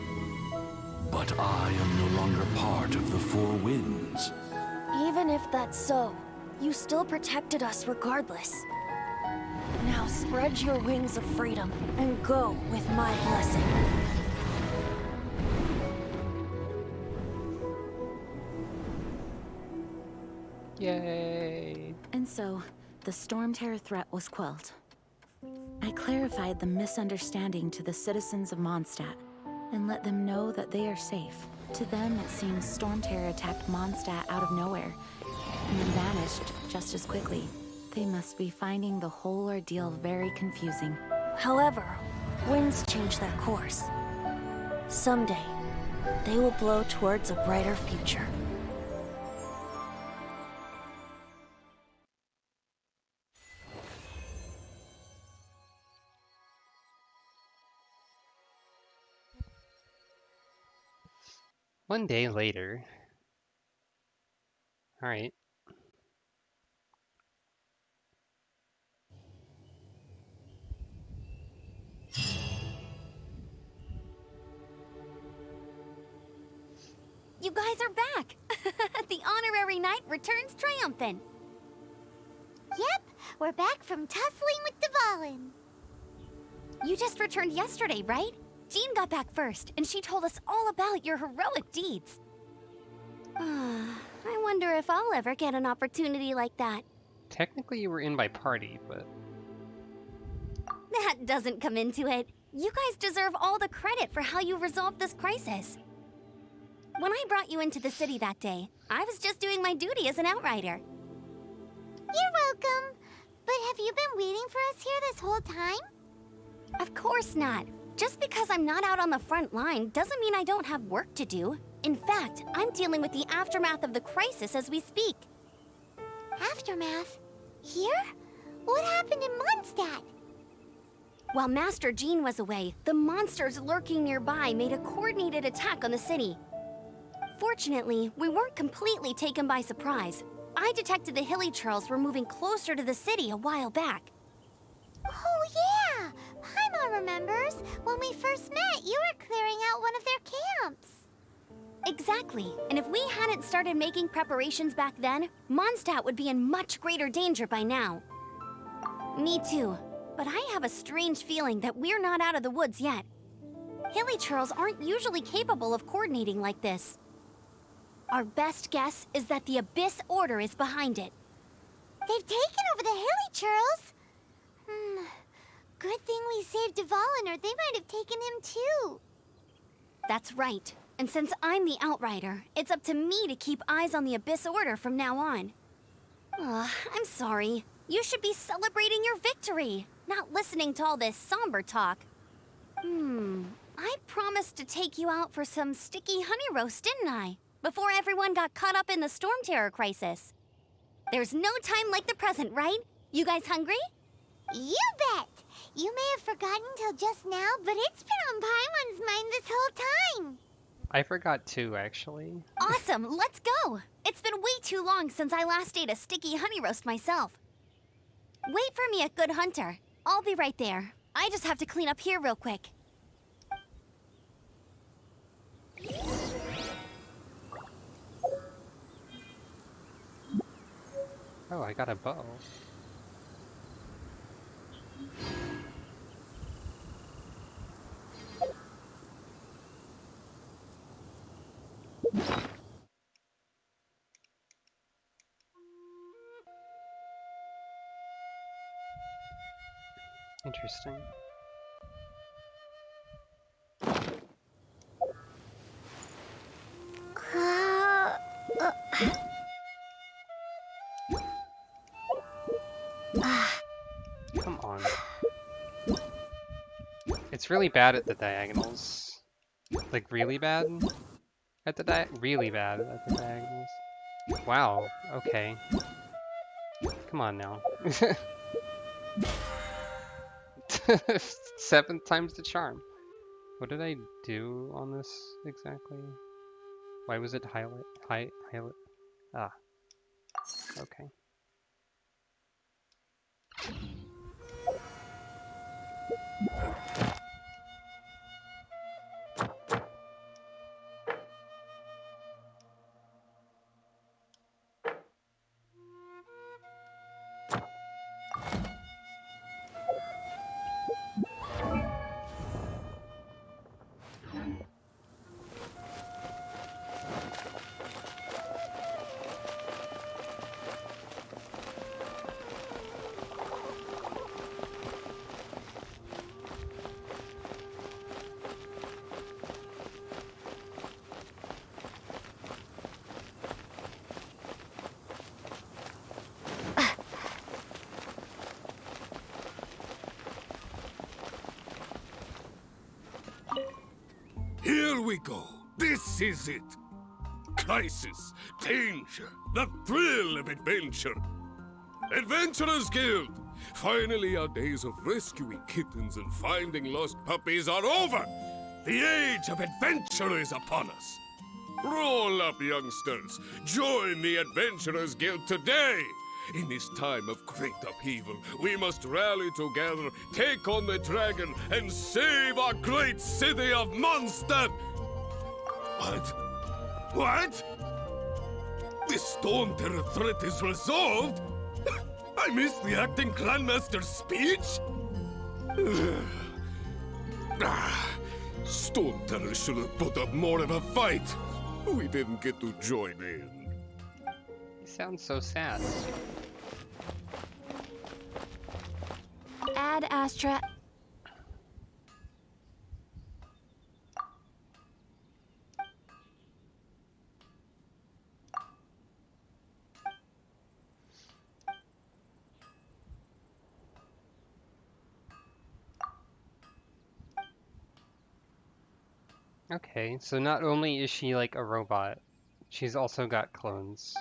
But I am no longer part of the Four Winds. Even if that's so, you still protected us regardless. Now spread your wings of freedom and go with my blessing. Yay! And so, the Storm Terror threat was quelled. I clarified the misunderstanding to the citizens of Mondstadt and let them know that they are safe. To them, it seems Storm Terror attacked Mondstadt out of nowhere and then vanished just as quickly. They must be finding the whole ordeal very confusing. However, winds change their course. Someday, they will blow towards a brighter future. One day later. Alright. You guys are back! The honorary knight returns triumphant. Yep, we're back from tussling with Dvalin. You just returned yesterday, right? Jean got back first, and she told us all about your heroic deeds. I wonder if I'll ever get an opportunity like that. Technically you were in my party, but... That doesn't come into it. You guys deserve all the credit for how you resolved this crisis. When I brought you into the city that day, I was just doing my duty as an outrider. You're welcome. But have you been waiting for us here this whole time? Of course not. Just because I'm not out on the front line doesn't mean I don't have work to do. In fact, I'm dealing with the aftermath of the crisis as we speak. Aftermath? Here? What happened in Mondstadt? While Master Jean was away, the monsters lurking nearby made a coordinated attack on the city. Fortunately, we weren't completely taken by surprise. I detected the Hilly Churls were moving closer to the city a while back. Oh yeah! Paimon remembers. When we first met, you were clearing out one of their camps. Exactly. And if we hadn't started making preparations back then, Mondstadt would be in much greater danger by now. Me too. But I have a strange feeling that we're not out of the woods yet. Hilly Churls aren't usually capable of coordinating like this. Our best guess is that the Abyss Order is behind it. They've taken over the Hilly Churls? Good thing we saved Dvalin, or they might have taken him too. That's right. And since I'm the Outrider, it's up to me to keep eyes on the Abyss Order from now on. I'm sorry. You should be celebrating your victory, not listening to all this somber talk. I promised to take you out for some sticky honey roast, didn't I? Before everyone got caught up in the Storm Terror crisis. There's no time like the present, right? You guys hungry? You bet! You may have forgotten till just now, but it's been on Paimon's mind this whole time. I forgot too, actually. Awesome, let's go! It's been way too long since I last ate a sticky honey roast myself. Wait for me at Good Hunter. I'll be right there. I just have to clean up here real quick. Oh, I got a bow. Interesting. Come on. It's really bad at the diagonals. Like, really bad? Really bad at the diagonals. Wow, okay. Come on now. 7 times the charm. What did I do on this exactly? Why was it highlight? Ah, okay. Here we go. This is it. Crisis, danger, the thrill of adventure. Adventurers Guild! Finally, our days of rescuing kittens and finding lost puppies are over. The age of adventure is upon us. Roll up, youngsters. Join the Adventurers Guild today. In this time of great upheaval, we must rally together, take on the dragon, and save our great city of Mondstadt! What? What? The Stone Terror threat is resolved? I missed the acting clanmaster's speech? Stone Terror should have put up more of a fight. We didn't get to join in. You sound so sad. Ad Astra. Okay, so not only is she like a robot, she's also got clones.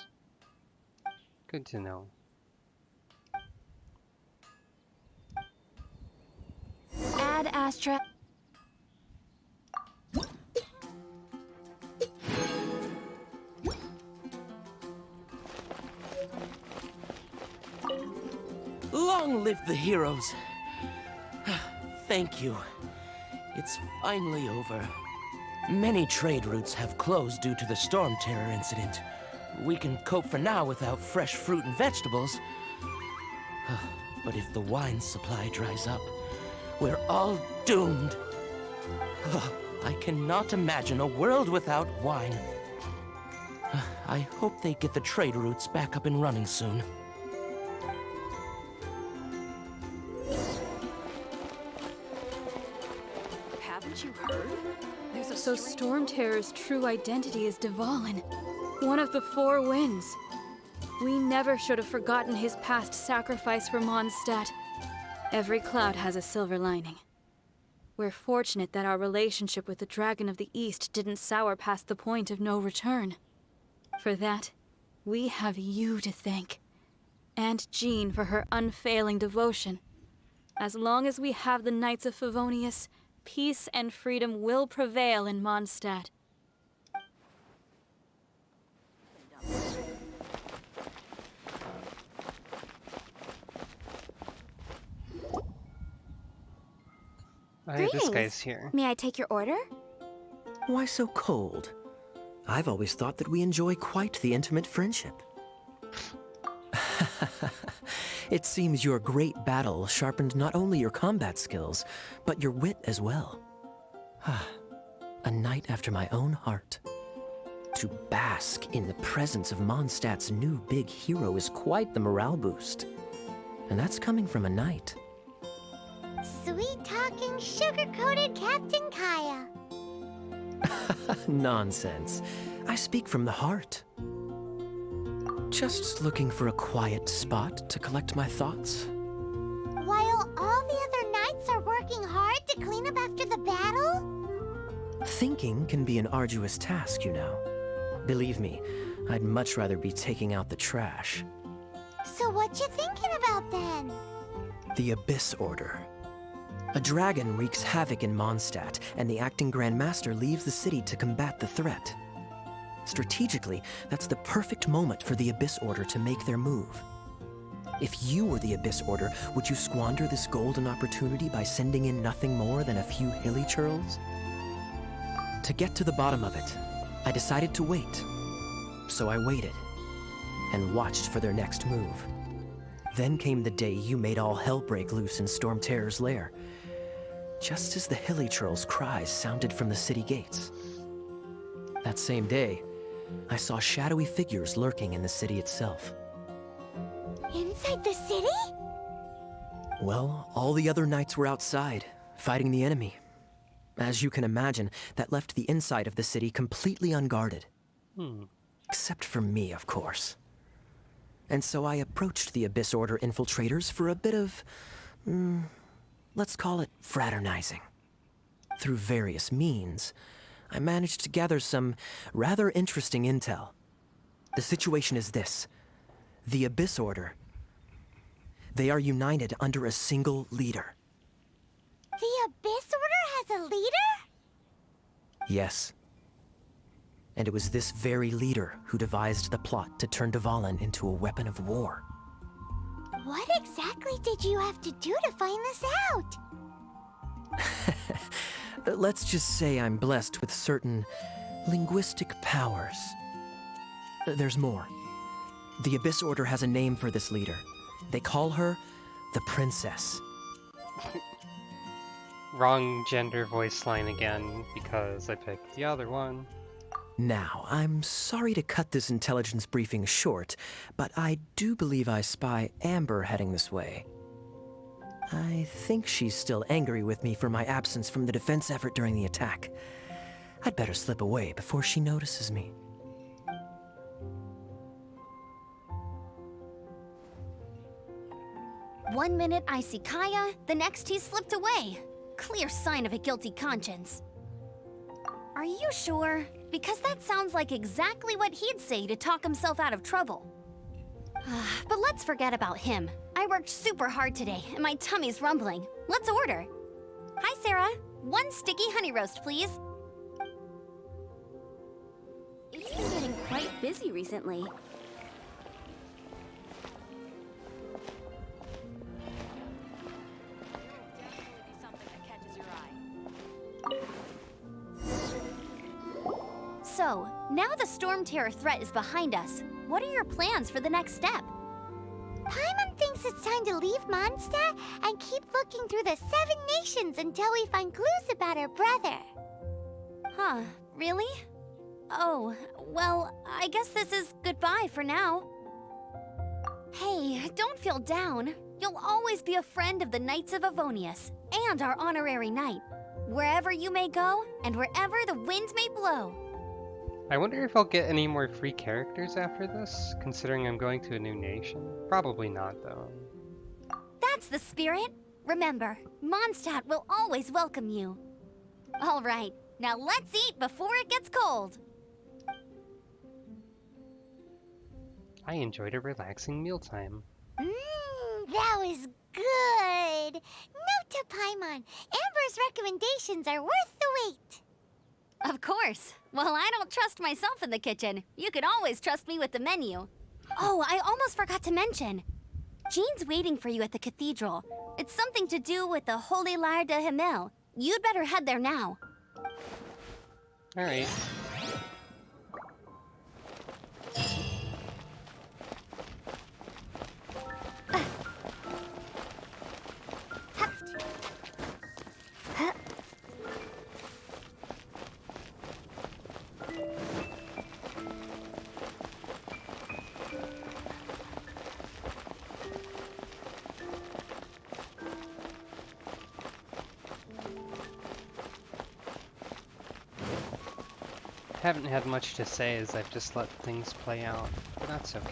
Good to know. Ad Astra. Long live the heroes. Thank you. It's finally over. Many trade routes have closed due to the Storm Terror incident. We can cope for now without fresh fruit and vegetables. But if the wine supply dries up, we're all doomed. I cannot imagine a world without wine. I hope they get the trade routes back up and running soon. Haven't you heard? So Storm Terror's true identity is Dvalin, one of the Four Winds. We never should have forgotten his past sacrifice for Mondstadt. Every cloud has a silver lining. We're fortunate that our relationship with the Dragon of the East didn't sour past the point of no return. For that, we have you to thank. And Jean for her unfailing devotion. As long as we have the Knights of Favonius, peace and freedom will prevail in Mondstadt. Hey, this guy's here. May I take your order? Why so cold? I've always thought that we enjoy quite the intimate friendship. It seems your great battle sharpened not only your combat skills, but your wit as well. A knight after my own heart. To bask in the presence of Mondstadt's new big hero is quite the morale boost. And that's coming from a knight. Sweet-talking, sugar-coated Captain Kaya. Nonsense. I speak from the heart. Just looking for a quiet spot to collect my thoughts. While all the other knights are working hard to clean up after the battle? Thinking can be an arduous task, you know. Believe me, I'd much rather be taking out the trash. So what you thinking about then? The Abyss Order. A dragon wreaks havoc in Mondstadt, and the acting Grand Master leaves the city to combat the threat. Strategically, that's the perfect moment for the Abyss Order to make their move. If you were the Abyss Order, would you squander this golden opportunity by sending in nothing more than a few hilly churls? To get to the bottom of it, I decided to wait. So I waited, and watched for their next move. Then came the day you made all hell break loose in Storm Terror's lair, just as the hilly churls' cries sounded from the city gates. That same day, I saw shadowy figures lurking in the city itself. Inside the city? Well, all the other knights were outside, fighting the enemy. As you can imagine, that left the inside of the city completely unguarded. Except for me, of course. And so I approached the Abyss Order infiltrators for a bit of, let's call it fraternizing. Through various means, I managed to gather some rather interesting intel. The situation is this. The Abyss Order, they are united under a single leader. The Abyss Order has a leader? Yes. And it was this very leader who devised the plot to turn Dvalin into a weapon of war. What exactly did you have to do to find this out? Let's just say I'm blessed with certain linguistic powers. There's more. The Abyss Order has a name for this leader. They call her the Princess. Wrong gender voice line again, because I picked the other one. Now, I'm sorry to cut this intelligence briefing short, but I do believe I spy Amber heading this way. I think she's still angry with me for my absence from the defense effort during the attack. I'd better slip away before she notices me. One minute I see Kaya, the next he slipped away. Clear sign of a guilty conscience. Are you sure? Because that sounds like exactly what he'd say to talk himself out of trouble. But let's forget about him. I worked super hard today, and my tummy's rumbling. Let's order. Hi, Sarah. 1 sticky honey roast, please. It's been getting quite busy recently. So, now the Storm Terror threat is behind us. What are your plans for the next step? Paimon thinks it's time to leave Mondstadt and keep looking through the 7 nations until we find clues about her brother. Huh, really? Oh, well, I guess this is goodbye for now. Hey, don't feel down. You'll always be a friend of the Knights of Avonius, and our honorary knight. Wherever you may go, and wherever the wind may blow. I wonder if I'll get any more free characters after this, considering I'm going to a new nation. Probably not, though. That's the spirit. Remember, Mondstadt will always welcome you. All right, now let's eat before it gets cold. I enjoyed a relaxing mealtime. That was good. Note to Paimon, Amber's recommendations are worth the wait. Of course. Well, I don't trust myself in the kitchen. You can always trust me with the menu. Oh, I almost forgot to mention. Jean's waiting for you at the cathedral. It's something to do with the Holy Lair de Himmel. You'd better head there now. All right. Haven't had much to say as I've just let things play out, but that's okay.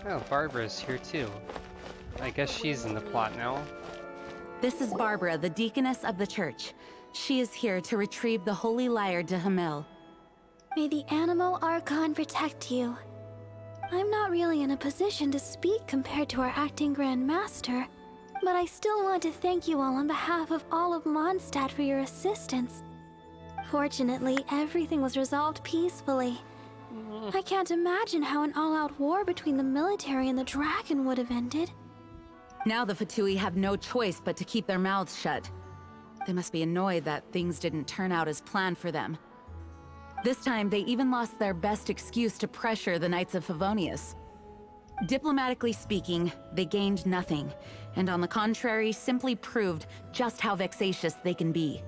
Oh, Barbara's here too. I guess she's in the plot now. This is Barbara, the deaconess of the church. She is here to retrieve the Holy Lyre de Hamel. May the Animal Archon protect you. I'm not really in a position to speak compared to our acting Grand Master, but I still want to thank you all on behalf of all of Mondstadt for your assistance. Fortunately, everything was resolved peacefully. I can't imagine how an all-out war between the military and the dragon would have ended. Now the Fatui have no choice but to keep their mouths shut. They must be annoyed that things didn't turn out as planned for them. This time, they even lost their best excuse to pressure the Knights of Favonius. Diplomatically speaking, they gained nothing, and on the contrary, simply proved just how vexatious they can be.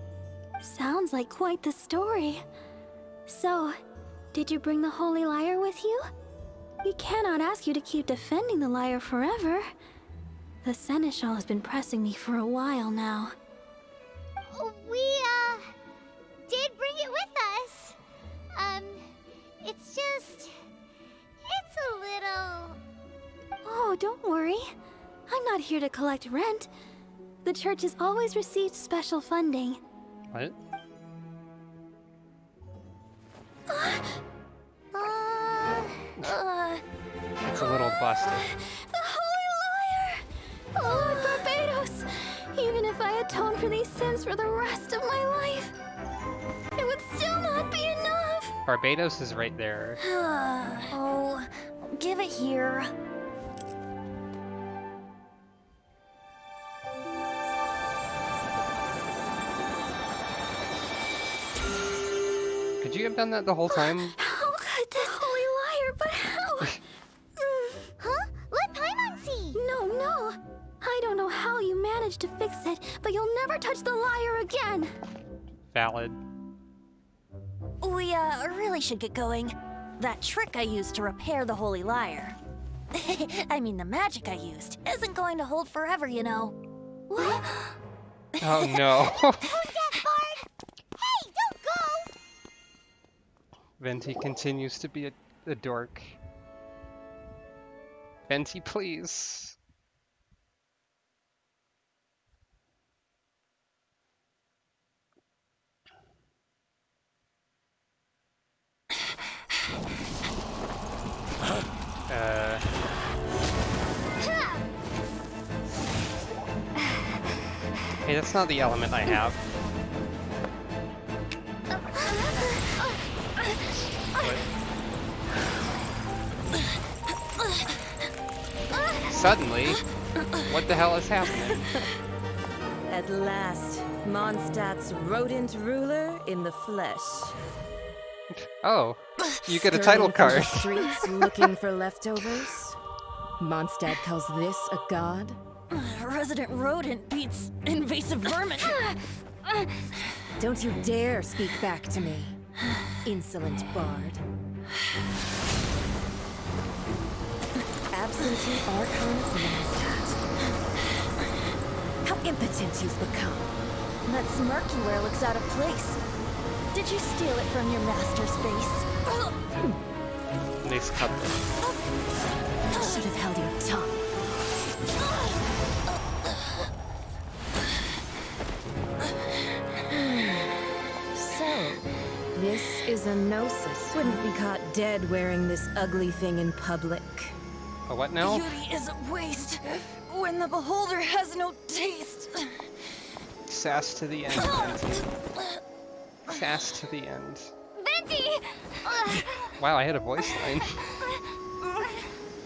Sounds like quite the story. So, did you bring the Holy Lyre with you? We cannot ask you to keep defending the Lyre forever. The Seneschal has been pressing me for a while now. We, did bring it with us. It's just... it's a little... Oh, don't worry. I'm not here to collect rent. The church has always received special funding. What? It's a little busted. The Holy Lyre! Lord Barbados! Even if I atone for these sins for the rest of my life, it would still not be enough! Barbados is right there. Oh, give it here. Could you have done that the whole time? How could this Holy Lyre, but how? Huh? Let Paimon see! No. I don't know how you managed to fix it, but you'll never touch the lyre again! Valid. We, really should get going. That trick I used to repair the Holy Lyre. I mean, the magic I used isn't going to hold forever, you know. What? Oh no. Tone deaf, Bard! Hey, don't go! Venti continues to be a dork. Venti, please. Hey, that's not the element I have. Suddenly, what the hell is happening? At last, Mondstadt's rodent ruler in the flesh. Oh, you get a title card. Streets looking for leftovers. Mondstadt calls this a god? Resident rodent beats invasive vermin. Don't you dare speak back to me, insolent bard. Absentee Archon of Mondstadt. How impotent you've become. That smirk you wear looks out of place. Did you steal it from your master's face? Nice cut. You should have held your tongue. So, this is a gnosis. Wouldn't be caught dead wearing this ugly thing in public. A what now? Beauty is a waste when the beholder has no taste. Sass to the end, Venti. Sass to the end. Venti! Wow, I had a voice line.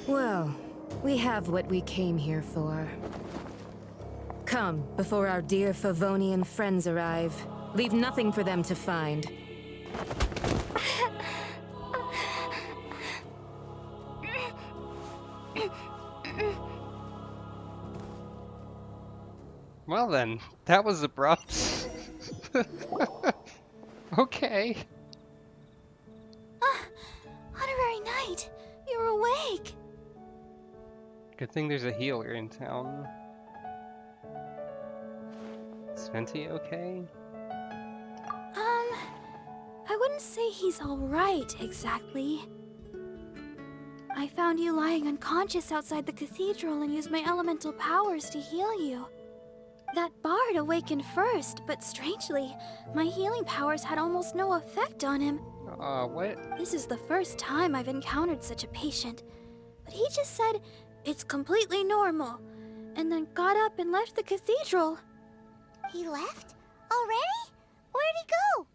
Well, we have what we came here for. Come, before our dear Favonian friends arrive. Leave nothing for them to find. Well then, that was abrupt. Okay. Honorary Knight, you're awake. Good thing there's a healer in town. Is Venti okay? I wouldn't say he's alright, exactly. I found you lying unconscious outside the cathedral and used my elemental powers to heal you. That bard awakened first, but strangely, my healing powers had almost no effect on him. What? This is the first time I've encountered such a patient, but he just said it's completely normal, and then got up and left the cathedral. He left? Already? Where'd he go?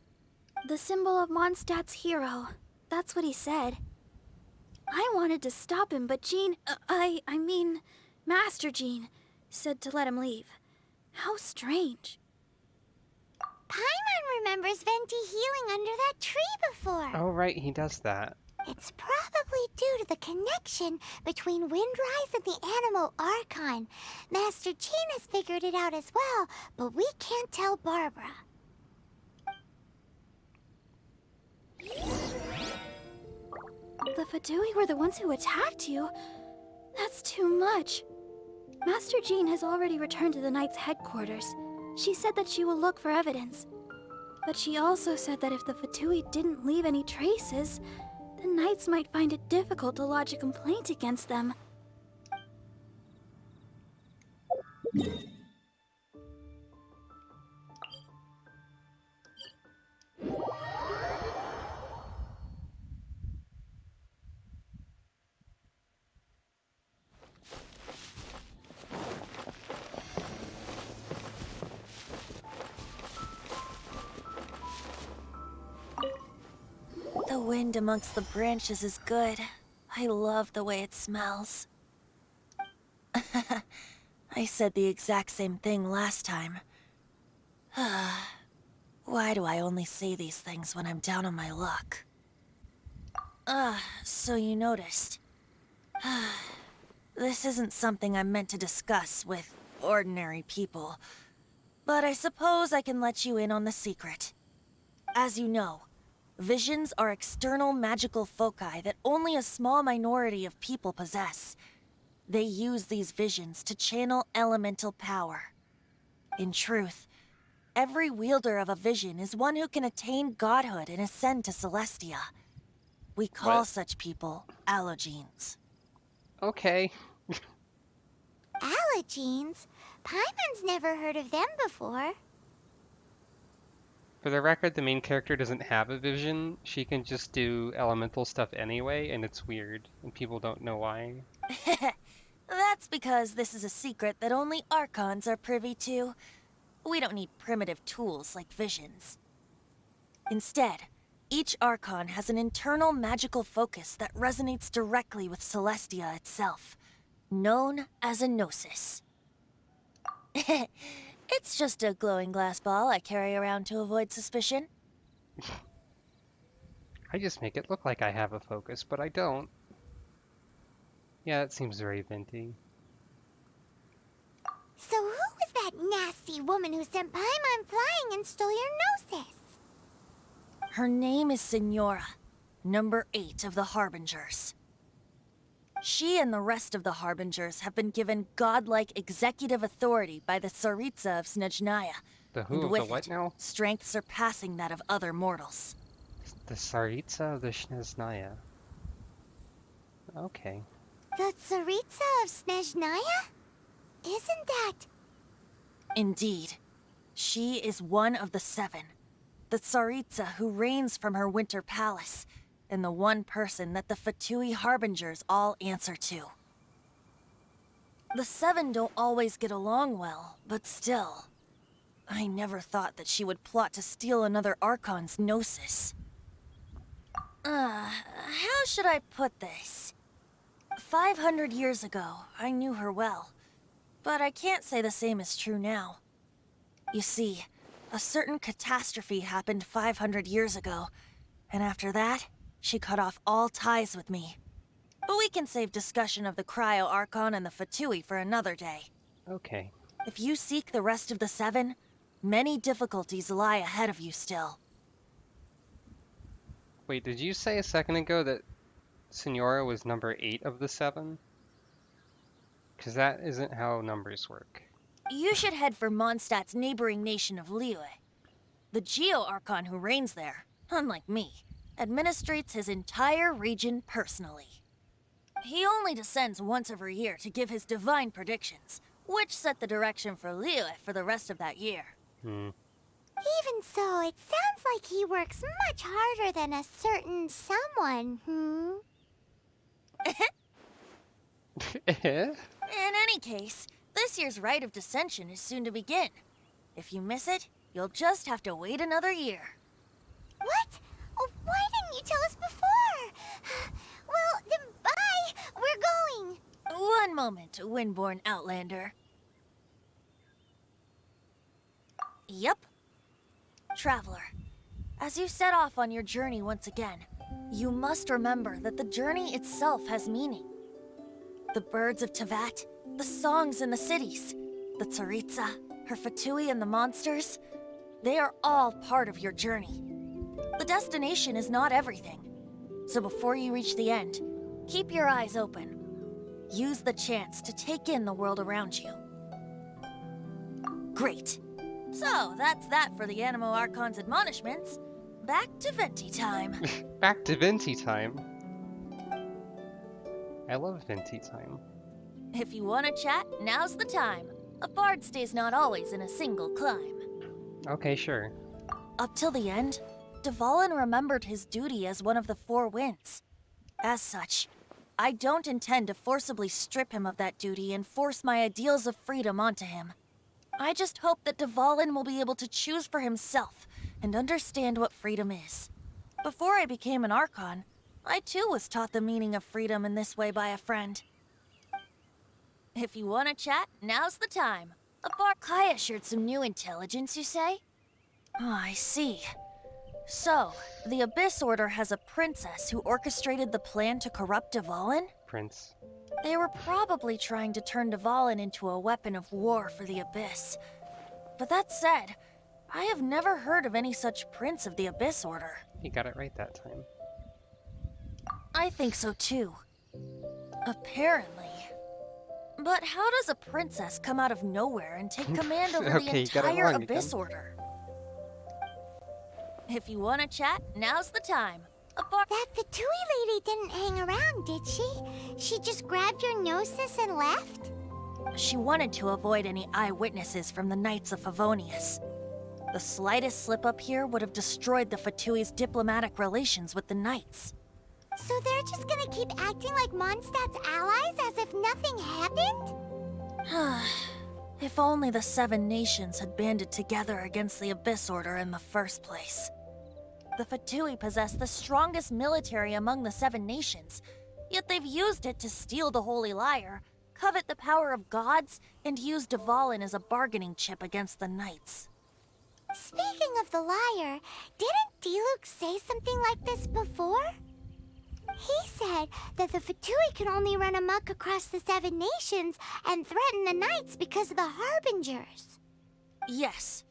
The symbol of Mondstadt's hero. That's what he said. I wanted to stop him, but Jean, I mean, Master Jean, said to let him leave. How strange. Paimon remembers Venti healing under that tree before. Oh, right, he does that. It's probably due to the connection between Windrise and the Animal Archon. Master Jean has figured it out as well, but we can't tell Barbara. The Fatui were the ones who attacked you? That's too much. Master Jean has already returned to the Knight's headquarters. She said that she will look for evidence. But she also said that if the Fatui didn't leave any traces, the Knights might find it difficult to lodge a complaint against them. The wind amongst the branches is good. I love the way it smells. I said the exact same thing last time. Why do I only say these things when I'm down on my luck? So you noticed. This isn't something I'm meant to discuss with ordinary people, but I suppose I can let you in on the secret. As you know, visions are external magical foci that only a small minority of people possess. They use these visions to channel elemental power. In truth, every wielder of a vision is one who can attain godhood and ascend to Celestia. We call such people allogenes. Okay. Allogenes? Paimon's never heard of them before. For the record, the main character doesn't have a vision. She can just do elemental stuff anyway, and it's weird, and people don't know why. That's because this is a secret that only Archons are privy to. We don't need primitive tools like visions. Instead, each Archon has an internal magical focus that resonates directly with Celestia itself, known as a gnosis. It's just a glowing glass ball I carry around to avoid suspicion. I just make it look like I have a focus, but I don't. Yeah, it seems very venti. So who was that nasty woman who sent Paimon flying and stole your gnosis? Her name is Signora, number 8 of the Harbingers. She and the rest of the Harbingers have been given godlike executive authority by the Tsaritsa of Snezhnaya. The who and of with the what it, now? strength surpassing that of other mortals. The Tsaritsa of the Snezhnaya. Okay. The Tsaritsa of Snezhnaya? Isn't that... Indeed. She is one of the 7. The Tsaritsa who reigns from her winter palace, and the one person that the Fatui Harbingers all answer to. The 7 don't always get along well, but still. I never thought that she would plot to steal another Archon's gnosis. How should I put this? 500 years ago, I knew her well, but I can't say the same is true now. You see, a certain catastrophe happened 500 years ago, and after that, she cut off all ties with me. But we can save discussion of the Cryo Archon and the Fatui for another day. Okay. If you seek the rest of the 7, many difficulties lie ahead of you still. Wait, did you say a second ago that Signora was number 8 of the 7? Because that isn't how numbers work. You should head for Mondstadt's neighboring nation of Liyue. The Geo-Archon who reigns there, unlike me, administrates his entire region personally. He only descends once every year to give his divine predictions, which set the direction for Lair for the rest of that year. Even so, it sounds like he works much harder than a certain someone, In any case, this year's Rite of Descension is soon to begin. If you miss it, you'll just have to wait another year. What? Oh, why didn't you tell us before? Well, then bye! We're going! One moment, Windborn Outlander. Yep. Traveler, as you set off on your journey once again, you must remember that the journey itself has meaning. The birds of Tevat, the songs in the cities, the Tsaritsa, her Fatui and the monsters, they are all part of your journey. The destination is not everything. So before you reach the end, keep your eyes open. Use the chance to take in the world around you. Great. So, that's that for the Animo Archon's admonishments. Back to Venti time. Back to Venti time. I love Venti time. If you want to chat, now's the time. A bard stays not always in a single climb. Okay, sure. Up till the end, Dvalin remembered his duty as one of the Four Winds. As such, I don't intend to forcibly strip him of that duty and force my ideals of freedom onto him. I just hope that Dvalin will be able to choose for himself and understand what freedom is. Before I became an Archon, I too was taught the meaning of freedom in this way by a friend. If you want to chat, now's the time. Kaya shared some new intelligence, you say? Oh, I see. So, the Abyss Order has a princess who orchestrated the plan to corrupt Dvalin? Prince. They were probably trying to turn Dvalin into a weapon of war for the Abyss. But that said, I have never heard of any such prince of the Abyss Order. He got it right that time. I think so too. Apparently. But how does a princess come out of nowhere and take command over the entire Abyss Order? If you want to chat, now's the time. That Fatui lady didn't hang around, did she? She just grabbed your gnosis and left? She wanted to avoid any eyewitnesses from the Knights of Favonius. The slightest slip-up here would have destroyed the Fatui's diplomatic relations with the Knights. So they're just gonna keep acting like Mondstadt's allies as if nothing happened? If only the Seven Nations had banded together against the Abyss Order in the first place. The Fatui possess the strongest military among the Seven Nations, yet they've used it to steal the Holy Lyre, covet the power of gods, and use Dvalin as a bargaining chip against the Knights. Speaking of the Lyre, didn't Diluc say something like this before? He said that the Fatui can only run amok across the Seven Nations and threaten the Knights because of the Harbingers. Yes.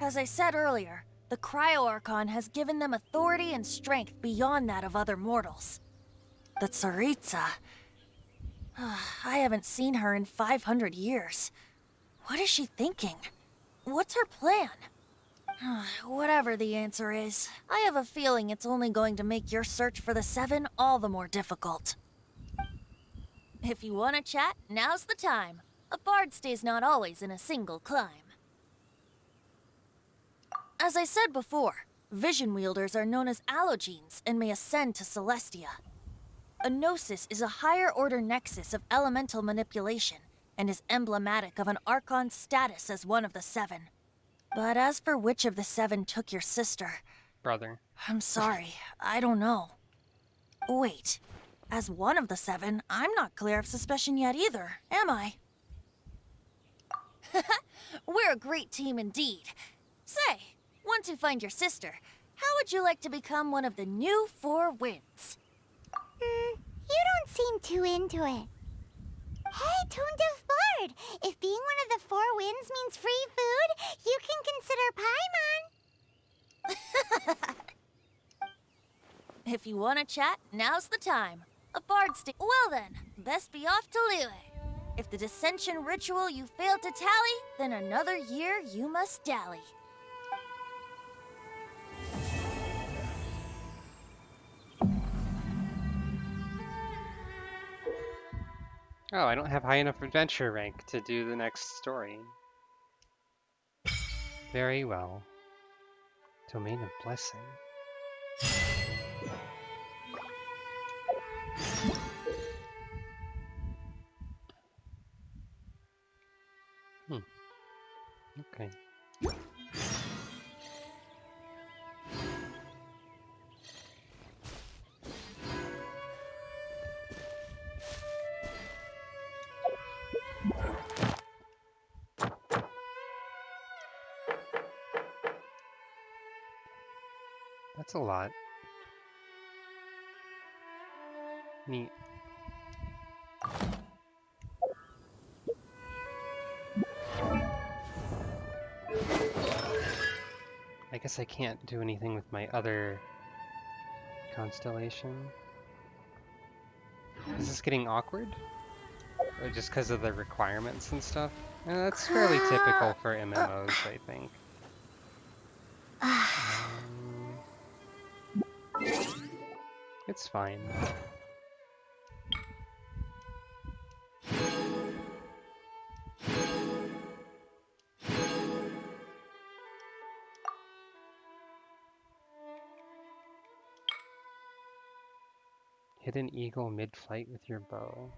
As I said earlier, the Cryo-Archon has given them authority and strength beyond that of other mortals. The Tsaritsa... I haven't seen her in 500 years. What is she thinking? What's her plan? Whatever the answer is, I have a feeling it's only going to make your search for the Seven all the more difficult. If you want to chat, now's the time. A bard stays not always in a single climb. As I said before, vision wielders are known as allogenes and may ascend to Celestia. A gnosis is a higher-order nexus of elemental manipulation and is emblematic of an Archon's status as one of the Seven. But as for which of the Seven took your sister... Brother. I'm sorry, I don't know. Wait, as one of the Seven, I'm not clear of suspicion yet either, am I? We're a great team indeed. Say, once you find your sister, how would you like to become one of the new Four Winds? You don't seem too into it. Hey, Tone Deaf Bard! If being one of the Four Winds means free food, you can consider Paimon. If you want to chat, now's the time. A bard Well then, best be off to Lair. If the dissension ritual you failed to tally, then another year you must dally. Oh, I don't have high enough adventure rank to do the next story. Very well. Domain of Blessing. Okay. That's a lot. Neat. I guess I can't do anything with my other constellation. Is this getting awkward? Or just because of the requirements and stuff? That's fairly typical for MMOs, I think. It's fine. Hit an eagle mid-flight with your bow.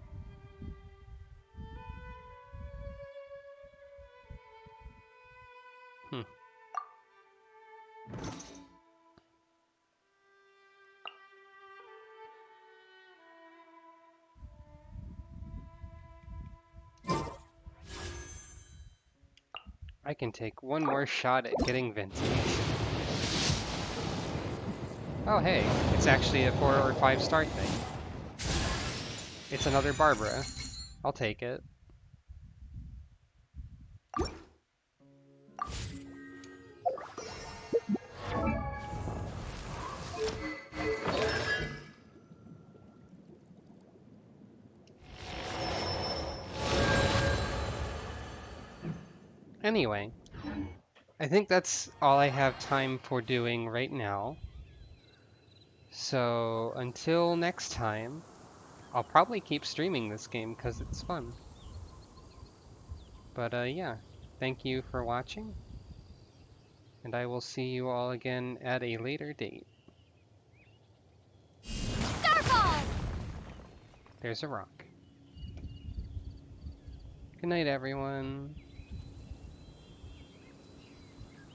I can take one more shot at getting ventilation. Oh hey, it's actually a 4 or 5 star thing. It's another Barbara. I'll take it. Anyway, I think that's all I have time for doing right now. So until next time, I'll probably keep streaming this game because it's fun. But yeah, thank you for watching, and I will see you all again at a later date. Starfall! There's a rock. Good night, everyone.